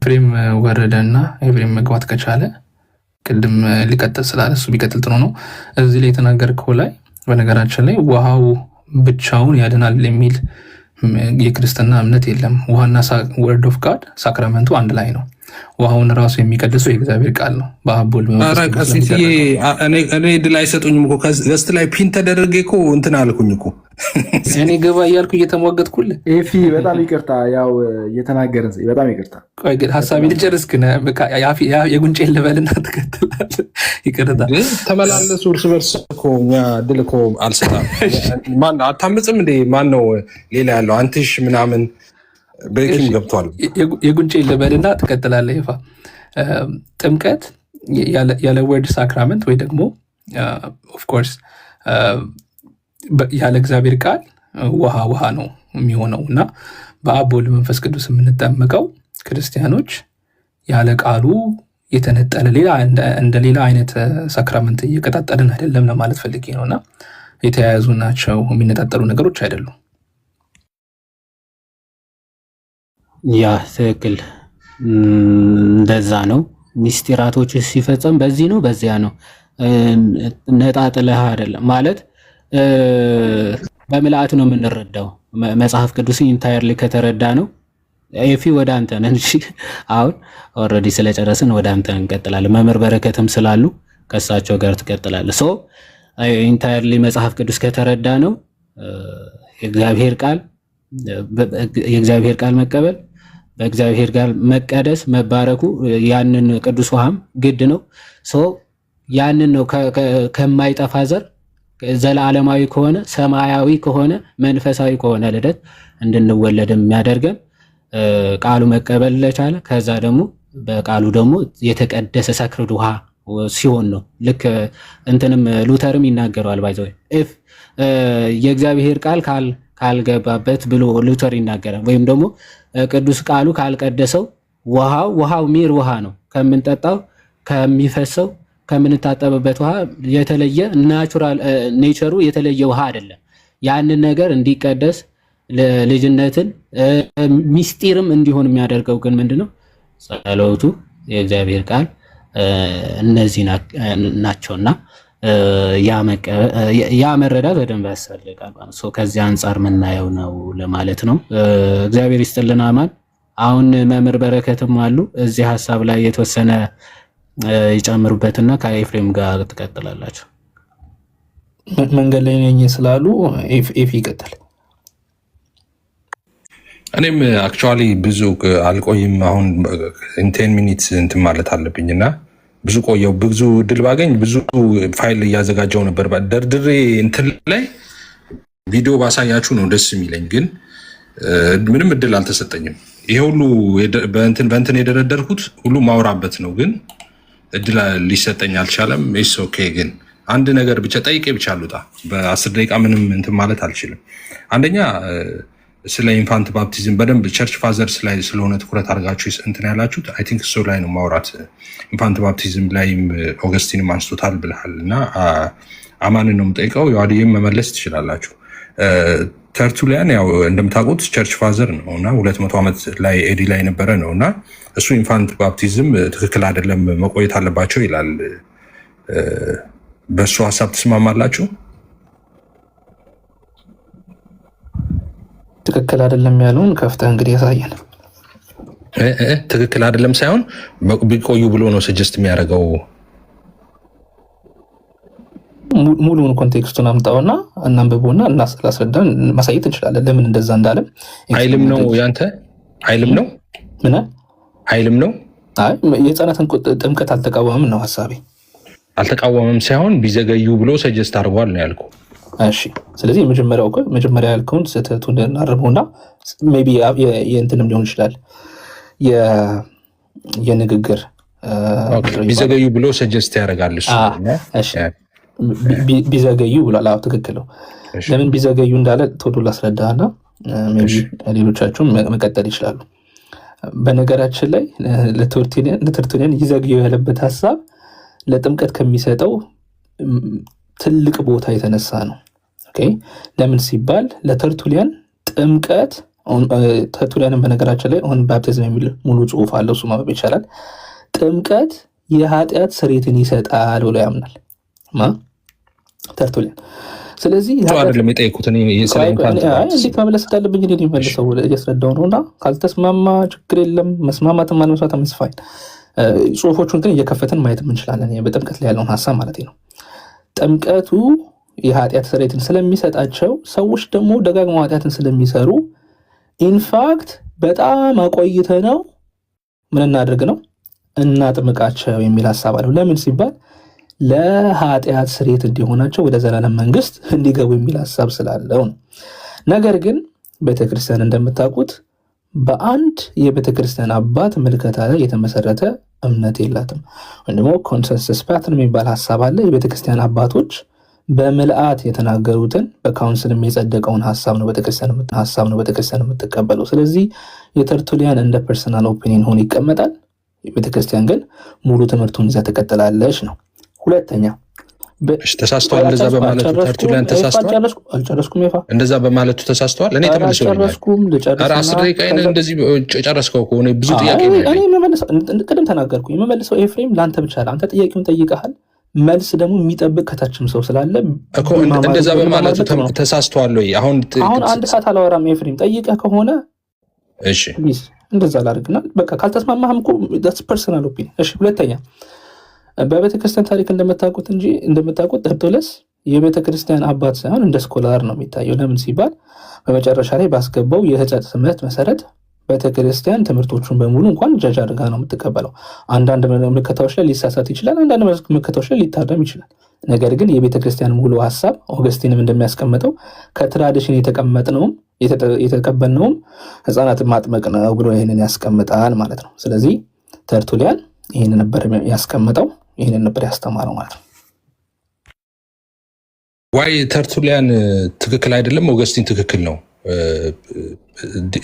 ኤፍሬም ወረደና ኤፍሬም መግባት ከቻለ ቅድም ሊቀጥል ስላለ እሱ ቢቀጥል ጥሩ ነው። እዚህ ላይ የተናገርከው ላይ በነገራችን ላይ ውሃው ብቻውን ያድናል የሚል የክርስትና እምነት የለም። ውሃና ወርድ ኦፍ ጋድ ሳክራመንቱ አንድ ላይ ነው። ውሃውን ራሱ የሚቀድሰው የእግዚአብሔር ቃል ነው። በአቦል እኔ ድል አይሰጡኝም እኮ ገስት ላይ ፒን ተደረገ እኮ እንትን አልኩኝ እኮ እኔ ገባ እያልኩ እየተሟገጥኩልህ። ኤፊ በጣም ይቅርታ፣ ያው እየተናገርን በጣም ይቅርታ። ቆይ ግን ሀሳቤን ልጨርስ። ግን የጉንጬን ልበልና ትከትላለህ። ይቅርታ ተመላለሱ እርስ በርስ እኮ እኛ ድል እኮ አልሰጣም። አታምፅም እንዴ? ማን ነው ሌላ ያለው? አንትሽ ምናምን በኪም ገብቷል። የጉንጬን ልበልና ትቀጥላለህ። ይፋ ጥምቀት ያለ ወርድ ሳክራመንት ወይ ደግሞ ኦፍኮርስ ያለ እግዚአብሔር ቃል ውሃ ነው የሚሆነው እና በአብ ወልድ መንፈስ ቅዱስ የምንጠመቀው ክርስቲያኖች ያለ ቃሉ የተነጠለ እንደ ሌላ አይነት ሳክራመንት እየቀጣጠልን አይደለም ለማለት ፈልጌ ነው። እና የተያያዙ ናቸው፣ የሚነጣጠሉ ነገሮች አይደሉም። ያ ትክክል፣ እንደዛ ነው። ሚስጢራቶች ሲፈጸም በዚህ ነው በዚያ ነው፣ ነጣጥለህ አይደለም ማለት በምልአት ነው የምንረዳው። መጽሐፍ ቅዱስን ኢንታየርሊ ከተረዳ ነው። ኤፊ ወደ አንተ ነን። እሺ አሁን ኦልሬዲ ስለጨረስን ወደ አንተ እንቀጥላለን። መምህር በረከትም ስላሉ ከእሳቸው ጋር ትቀጥላለህ። ሶ ኢንታየርሊ መጽሐፍ ቅዱስ ከተረዳ ነው የእግዚአብሔር ቃል መቀበል፣ በእግዚአብሔር ቃል መቀደስ፣ መባረኩ፣ ያንን ቅዱስ ውሃም ግድ ነው። ሶ ያንን ነው ከማይጠፋ ዘር ዘላለማዊ ከሆነ ሰማያዊ ከሆነ መንፈሳዊ ከሆነ ልደት እንድንወለድ የሚያደርገን ቃሉ መቀበል ለቻለ ከዛ ደግሞ በቃሉ ደግሞ የተቀደሰ ሰክርድ ውሃ ሲሆን ነው። ልክ እንትንም ሉተርም ይናገረዋል። ባይዘው ኢፍ የእግዚአብሔር ቃል ካልገባበት ብሎ ሉተር ይናገራል። ወይም ደግሞ ቅዱስ ቃሉ ካልቀደሰው ውሃው ሚር ውሃ ነው፣ ከምንጠጣው ከሚፈሰው ከምንታጠብበት ውሃ የተለየ ናቹራል ኔቸሩ የተለየ ውሃ አይደለም። ያንን ነገር እንዲቀደስ ልጅነትን ሚስጢርም እንዲሆን የሚያደርገው ግን ምንድነው? ጸሎቱ፣ የእግዚአብሔር ቃል እነዚህ ናቸውና ያ መረዳት በደንብ ያስፈልጋል። ከዚህ አንጻር የምናየው ነው ለማለት ነው። እግዚአብሔር ይስጥልን። አማን። አሁን መምህር በረከትም አሉ እዚህ ሀሳብ ላይ የተወሰነ ይጨምሩበትና ከኤፍሬም ጋር ትቀጥላላችሁ። መንገድ ላይ ነኝ ስላሉ ኤፍ ይቀጥል። እኔም አክቹዋሊ ብዙ አልቆይም። አሁን 10 ሚኒትስ እንትን ማለት አለብኝና ብዙ ቆየው። ብዙ እድል ባገኝ ብዙ ፋይል እያዘጋጀው ነበር ደርድሬ እንትን ላይ ቪዲዮ ባሳያችሁ ነው ደስ የሚለኝ፣ ግን ምንም እድል አልተሰጠኝም። ይሄ ሁሉ በእንትን የደረደርኩት ሁሉ ማውራበት ነው፣ ግን እድል ሊሰጠኝ አልቻለም። ኢስ ኦኬ። ግን አንድ ነገር ብቻ ጠይቄ ብቻ ልውጣ። በ10 ደቂቃ ምንም እንትን ማለት አልችልም። አንደኛ ስለ ኢንፋንት ባፕቲዝም በደንብ ቸርች ፋዘርስ ላይ ስለሆነ ትኩረት አድርጋችሁ እንትን ያላችሁት አይ ቲንክ እሱ ላይ ነው ማውራት። ኢንፋንት ባፕቲዝም ላይም ኦገስቲንም አንስቶታል ብልሃል እና አማንን ነው የምጠይቀው። የዋድዬም መመለስ ትችላላችሁ። ተርቱሊያን ያው እንደምታውቁት ቸርች ፋዘር ነው እና 200 ዓመት ላይ ኤዲ ላይ ነበረ ነው እና እሱ ኢንፋንት ባፕቲዝም ትክክል አይደለም መቆየት አለባቸው ይላል። በእሱ ሀሳብ ትስማማላችሁ? ትክክል አይደለም ያለውን ከፍተህ እንግዲህ ያሳየን። ትክክል አይደለም ሳይሆን ቢቆዩ ብሎ ነው ሰጀስት የሚያደርገው። ሙሉውን ኮንቴክስቱን አምጣውና እናንብቦና ላስረዳን ማሳየት እንችላለን። ለምን እንደዛ እንዳለም አይልም ነው ያንተ አይልም ነው ምን አይልም ነው። አይ የህፃናትን ጥምቀት አልተቃወመም ነው ሀሳቤ። አልተቃወመም ሳይሆን ቢዘገዩ ብሎ ሰጀስት አድርጓል ነው ያልኩ። እሺ ስለዚህ መጀመሪያ ያልከውን ስህተቱን እናርመውና ሜይ ቢ የእንትንም ሊሆን ይችላል የንግግር ቢዘገዩ ብሎ ሰጀስት ያደርጋል እሱ። ቢዘገዩ ብሏል። አዎ ትክክል ነው። ለምን ቢዘገዩ እንዳለ ቶሎ ላስረዳና ሜይ ቢ ሌሎቻችሁም መቀጠል ይችላሉ። በነገራችን ላይ ለተርቱሊያን ይዘግዩ ያለበት ሀሳብ ለጥምቀት ከሚሰጠው ትልቅ ቦታ የተነሳ ነው። ኦኬ ለምን ሲባል ለተርቱሊያን ጥምቀት ተርቱሊያንም በነገራችን ላይ ኦን ባፕቲዝም የሚል ሙሉ ጽሁፍ አለው፣ እሱ ማንበብ ይቻላል። ጥምቀት የኃጢአት ስርየትን ይሰጣል ብሎ ያምናል ተርቱሊያን። ስለዚህ አይደለም የጠየኩት እኔ እንዴት መመለስ እንዳለብኝ እኔ የሚመልሰው እያስረዳው ነው። እና ካልተስማማ ችግር የለም፣ መስማማትም ማለመስማት መስፋይን። ጽሁፎቹን ግን እየከፈትን ማየት እንችላለን፣ በጥምቀት ላይ ያለውን ሀሳብ ማለት ነው። ጥምቀቱ የኃጢአት ስርየትን ስለሚሰጣቸው ሰዎች ደግሞ ደጋግመው ኃጢአትን ስለሚሰሩ ኢንፋክት በጣም አቆይተ ነው ምን እናድርግ ነው እናጥምቃቸው የሚል ሀሳብ አለው። ለምን ሲባል ለኃጢአት ስርየት እንዲሆናቸው ወደ ዘላለም መንግስት እንዲገቡ የሚል ሀሳብ ስላለው ነው። ነገር ግን ቤተክርስቲያን እንደምታውቁት በአንድ የቤተክርስቲያን አባት ምልከታ ላይ የተመሰረተ እምነት የላትም። ወይም ደግሞ ኮንሰንሰስ ፓተርን የሚባል ሀሳብ አለ። የቤተክርስቲያን አባቶች በምልአት የተናገሩትን በካውንስልም የጸደቀውን ሀሳብ ነው ቤተክርስቲያን የምትቀበለው። ስለዚህ የተርቱሊያን እንደ ፐርሰናል ኦፒኒየን ሆኖ ይቀመጣል። ቤተክርስቲያን ግን ሙሉ ትምህርቱን ይዛ ትቀጥላለች ነው። ሁለተኛ ተሳስተዋል። እንደዛ በማለቱ ተርቱሊያን ተሳስተዋል። አልጨረስኩም። ይፋ እንደዛ በማለቱ ተሳስተዋል። እኔ ተመልሰው ራስ ደቂቃዬን እንደዚህ ጨረስከው ከሆነ ብዙ ጥያቄ እኔ የምመልሰው ቅድም ተናገርኩ። የምመልሰው ኤፍሬም ለአንተ ብቻ ነው። አንተ ጥያቄውን ጠይቀሃል፣ መልስ ደግሞ የሚጠብቅ ከታችም ሰው ስላለ እኮ እንደዛ በማለቱ ተሳስተዋል ወይ? አሁን አንድ ሰዓት አላወራም። ኤፍሬም ጠይቀህ ከሆነ እሺ እንደዛ ላድርግና በቃ ካልተስማማህም እኮ ፐርሰናል ኦፒኒየን። እሺ ሁለተኛ በቤተክርስቲያን ታሪክ እንደምታውቁት ተርቱለስ የቤተክርስቲያን አባት ሳይሆን እንደ ስኮላር ነው የሚታየው። ለምን ሲባል በመጨረሻ ላይ ባስገባው የህጸት ትምህርት መሰረት ቤተክርስቲያን ትምህርቶቹን በሙሉ እንኳን ጃጅ አድርጋ ነው የምትቀበለው። አንዳንድ ምልከታዎች ላይ ሊሳሳት ይችላል፣ አንዳንድ ምልከታዎች ላይ ሊታረም ይችላል። ነገር ግን የቤተክርስቲያን ሙሉ ሀሳብ ኦገስቲንም እንደሚያስቀምጠው ከትራዲሽን የተቀበልነውም ህፃናትን ማጥመቅ ነው ብሎ ይህንን ያስቀምጣል ማለት ነው። ስለዚህ ተርቱሊያን ይህንን ነበር ያስቀምጠው፣ ይህንን ነበር ያስተማረው ማለት ነው። ዋይ ተርቱሊያን ትክክል አይደለም፣ ኦገስቲን ትክክል ነው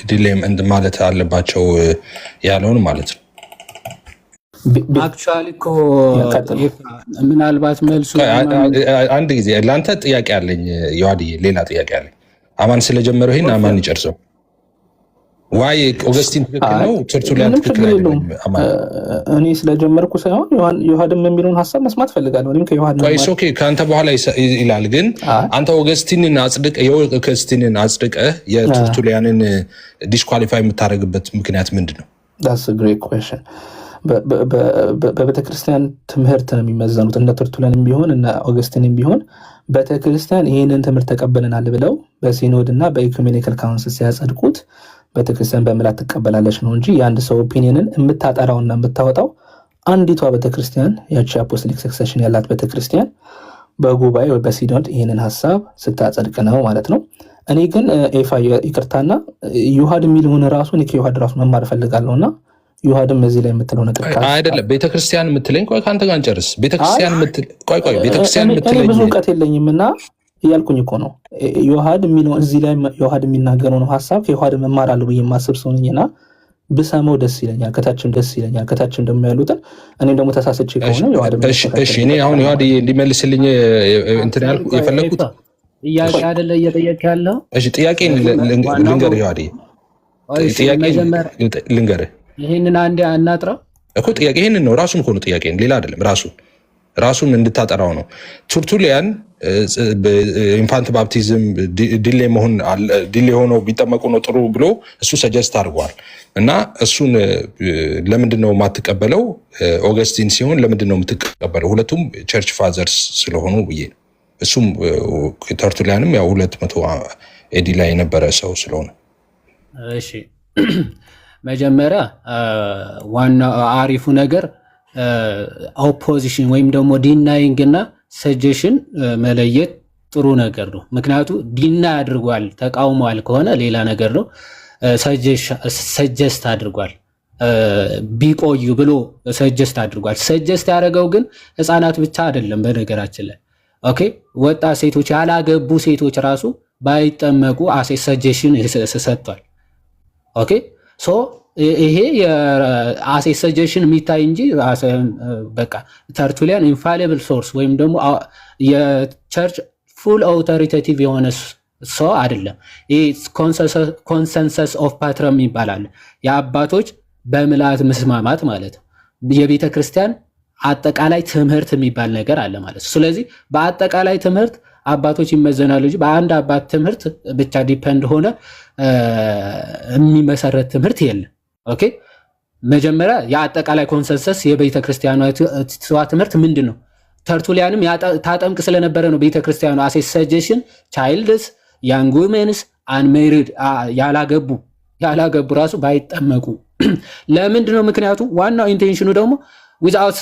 ዲሌም ማለት አለባቸው ያለውን ማለት ነው። አክቹዋሊ እኮ ምናልባት መልሱ አንድ ጊዜ ለአንተ ጥያቄ አለኝ ዮሐንስ፣ ሌላ ጥያቄ አለኝ። አማን ስለጀመረው ይሄን አማን ይጨርሰው። ዋይ ኦገስቲን ትክክል ነው ተርቱሊያን ትክክል አይደለም? እኔ ስለጀመርኩ ሳይሆን ዮሐድም የሚለውን ሀሳብ መስማት ፈልጋለሁ። እኔም ከዮሐድ ኦኬ ከአንተ በኋላ ይላል። ግን አንተ ኦገስቲንን አጽድቀህ የተርቱሊያንን ዲስኳሊፋይ የምታደርግበት ምክንያት ምንድን ነው? ዳትስ አ ግሬት ኩዌስችን። በቤተክርስቲያን ትምህርት ነው የሚመዘኑት። እነ ተርቱሊያንም ቢሆን እነ ኦገስቲንም ቢሆን ቤተክርስቲያን ይህንን ትምህርት ተቀበለናል ብለው በሲኖድ እና በኢኩሜኒካል ካውንስል ሲያጸድቁት ቤተክርስቲያን በምላት ትቀበላለች ነው እንጂ የአንድ ሰው ኦፒኒየንን የምታጠራውና የምታወጣው አንዲቷ ቤተክርስቲያን ያቺ አፖስቶሊክ ሰክሰሽን ያላት ቤተክርስቲያን በጉባኤ ወይ በሲኖድ ይህንን ሀሳብ ስታጸድቅ ነው ማለት ነው። እኔ ግን ኤፋ ይቅርታና ዮሐድ የሚልሆነ ራሱ እኔ ከዮሐድ ራሱ መማር እፈልጋለሁ እና ዮሐድም እዚህ ላይ የምትለው ነገር አይደለም። ቤተክርስቲያን የምትለኝ ቆይ ከአንተ ጋር እንጨርስ። ቤተክርስቲያን የምትለኝ ብዙ እውቀት የለኝም እና እያልኩኝ እኮ ነው። ዮሐድ የሚለው እዚህ ላይ ዮሐድ የሚናገረውን ሀሳብ ከዮሐድ መማራለሁ ብዬ የማስብ ሰው ነኝና ብሰማው ደስ ይለኛል፣ ከታችም ደስ ይለኛል። ከታችም ደግሞ ያሉትን እኔም ደግሞ ተሳስቼ ከሆነ ዮሐድ እኔ አሁን ዮሐድ እንዲመልስልኝ እንትን ያልኩ የፈለኩት ጥያቄ አይደለ እየጠየቅ ያለው። እሺ ጥያቄ ልንገርህ ዮሐድ፣ ጥያቄ ልንገርህ። ይሄንን አንዴ አናጥራው እኮ ጥያቄ ይሄንን ነው ራሱን እኮ ነው ጥያቄን፣ ሌላ አይደለም። ራሱን እንድታጠራው ነው። ተርቱሊያን ኢንፋንት ባፕቲዝም ዲሌ ሆነው ቢጠመቁ ነው ጥሩ ብሎ እሱ ሰጀስት አድርጓል። እና እሱን ለምንድን ነው የማትቀበለው? ኦገስቲን ሲሆን ለምንድን ነው የምትቀበለው? ሁለቱም ቸርች ፋዘርስ ስለሆኑ ብዬ ነው። እሱም ተርቱሊያንም ያው 200 ኤዲ ላይ የነበረ ሰው ስለሆነ። እሺ መጀመሪያ ዋና አሪፉ ነገር ኦፖዚሽን ወይም ደግሞ ዲናይንግ እና ሰጀሽን መለየት ጥሩ ነገር ነው። ምክንያቱ ዲናይ አድርጓል ተቃውሟል ከሆነ ሌላ ነገር ነው። ሰጀስት አድርጓል ቢቆዩ ብሎ ሰጀስት አድርጓል። ሰጀስት ያደረገው ግን ህፃናት ብቻ አይደለም። በነገራችን ላይ ኦኬ ወጣት ሴቶች፣ ያላገቡ ሴቶች ራሱ ባይጠመቁ አሴ ሰጀሽን ሰጥቷል። ኦኬ ሶ ይሄ የአሴ ሰጀሽን የሚታይ እንጂ በቃ ተርቱሊያን ኢንፋሊብል ሶርስ ወይም ደግሞ የቸርች ፉል አውቶሪቴቲቭ የሆነ ሰው አይደለም። ይሄ ኮንሰንሰስ ኦፍ ፓትረም ይባላል። የአባቶች በምልአት መስማማት ማለት ነው። የቤተ ክርስቲያን አጠቃላይ ትምህርት የሚባል ነገር አለ ማለት ነው። ስለዚህ በአጠቃላይ ትምህርት አባቶች ይመዘናሉ እንጂ በአንድ አባት ትምህርት ብቻ ዲፔንድ ሆነ የሚመሰረት ትምህርት የለም። ኦኬ መጀመሪያ የአጠቃላይ ኮንሰንሰስ የቤተ ክርስቲያኗ ትምህርት ምንድን ነው? ተርቱሊያንም ታጠምቅ ስለነበረ ነው ቤተ ክርስቲያኗ አሴ ሰጀሽን ቻይልድስ ያንግ ዊሜንስ አንሜሪድ ያላገቡ ራሱ ባይጠመቁ ለምንድን ነው? ምክንያቱ ዋናው ኢንቴንሽኑ ደግሞ ዊዝአውት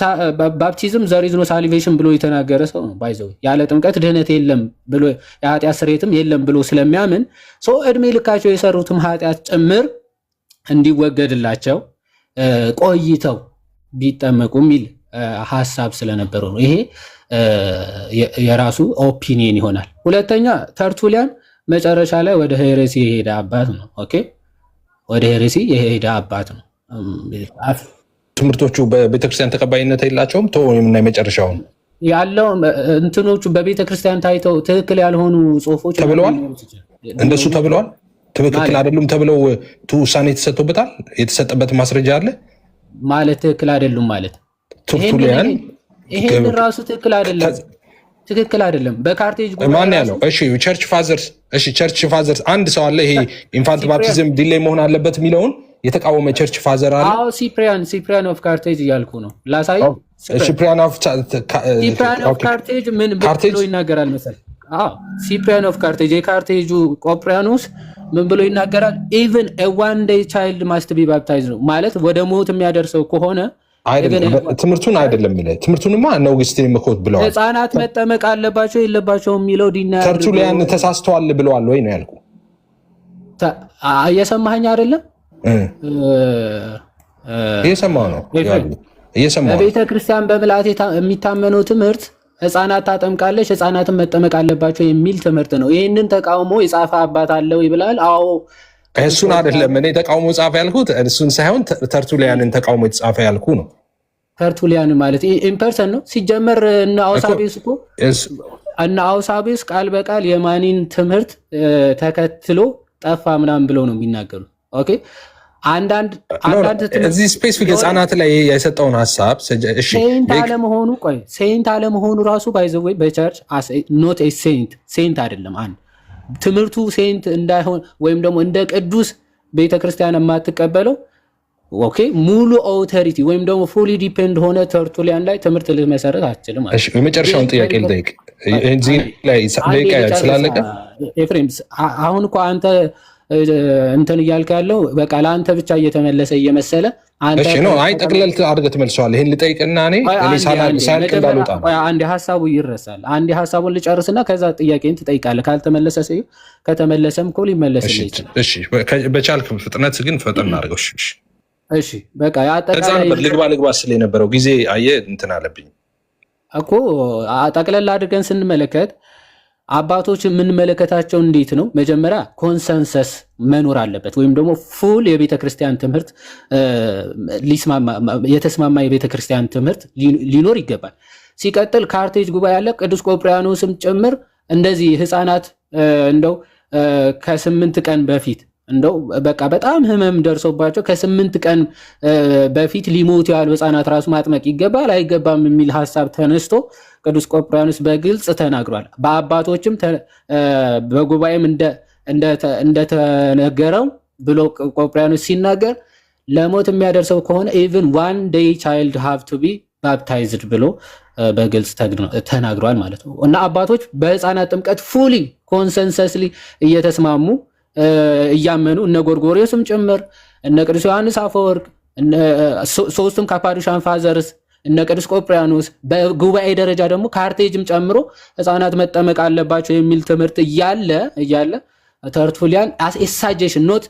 ባፕቲዝም ዘር ኢዝ ኖ ሳሊቬሽን ብሎ የተናገረ ሰው ነው። ባይዘው ያለ ጥምቀት ድህነት የለም ብሎ የኃጢአት ስርየትም የለም ብሎ ስለሚያምን ሰው እድሜ ልካቸው የሰሩትም ኃጢአት ጭምር እንዲወገድላቸው ቆይተው ቢጠመቁ የሚል ሀሳብ ስለነበረው ነው። ይሄ የራሱ ኦፒኒየን ይሆናል። ሁለተኛ ተርቱሊያን መጨረሻ ላይ ወደ ሄሬሲ የሄደ አባት ነው። ኦኬ ወደ ሄሬሲ የሄደ አባት ነው። ትምህርቶቹ በቤተክርስቲያን ተቀባይነት የላቸውም። ተወይምና የመጨረሻውን ያለው እንትኖቹ በቤተክርስቲያን ታይተው ትክክል ያልሆኑ ጽሁፎች ተብለዋል። እንደሱ ተብለዋል። ትክክል አይደሉም ተብለው ውሳኔ ተሰጥቶበታል። የተሰጠበት ማስረጃ አለ ማለት ትክክል አይደሉም ማለት ተርቱሊያን ይሄን ራሱ ትክክል አይደለም። በካርቴጅ ማን ያለው? እሺ ቸርች ፋዘርስ፣ እሺ ቸርች ፋዘርስ አንድ ሰው አለ። ይሄ ኢንፋንት ባፕቲዝም ዲሌይ መሆን አለበት የሚለውን የተቃወመ ቸርች ፋዘር አለ። አዎ ሲፕሪያን ኦፍ ካርቴጅ እያልኩ ነው ላሳይ። ሲፕሪያን ኦፍ ካርቴጅ ምን ብሎ ይናገራል መሰለህ? አዎ ሲፕሪያን ኦፍ ካርቴጅ የካርቴጁ ቆጵሪያኖስ ምን ብሎ ይናገራል? ኢቭን ዋን ዴይ ቻይልድ ማስት ቢ ባፕታይዝ ነው ማለት ወደ ሞት የሚያደርሰው ከሆነ ትምህርቱን አይደለም የሚለው ትምህርቱንማ ነው አውግስቲን መኮት ብለዋል። ህፃናት መጠመቅ አለባቸው የለባቸው የሚለው ዲና ተርቱሊያን ተሳስተዋል ብለዋል ወይ ነው ያልኩ። እየሰማኸኝ አይደለም? እየሰማሁ ነው እየሰማሁ። በቤተ ክርስቲያን በምልአት የሚታመነው ትምህርት ህፃናት ታጠምቃለች፣ ህፃናትን መጠመቅ አለባቸው የሚል ትምህርት ነው። ይህንን ተቃውሞ የጻፈ አባት አለው ይብላል። አዎ እሱን አይደለም እኔ ተቃውሞ ጻፈ ያልኩት እሱን ሳይሆን ተርቱሊያንን ተቃውሞ የተጻፈ ያልኩ ነው። ተርቱሊያን ማለት ኢምፐርሰን ነው ሲጀመር። እና አውሳቤስ ቃል በቃል የማኒን ትምህርት ተከትሎ ጠፋ ምናምን ብለው ነው የሚናገሩት። ኦኬ አንዳንድ እዚህ ስፔሲፊክ ህፃናት ላይ የሰጠውን ሀሳብ ሴንት አለመሆኑ ራሱ ባይዘወይ በቸርች ኖት ሴንት አይደለም። አንድ ትምህርቱ ሴንት እንዳይሆን ወይም ደግሞ እንደ ቅዱስ ቤተክርስቲያን የማትቀበለው ኦኬ ሙሉ ኦቶሪቲ ወይም ደግሞ ፉሊ ዲፔንድ ሆነ ተርቱሊያን ላይ ትምህርት ልትመሰረት አትችልም። የመጨረሻውን ጥያቄ ልጠይቅ እዚህ ላይ ስላለቀ ኤፍሬም አሁን እኮ አንተ እንትን እያልክ ያለው በቃ ለአንተ ብቻ እየተመለሰ እየመሰለ አይ ጠቅለል አድርገህ ትመልሰዋለህ። ይህን ልጠይቅና ሳያልቅ እንዳልወጣ አንድ ሀሳቡ ይረሳል። አንድ ሀሳቡን ልጨርስና ከዛ ጥያቄን ትጠይቃለህ። ካልተመለሰ ሰው ከተመለሰም እኮ ሊመለስልህ ይችላል። በቻልክ ፍጥነት ግን ፈጠን አድርገው። እሺ በቃ አጠቃላይ ልግባ ስለ የነበረው ጊዜ አየህ እንትን አለብኝ እኮ ጠቅለል አድርገን ስንመለከት አባቶች የምንመለከታቸው እንዴት ነው? መጀመሪያ ኮንሰንሰስ መኖር አለበት ወይም ደግሞ ፉል የቤተ ክርስቲያን ትምህርት የተስማማ የቤተ ክርስቲያን ትምህርት ሊኖር ይገባል። ሲቀጥል ካርቴጅ ጉባኤ ያለ ቅዱስ ቆጵሪያኖስም ጭምር እንደዚህ ህፃናት እንደው ከ8 ቀን በፊት እንደው በቃ በጣም ህመም ደርሶባቸው ከ8 ቀን በፊት ሊሞቱ ያሉ ህፃናት ራሱ ማጥመቅ ይገባል አይገባም የሚል ሀሳብ ተነስቶ ቅዱስ ቆጵሪያኖስ በግልጽ ተናግሯል። በአባቶችም በጉባኤም እንደተነገረው ብሎ ቆጵሪያኖስ ሲናገር ለሞት የሚያደርሰው ከሆነ ኢቭን ዋን ዴይ ቻይልድ ሃቭ ቱ ቢ ባፕታይዝድ ብሎ በግልጽ ተናግሯል ማለት ነው። እና አባቶች በህፃናት ጥምቀት ፉሊ ኮንሰንሰስሊ እየተስማሙ እያመኑ እነ ጎርጎርዮስም ጭምር እነ ቅዱስ ዮሐንስ አፈወርቅ ሶስቱም ካፓዶሻን ፋዘርስ እነ ቅዱስ ቆጵሪያኖስ በጉባኤ ደረጃ ደግሞ ካርቴጅም ጨምሮ ህፃናት መጠመቅ አለባቸው የሚል ትምህርት እያለ ተርቱሊያን አስ ኤ ሳጀሽን ኖት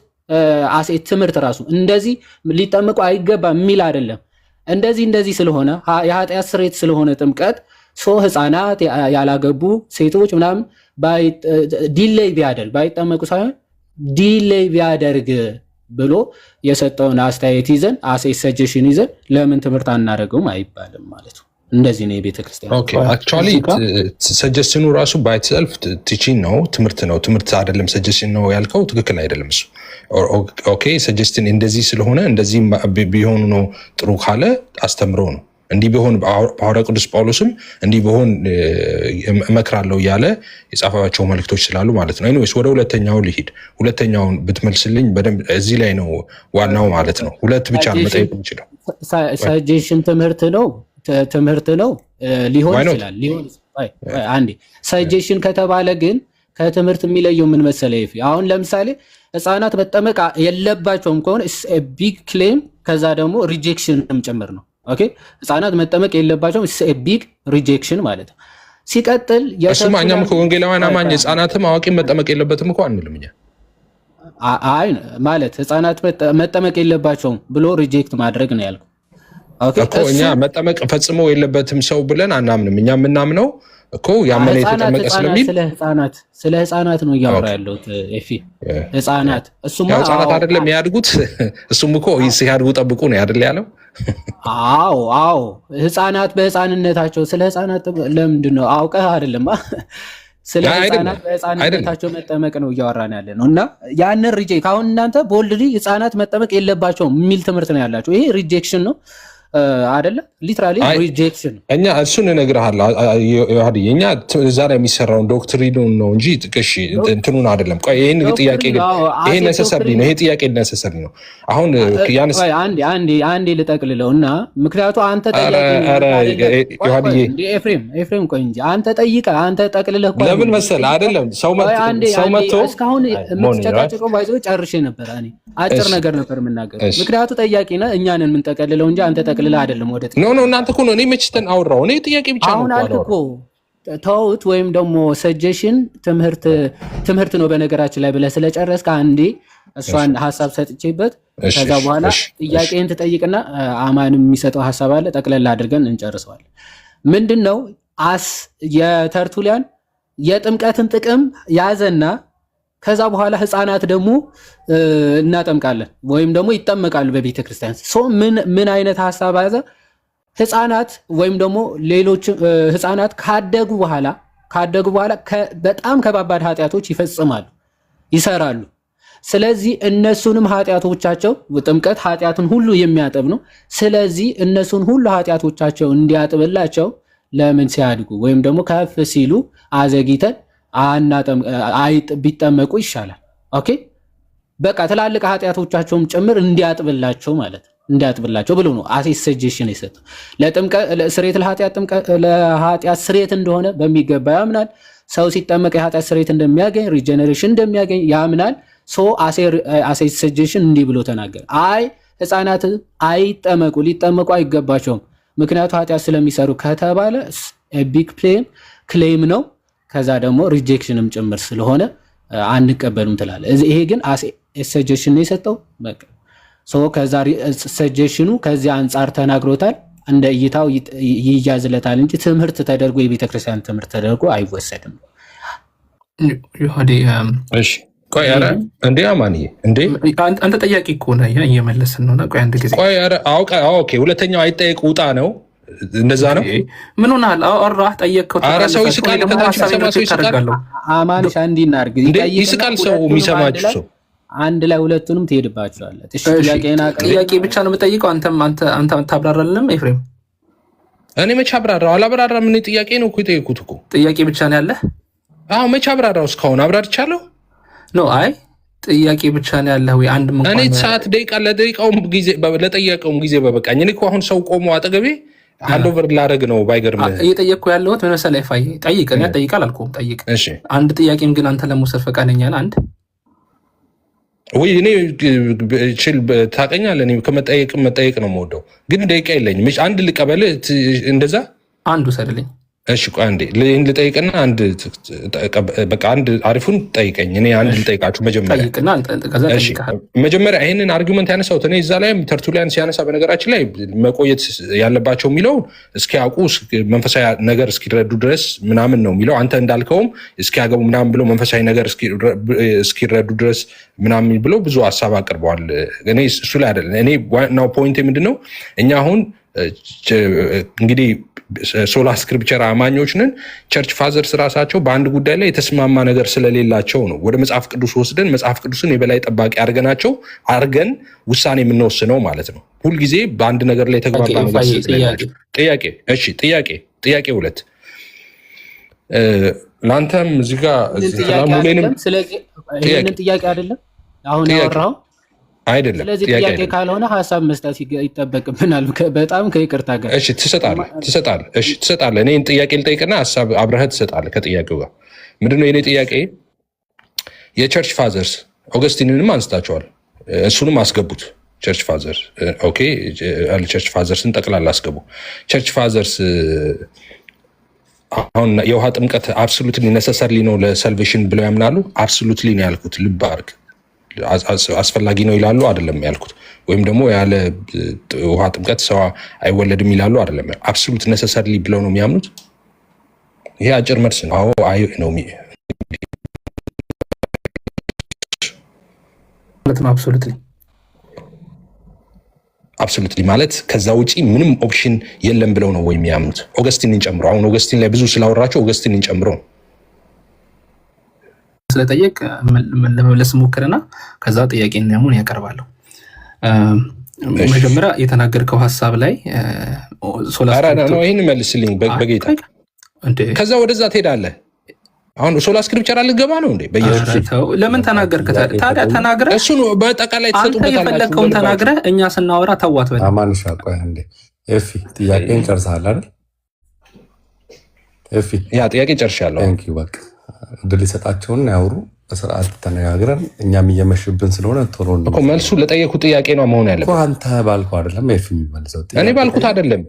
አስ ኤ ትምህርት ራሱ እንደዚህ ሊጠመቁ አይገባም የሚል አይደለም። እንደዚህ ስለሆነ የኃጢአት ስርየት ስለሆነ ጥምቀት ህፃናት ያላገቡ ሴቶች ምናምን ዲሌይ ቢያደርግ ባይጠመቁ ሳይሆን ዲሌይ ቢያደርግ ብሎ የሰጠውን አስተያየት ይዘን አሴ ሰጀሽን ይዘን ለምን ትምህርት አናደርገውም አይባልም ማለት ነው። እንደዚህ ነው የቤተ ክርስቲያን። ኦኬ አክቹአሊ ሰጀስሽኑ ራሱ ባይ ኢትሰልፍ ቲቺንግ ነው፣ ትምህርት ነው። ትምህርት አይደለም ሰጀስሽን ነው ያልከው፣ ትክክል አይደለም እሱ። ኦኬ ሰጀስትን እንደዚህ ስለሆነ እንደዚህ ቢሆኑ ነው ጥሩ ካለ አስተምሮ ነው። እንዲህ ቢሆን ሐዋርያው ቅዱስ ጳውሎስም እንዲህ ቢሆን እመክራለሁ እያለ የጻፈባቸው መልእክቶች ስላሉ ማለት ነው። ኤኒዌይስ ወደ ሁለተኛው ልሂድ። ሁለተኛውን ብትመልስልኝ በደንብ እዚህ ላይ ነው ዋናው ማለት ነው። ሁለት ብቻ ነው መጠየቅ የምችለው። ሰጀሽን ትምህርት ነው ሊሆን ይችላል። አንዴ ሰጀሽን ከተባለ ግን ከትምህርት የሚለየው ምን መሰለህ? አሁን ለምሳሌ ህፃናት መጠመቅ የለባቸውም ከሆነ ቢግ ክሌም፣ ከዛ ደግሞ ሪጀክሽንም ጭምር ነው። ኦኬ ህፃናት መጠመቅ የለባቸውም ቢግ ሪጀክሽን ማለት ነው። ሲቀጥል እሱማ እኛም ወንጌላውያን አማኝ ህፃናትም አዋቂም መጠመቅ የለበትም እኮ አንልም እኛ። አይ ማለት ህፃናት መጠመቅ የለባቸውም ብሎ ሪጀክት ማድረግ ነው ያልኩት እኮ። እኛ መጠመቅ ፈጽሞ የለበትም ሰው ብለን አናምንም። እኛ የምናምነው እኮ ያመነ የተጠመቀ ስለሚል ስለ ህፃናት ነው እያወራ ያለሁት ኤፊ። ህፃናት ህፃናት አይደለም የሚያድጉት፣ እሱም እኮ ሲያድጉ ጠብቁ ነው አይደል ያለው። አዎ ህፃናት በህፃንነታቸው ስለ ህፃናት ለምንድን ነው አውቀህ አይደለም ስለ ህፃናት በህፃንነታቸው መጠመቅ ነው እያወራን ያለ ነው። እና ያንን ሪጀክት አሁን እናንተ ቦልድሊ ህፃናት መጠመቅ የለባቸውም የሚል ትምህርት ነው ያላቸው። ይሄ ሪጀክሽን ነው አይደለ? ሊትራሊ ሪጀክሽን። እኛ እሱን እነግርሃለሁ ዮሐንስ፣ እኛ እዛ ላይ የሚሰራውን ዶክትሪኑን ነው እንጂ ጥቅሽ እንትኑን አይደለም። ቆይ ይሄን ጥያቄ ግን ይሄ ነሰሰሪ ነው። ይሄ ጥያቄ ነሰሰሪ ነው። አሁን ያንስ አንዴ ልጠቅልለው እና ምክንያቱ አንተ ኤፍሬም ቆይ እንጂ አንተ ጠይቀህ አንተ ጠቅልለህ ቆይ ለምን መሰለህ አይደለም ሰው መጥቶ እስካሁን የምትጨቃጨቀው ባይዞ ጨርሼ ነበር። እኔ አጭር ነገር ነበር የምናገረው። ምክንያቱ ጠያቂ ነህ፣ እኛ ነን የምንጠቀልለው እንጂ አንተ ጠቅልለህ አይደለም። ወደ ኖ እናንተ እኮ ነው። እኔ መችተን አወራው። እኔ ጥያቄ ብቻ ነው አሁን አልክ እኮ ተውት። ወይም ደግሞ ሰጀሽን ትምህርት ነው በነገራችን ላይ ብለህ ስለጨረስክ አንዴ እሷን ሀሳብ ሰጥቼበት ከዛ በኋላ ጥያቄን ትጠይቅና አማንም የሚሰጠው ሀሳብ አለ፣ ጠቅለላ አድርገን እንጨርሰዋለን። ምንድነው የተርቱሊያን የጥምቀትን ጥቅም ያዘና ከዛ በኋላ ህፃናት ደግሞ እናጠምቃለን ወይም ደግሞ ይጠመቃሉ በቤተ ክርስቲያን። ምን አይነት ሀሳብ ያዘ? ህፃናት ወይም ደግሞ ሌሎች ህፃናት ካደጉ በኋላ በጣም ከባባድ ኃጢአቶች ይሰራሉ። ስለዚህ እነሱንም ኃጢአቶቻቸው ጥምቀት ኃጢአትን ሁሉ የሚያጥብ ነው። ስለዚህ እነሱን ሁሉ ኃጢአቶቻቸው እንዲያጥብላቸው ለምን ሲያድጉ ወይም ደግሞ ከፍ ሲሉ አዘግይተን ቢጠመቁ ይሻላል። ኦኬ በቃ ትላልቅ ኃጢአቶቻቸውም ጭምር እንዲያጥብላቸው ማለት እንዲያጥብላቸው ብሎ ነው ሰጀሽን የሰጠው። ስርየት ለኃጢአት ስርየት እንደሆነ በሚገባ ያምናል። ሰው ሲጠመቅ የኃጢአት ስርየት እንደሚያገኝ ሪጀነሬሽን እንደሚያገኝ ያምናል። ሰጀሽን እንዲህ ብሎ ተናገረ። ህፃናት አይጠመቁ፣ ሊጠመቁ አይገባቸውም ምክንያቱ ኃጢአት ስለሚሰሩ ከተባለ ቢግ ክሌም ነው። ከዛ ደግሞ ሪጀክሽንም ጭምር ስለሆነ አንቀበሉም ትላለ። ይሄ ግን ሰጀሽን ነው የሰጠው። በቃ ከዛ ሰጀሽኑ ከዚህ አንጻር ተናግሮታል። እንደ እይታው ይያዝለታል እንጂ ትምህርት ተደርጎ የቤተክርስቲያን ትምህርት ተደርጎ አይወሰድም። እሺ ቆይ ኧረ እንዴ አማንዬ እንዴ አንተ ጠያቂ እኮ ነህ እየመለስን ነው። ቆይ አንድ ጊዜ ቆይ ኧረ ኦኬ ሁለተኛው አይጠየቅ ውጣ ነው እንደዛ ነው። ምን ሆናል? አወራህ ጠየቅከው። ኧረ ሰው ይስቃል። ከታች ሰማ ሰው ይስቃል። አማንሽ አንዲ እናርግ ይስቃል። ሰው የሚሰማችሁ ሰው አንድ ላይ ሁለቱንም ትሄድባቸዋለህ። ጥያቄ ብቻ ነው የምጠይቀው። አንተ ታብራራለንም ኤፍሬም። እኔ መቼ አብራራው? አላብራራም። ምን ጥያቄ ነው እኮ የጠየኩት እኮ ጥያቄ ብቻ ነው ያለህ? አዎ መቼ አብራራው? እስካሁን አብራርቻለሁ። ኖ አይ ጥያቄ ብቻ ነው ያለህ ወይ? አንድ ምን እኔ ሰዓት ደቂቃ ለደቂቃውም ጊዜ ለጠየቀውም ጊዜ በበቃኝ። እኔ እኮ አሁን ሰው ቆሞ አጠገቤ ሃንዶቨር ላደርግ ነው። ባይገርምህ እየጠየቅኩ ያለሁት ምን መሰለህ ፋይ ጠይቅ። እኔ ጠይቅ አላልኩም፣ ጠይቅ። እሺ አንድ ጥያቄም ግን አንተ ለመውሰድ ፈቃደኛ ነህ? አንድ ወይ እኔ ችል ታውቀኛለህ። እኔ መጠየቅ ነው የምወደው፣ ግን ደቂቃ የለኝም። አንድ ልቀበል እንደዛ አንዱ ሰድልኝ። እሺ ቆይ አንዴ ልጠይቅና በቃ አንድ አሪፉን ጠይቀኝ። እኔ አንድ ልጠይቃችሁ መጀመሪያ ይህንን አርጊመንት ያነሳሁት እኔ እዛ ላይም ተርቱሊያን ሲያነሳ በነገራችን ላይ መቆየት ያለባቸው የሚለውን እስኪያውቁ መንፈሳዊ ነገር እስኪረዱ ድረስ ምናምን ነው የሚለው። አንተ እንዳልከውም እስኪያገቡ ምናምን ብሎ መንፈሳዊ ነገር እስኪረዱ ድረስ ምናምን ብሎ ብዙ ሀሳብ አቅርበዋል። እኔ እሱ ላይ አይደለም። እኔ ዋናው ፖይንት ምንድን ነው፣ እኛ አሁን እንግዲህ ሶላ ስክሪፕቸር አማኞች ነን። ቸርች ፋዘርስ ራሳቸው በአንድ ጉዳይ ላይ የተስማማ ነገር ስለሌላቸው ነው ወደ መጽሐፍ ቅዱስ ወስደን መጽሐፍ ቅዱስን የበላይ ጠባቂ አድርገን ውሳኔ የምንወስነው ማለት ነው። ሁልጊዜ በአንድ ነገር ላይ የተግባባ ነገር ስለሌላቸው። ጥያቄ 2 ለአንተም እዚህ ጋር ይህንን ጥያቄ አይደለም አሁን ያወራው አይደለም። ስለዚህ ጥያቄ ካልሆነ ሀሳብ መስጠት ይጠበቅብናል። በጣም ከይቅርታ ጋር እሺ፣ ትሰጣለህ። እኔን ጥያቄ ልጠይቅና ሀሳብ አብረህ ትሰጣለህ ከጥያቄው ጋር። ምንድነው የኔ ጥያቄ? የቸርች ፋዘርስ ኦገስቲንንም አንስታቸዋል፣ እሱንም አስገቡት። ቸርች ፋዘርስ ኦኬ፣ ቸርች ፋዘርስን ጠቅላላ አስገቡ። ቸርች ፋዘርስ አሁን የውሃ ጥምቀት አብሶሉትሊ ነሰሰርሊ ነው ለሳልቬሽን ብለው ያምናሉ? አብሶሉትሊ ነው ያልኩት፣ ልብ አድርግ። አስፈላጊ ነው ይላሉ? አይደለም ያልኩት። ወይም ደግሞ ያለ ውሃ ጥምቀት ሰው አይወለድም ይላሉ? አይደለም። አብሶሉት ነሰሰርሊ ብለው ነው የሚያምኑት? ይሄ አጭር መልስ ነው። አዎ አይ ነው አብሶሉትሊ ማለት ከዛ ውጪ ምንም ኦፕሽን የለም ብለው ነው ወይ የሚያምኑት? ኦገስቲንን ጨምሮ። አሁን ኦገስቲን ላይ ብዙ ስላወራቸው ኦገስቲንን ጨምሮ ስለጠየቅ ለመመለስ ሞክርና ከዛ ጥያቄ እናሙን ያቀርባለሁ። መጀመሪያ የተናገርከው ሀሳብ ላይ ይህን መልስልኝ በጌታ። ከዛ ወደዛ ትሄዳለህ። አሁን ሶላ ስክሪፕቸር አልገባ ነው እንዴ? ለምን ተናገርክ ታዲያ? ተናግረህ እሱን በጠቃላይ አንተ የፈለግከውን ተናግረህ እኛ ስናወራ ተዋት በል። አማንሻ ቆይ እንዴ ኤፊ ጥያቄን ጨርሰሃል አይደል? ኤፊ ያ ጥያቄ ጨርሻለሁ። ታንክ ዩ በቃ እድል ይሰጣቸውና ያውሩ። በስርዓት ተነጋግረን እኛም እየመሽብን ስለሆነ ቶሎ እኮ መልሱ ለጠየቁ ጥያቄ ነው መሆን ያለበት። አንተ ባልኩ አይደለም ኤፊ የሚመልሰው ጥያቄ እኔ ባልኩት አይደለም።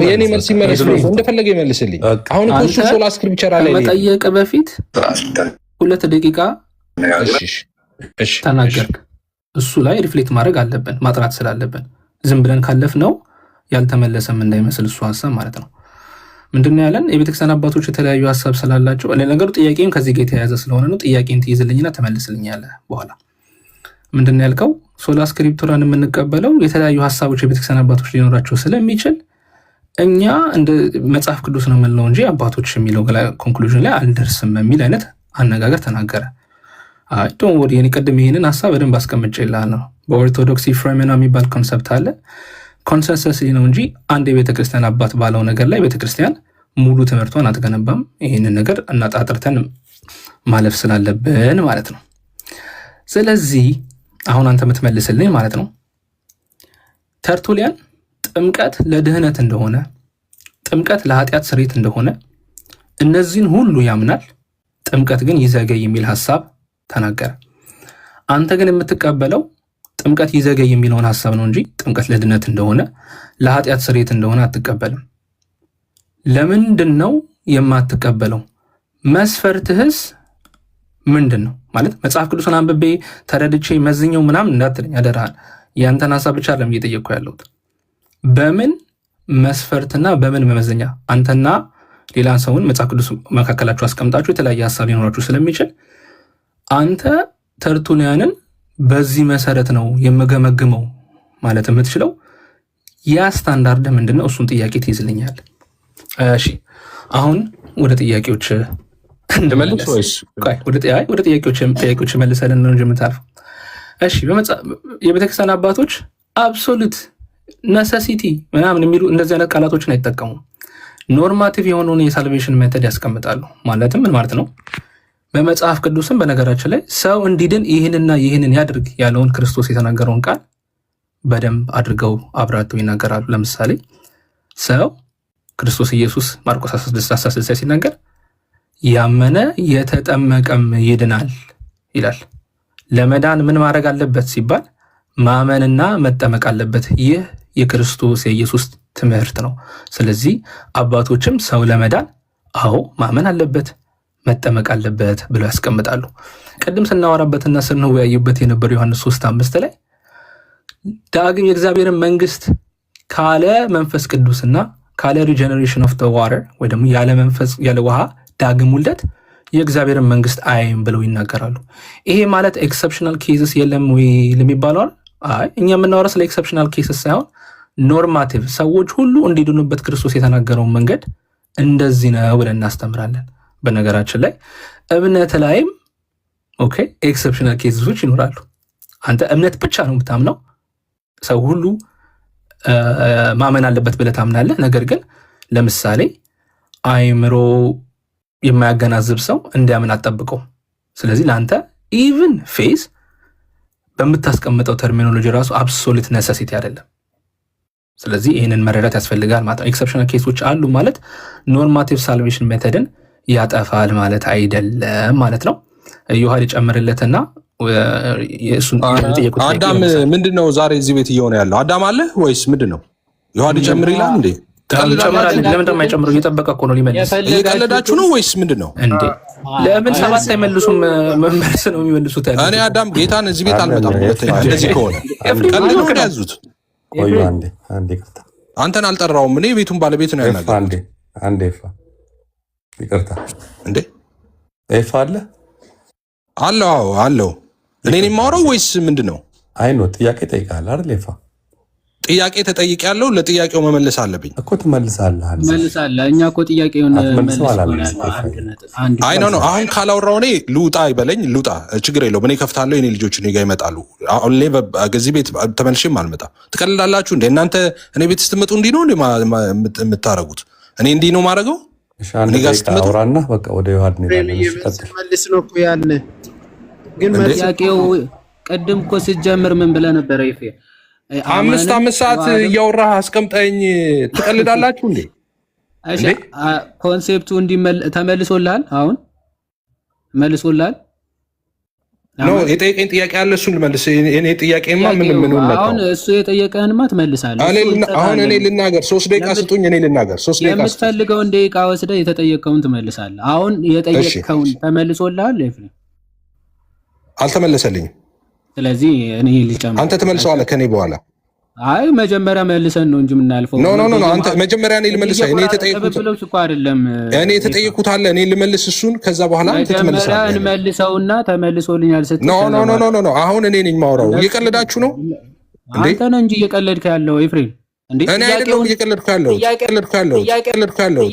የኔ መልስ ይመልስ ነው እንደፈለገ ይመልስልኝ። አሁን እኮ እሱ ሶላ ስክሪፕቸር አለ መጠየቅ በፊት 2 ደቂቃ ተናገርክ። እሱ ላይ ሪፍሌክት ማድረግ አለብን፣ ማጥራት ስላለብን ዝም ብለን ካለፍ ነው ያልተመለሰም እንዳይመስል እሱ ሀሳብ ማለት ነው። ምንድነው ያለን? የቤተክርስቲያን አባቶች የተለያዩ ሀሳብ ስላላቸው ለነገሩ ጥያቄም ከዚህ ጋር የተያያዘ ስለሆነ ነው። ጥያቄን ትይዝልኝና ተመልስልኛለህ በኋላ። ምንድነው ያልከው? ሶላ ስክሪፕቱራን የምንቀበለው የተለያዩ ሀሳቦች የቤተክርስቲያን አባቶች ሊኖራቸው ስለሚችል እኛ እንደ መጽሐፍ ቅዱስ ነው የምንለው እንጂ አባቶች የሚለው ኮንክሉዥን ላይ አልደርስም የሚል አይነት አነጋገር ተናገረ። ዶን ወዲ እኔ ቅድም ይሄንን ሀሳብ በደንብ አስቀምጬልሃለሁ። በኦርቶዶክስ ፍሬሜና የሚባል ኮንሰፕት አለ። ኮንሰንሰስ ነው እንጂ አንድ የቤተክርስቲያን አባት ባለው ነገር ላይ ቤተክርስቲያን ሙሉ ትምህርቷን አትገነባም። ይህንን ነገር እናጣጥርተን ማለፍ ስላለብን ማለት ነው። ስለዚህ አሁን አንተ የምትመልስልኝ ማለት ነው ተርቱሊያን ጥምቀት ለድህነት እንደሆነ፣ ጥምቀት ለኃጢአት ስርየት እንደሆነ እነዚህን ሁሉ ያምናል። ጥምቀት ግን ይዘገይ የሚል ሀሳብ ተናገረ። አንተ ግን የምትቀበለው ጥምቀት ይዘገይ የሚለውን ሀሳብ ነው እንጂ ጥምቀት ለድነት እንደሆነ ለኃጢአት ስርየት እንደሆነ አትቀበልም። ለምንድን ነው የማትቀበለው? መስፈርትህስ ምንድን ነው? ማለት መጽሐፍ ቅዱስን አንብቤ ተረድቼ መዝኘው ምናምን እንዳትለኝ አደራሃል። ያንተን ሀሳብ ብቻ አይደለም እየጠየቅኩ ያለሁት። በምን መስፈርትና በምን መመዘኛ አንተና ሌላ ሰውን መጽሐፍ ቅዱስ መካከላችሁ አስቀምጣችሁ የተለያየ ሀሳብ ሊኖራችሁ ስለሚችል አንተ ተርቱሊያንን በዚህ መሰረት ነው የምገመግመው ማለት የምትችለው ያ ስታንዳርድ ምንድን ነው? እሱን ጥያቄ ትይዝልኛል። እሺ አሁን ወደ ጥያቄዎች ወደ ጥያቄዎች መልሰልን ነው እንጂ የምታልፈው። እሺ የቤተክርስቲያን አባቶች አብሶሉት ነሰሲቲ ምናምን የሚሉ እንደዚህ አይነት ቃላቶችን አይጠቀሙም። ኖርማቲቭ የሆነውን የሳልቬሽን ሜተድ ያስቀምጣሉ። ማለትም ምን ማለት ነው? በመጽሐፍ ቅዱስም በነገራችን ላይ ሰው እንዲድን ይህንና ይህንን ያድርግ ያለውን ክርስቶስ የተናገረውን ቃል በደንብ አድርገው አብራርተው ይናገራሉ። ለምሳሌ ሰው ክርስቶስ ኢየሱስ ማርቆስ 16:16 ሲናገር ያመነ የተጠመቀም ይድናል ይላል። ለመዳን ምን ማድረግ አለበት ሲባል ማመንና መጠመቅ አለበት። ይህ የክርስቶስ የኢየሱስ ትምህርት ነው። ስለዚህ አባቶችም ሰው ለመዳን አዎ ማመን አለበት መጠመቅ አለበት ብለው ያስቀምጣሉ። ቅድም ስናወራበትና ስንወያዩበት የነበረው ዮሐንስ 3:5 ላይ ዳግም የእግዚአብሔርን መንግስት ካለ መንፈስ ቅዱስና ካለ ሪጀነሬሽን ኦፍ ዋተር ወይ ደግሞ ያለ ውሃ ዳግም ውልደት የእግዚአብሔርን መንግስት አይም ብለው ይናገራሉ። ይሄ ማለት ኤክሰፕሽናል ኬስስ የለም ወይ ለሚባለው? አይ እኛ የምናወራው ስለ ኤክሰፕሽናል ኬስስ ሳይሆን ኖርማቲቭ ሰዎች ሁሉ እንዲድኑበት ክርስቶስ የተናገረውን መንገድ እንደዚህ ነው ብለን እናስተምራለን። በነገራችን ላይ እምነት ላይም ኦኬ ኤክሰፕሽናል ኬዞች ይኖራሉ። አንተ እምነት ብቻ ነው የምታምነው፣ ሰው ሁሉ ማመን አለበት ብለህ ታምናለህ። ነገር ግን ለምሳሌ አይምሮ የማያገናዝብ ሰው እንዲያምን አትጠብቀው። ስለዚህ ለአንተ ኢቭን ፌዝ በምታስቀምጠው ተርሚኖሎጂ ራሱ አብሶሉት ነሰሲቲ አይደለም። ስለዚህ ይህንን መረዳት ያስፈልጋል ማለት ነው። ኤክሰፕሽናል ኬሶች አሉ ማለት ኖርማቲቭ ሳልቬሽን ሜተድን ያጠፋል ማለት አይደለም ማለት ነው። ዮሐድ ጨምርለትና አዳም ምንድን ነው ዛሬ እዚህ ቤት እየሆነ ያለው? አዳም አለ ወይስ ምንድን ነው? ዮሐድ ጨምር ይላል እንዴ? ለምን እንደማይጨምሩ እየጠበቀ እኮ ነው ሊመልስ። እየቀለዳችሁ ነው ወይስ ምንድን ነው እንዴ? ለምን ሰባት አይመልሱም? መመለስ ነው የሚመልሱት። እኔ አዳም ጌታን እዚህ ቤት አልመጣም። እንደዚህ ከሆነ ቀልድ ነው ያዙት። ቆዩ አንዴ ይቅርታ፣ አንተን አልጠራውም። እኔ ቤቱን ባለቤት ነው ያናገርኩት። አንዴ ይቅርታ እንዴ ኤፋ አለው አለው። እኔን የማወራው ወይስ ምንድን ነው? አይ ነው ጥያቄ ጠይቃለህ አይደል? ኤፋ ጥያቄ ተጠይቅ ያለው ለጥያቄው መመለስ አለብኝ እኮ። ትመልሳለህ። እኛ እኮ ጥያቄውን አይ ነው አሁን ካላወራው እኔ ልውጣ ይበለኝ፣ ልውጣ፣ ችግር የለውም። እኔ ከፍታለሁ፣ የኔ ልጆች እኔ ጋር ይመጣሉ። አሁን ላይ በዚህ ቤት ተመልሼም አልመጣም። ትቀልዳላችሁ እንዴ እናንተ? እኔ ቤት ስትመጡ እንዲህ ነው የምታረጉት? እኔ እንዲህ ነው ማድረገው? እኔ ጋር ስትመጡ አውራና በቃ ወደ ዮሐድ መልስ ነው እኮ ያለ። ግን ጥያቄው ቅድም እኮ ስትጀምር ምን ብለህ ነበረ? ይፌ 5 ሰዓት እያወራህ አስቀምጠኝ። ትቀልዳላችሁ እንዴ? እሺ ኮንሴፕቱ ተመልሶልሃል? አሁን መልሶልሃል? ነው የጠየቀኝ ጥያቄ አለ፣ እሱን ልመልስ። እኔ ጥያቄማ ምን ነው? አሁን እሱ የጠየቀህንማ ትመልሳለህ። አሁን እኔ ልናገር፣ 3 ደቂቃ ስጡኝ፣ እኔ ልናገር 3 ደቂቃ። የምትፈልገውን ደቂቃ ወስደህ የተጠየቀውን ትመልሳለህ። አሁን የጠየቀውን ተመልሶልሃል? ኤፍሬም አልተመለሰልኝም። ስለዚህ እኔ ልጨምር፣ አንተ ትመልሰዋለህ ከኔ በኋላ። አይ መጀመሪያ መልሰን ነው እንጂ የምናልፈው። ኖ አንተ መጀመሪያ እኔ ልመልሰው። እኔ የተጠየቁት አለ፣ እኔ ልመልስ እሱን። ከዛ በኋላ አንተ ትመልሳለህ። መጀመሪያ እንመልሰውና ተመልሶልኛል ስትል ኖ አሁን እኔ ነኝ የማወራው። እየቀለዳችሁ ነው እንዴ? አንተ ነህ እንጂ እየቀለድክ ያለው ኤፍሬም። እኔ አይደለሁም እየቀለድኩ ያለው።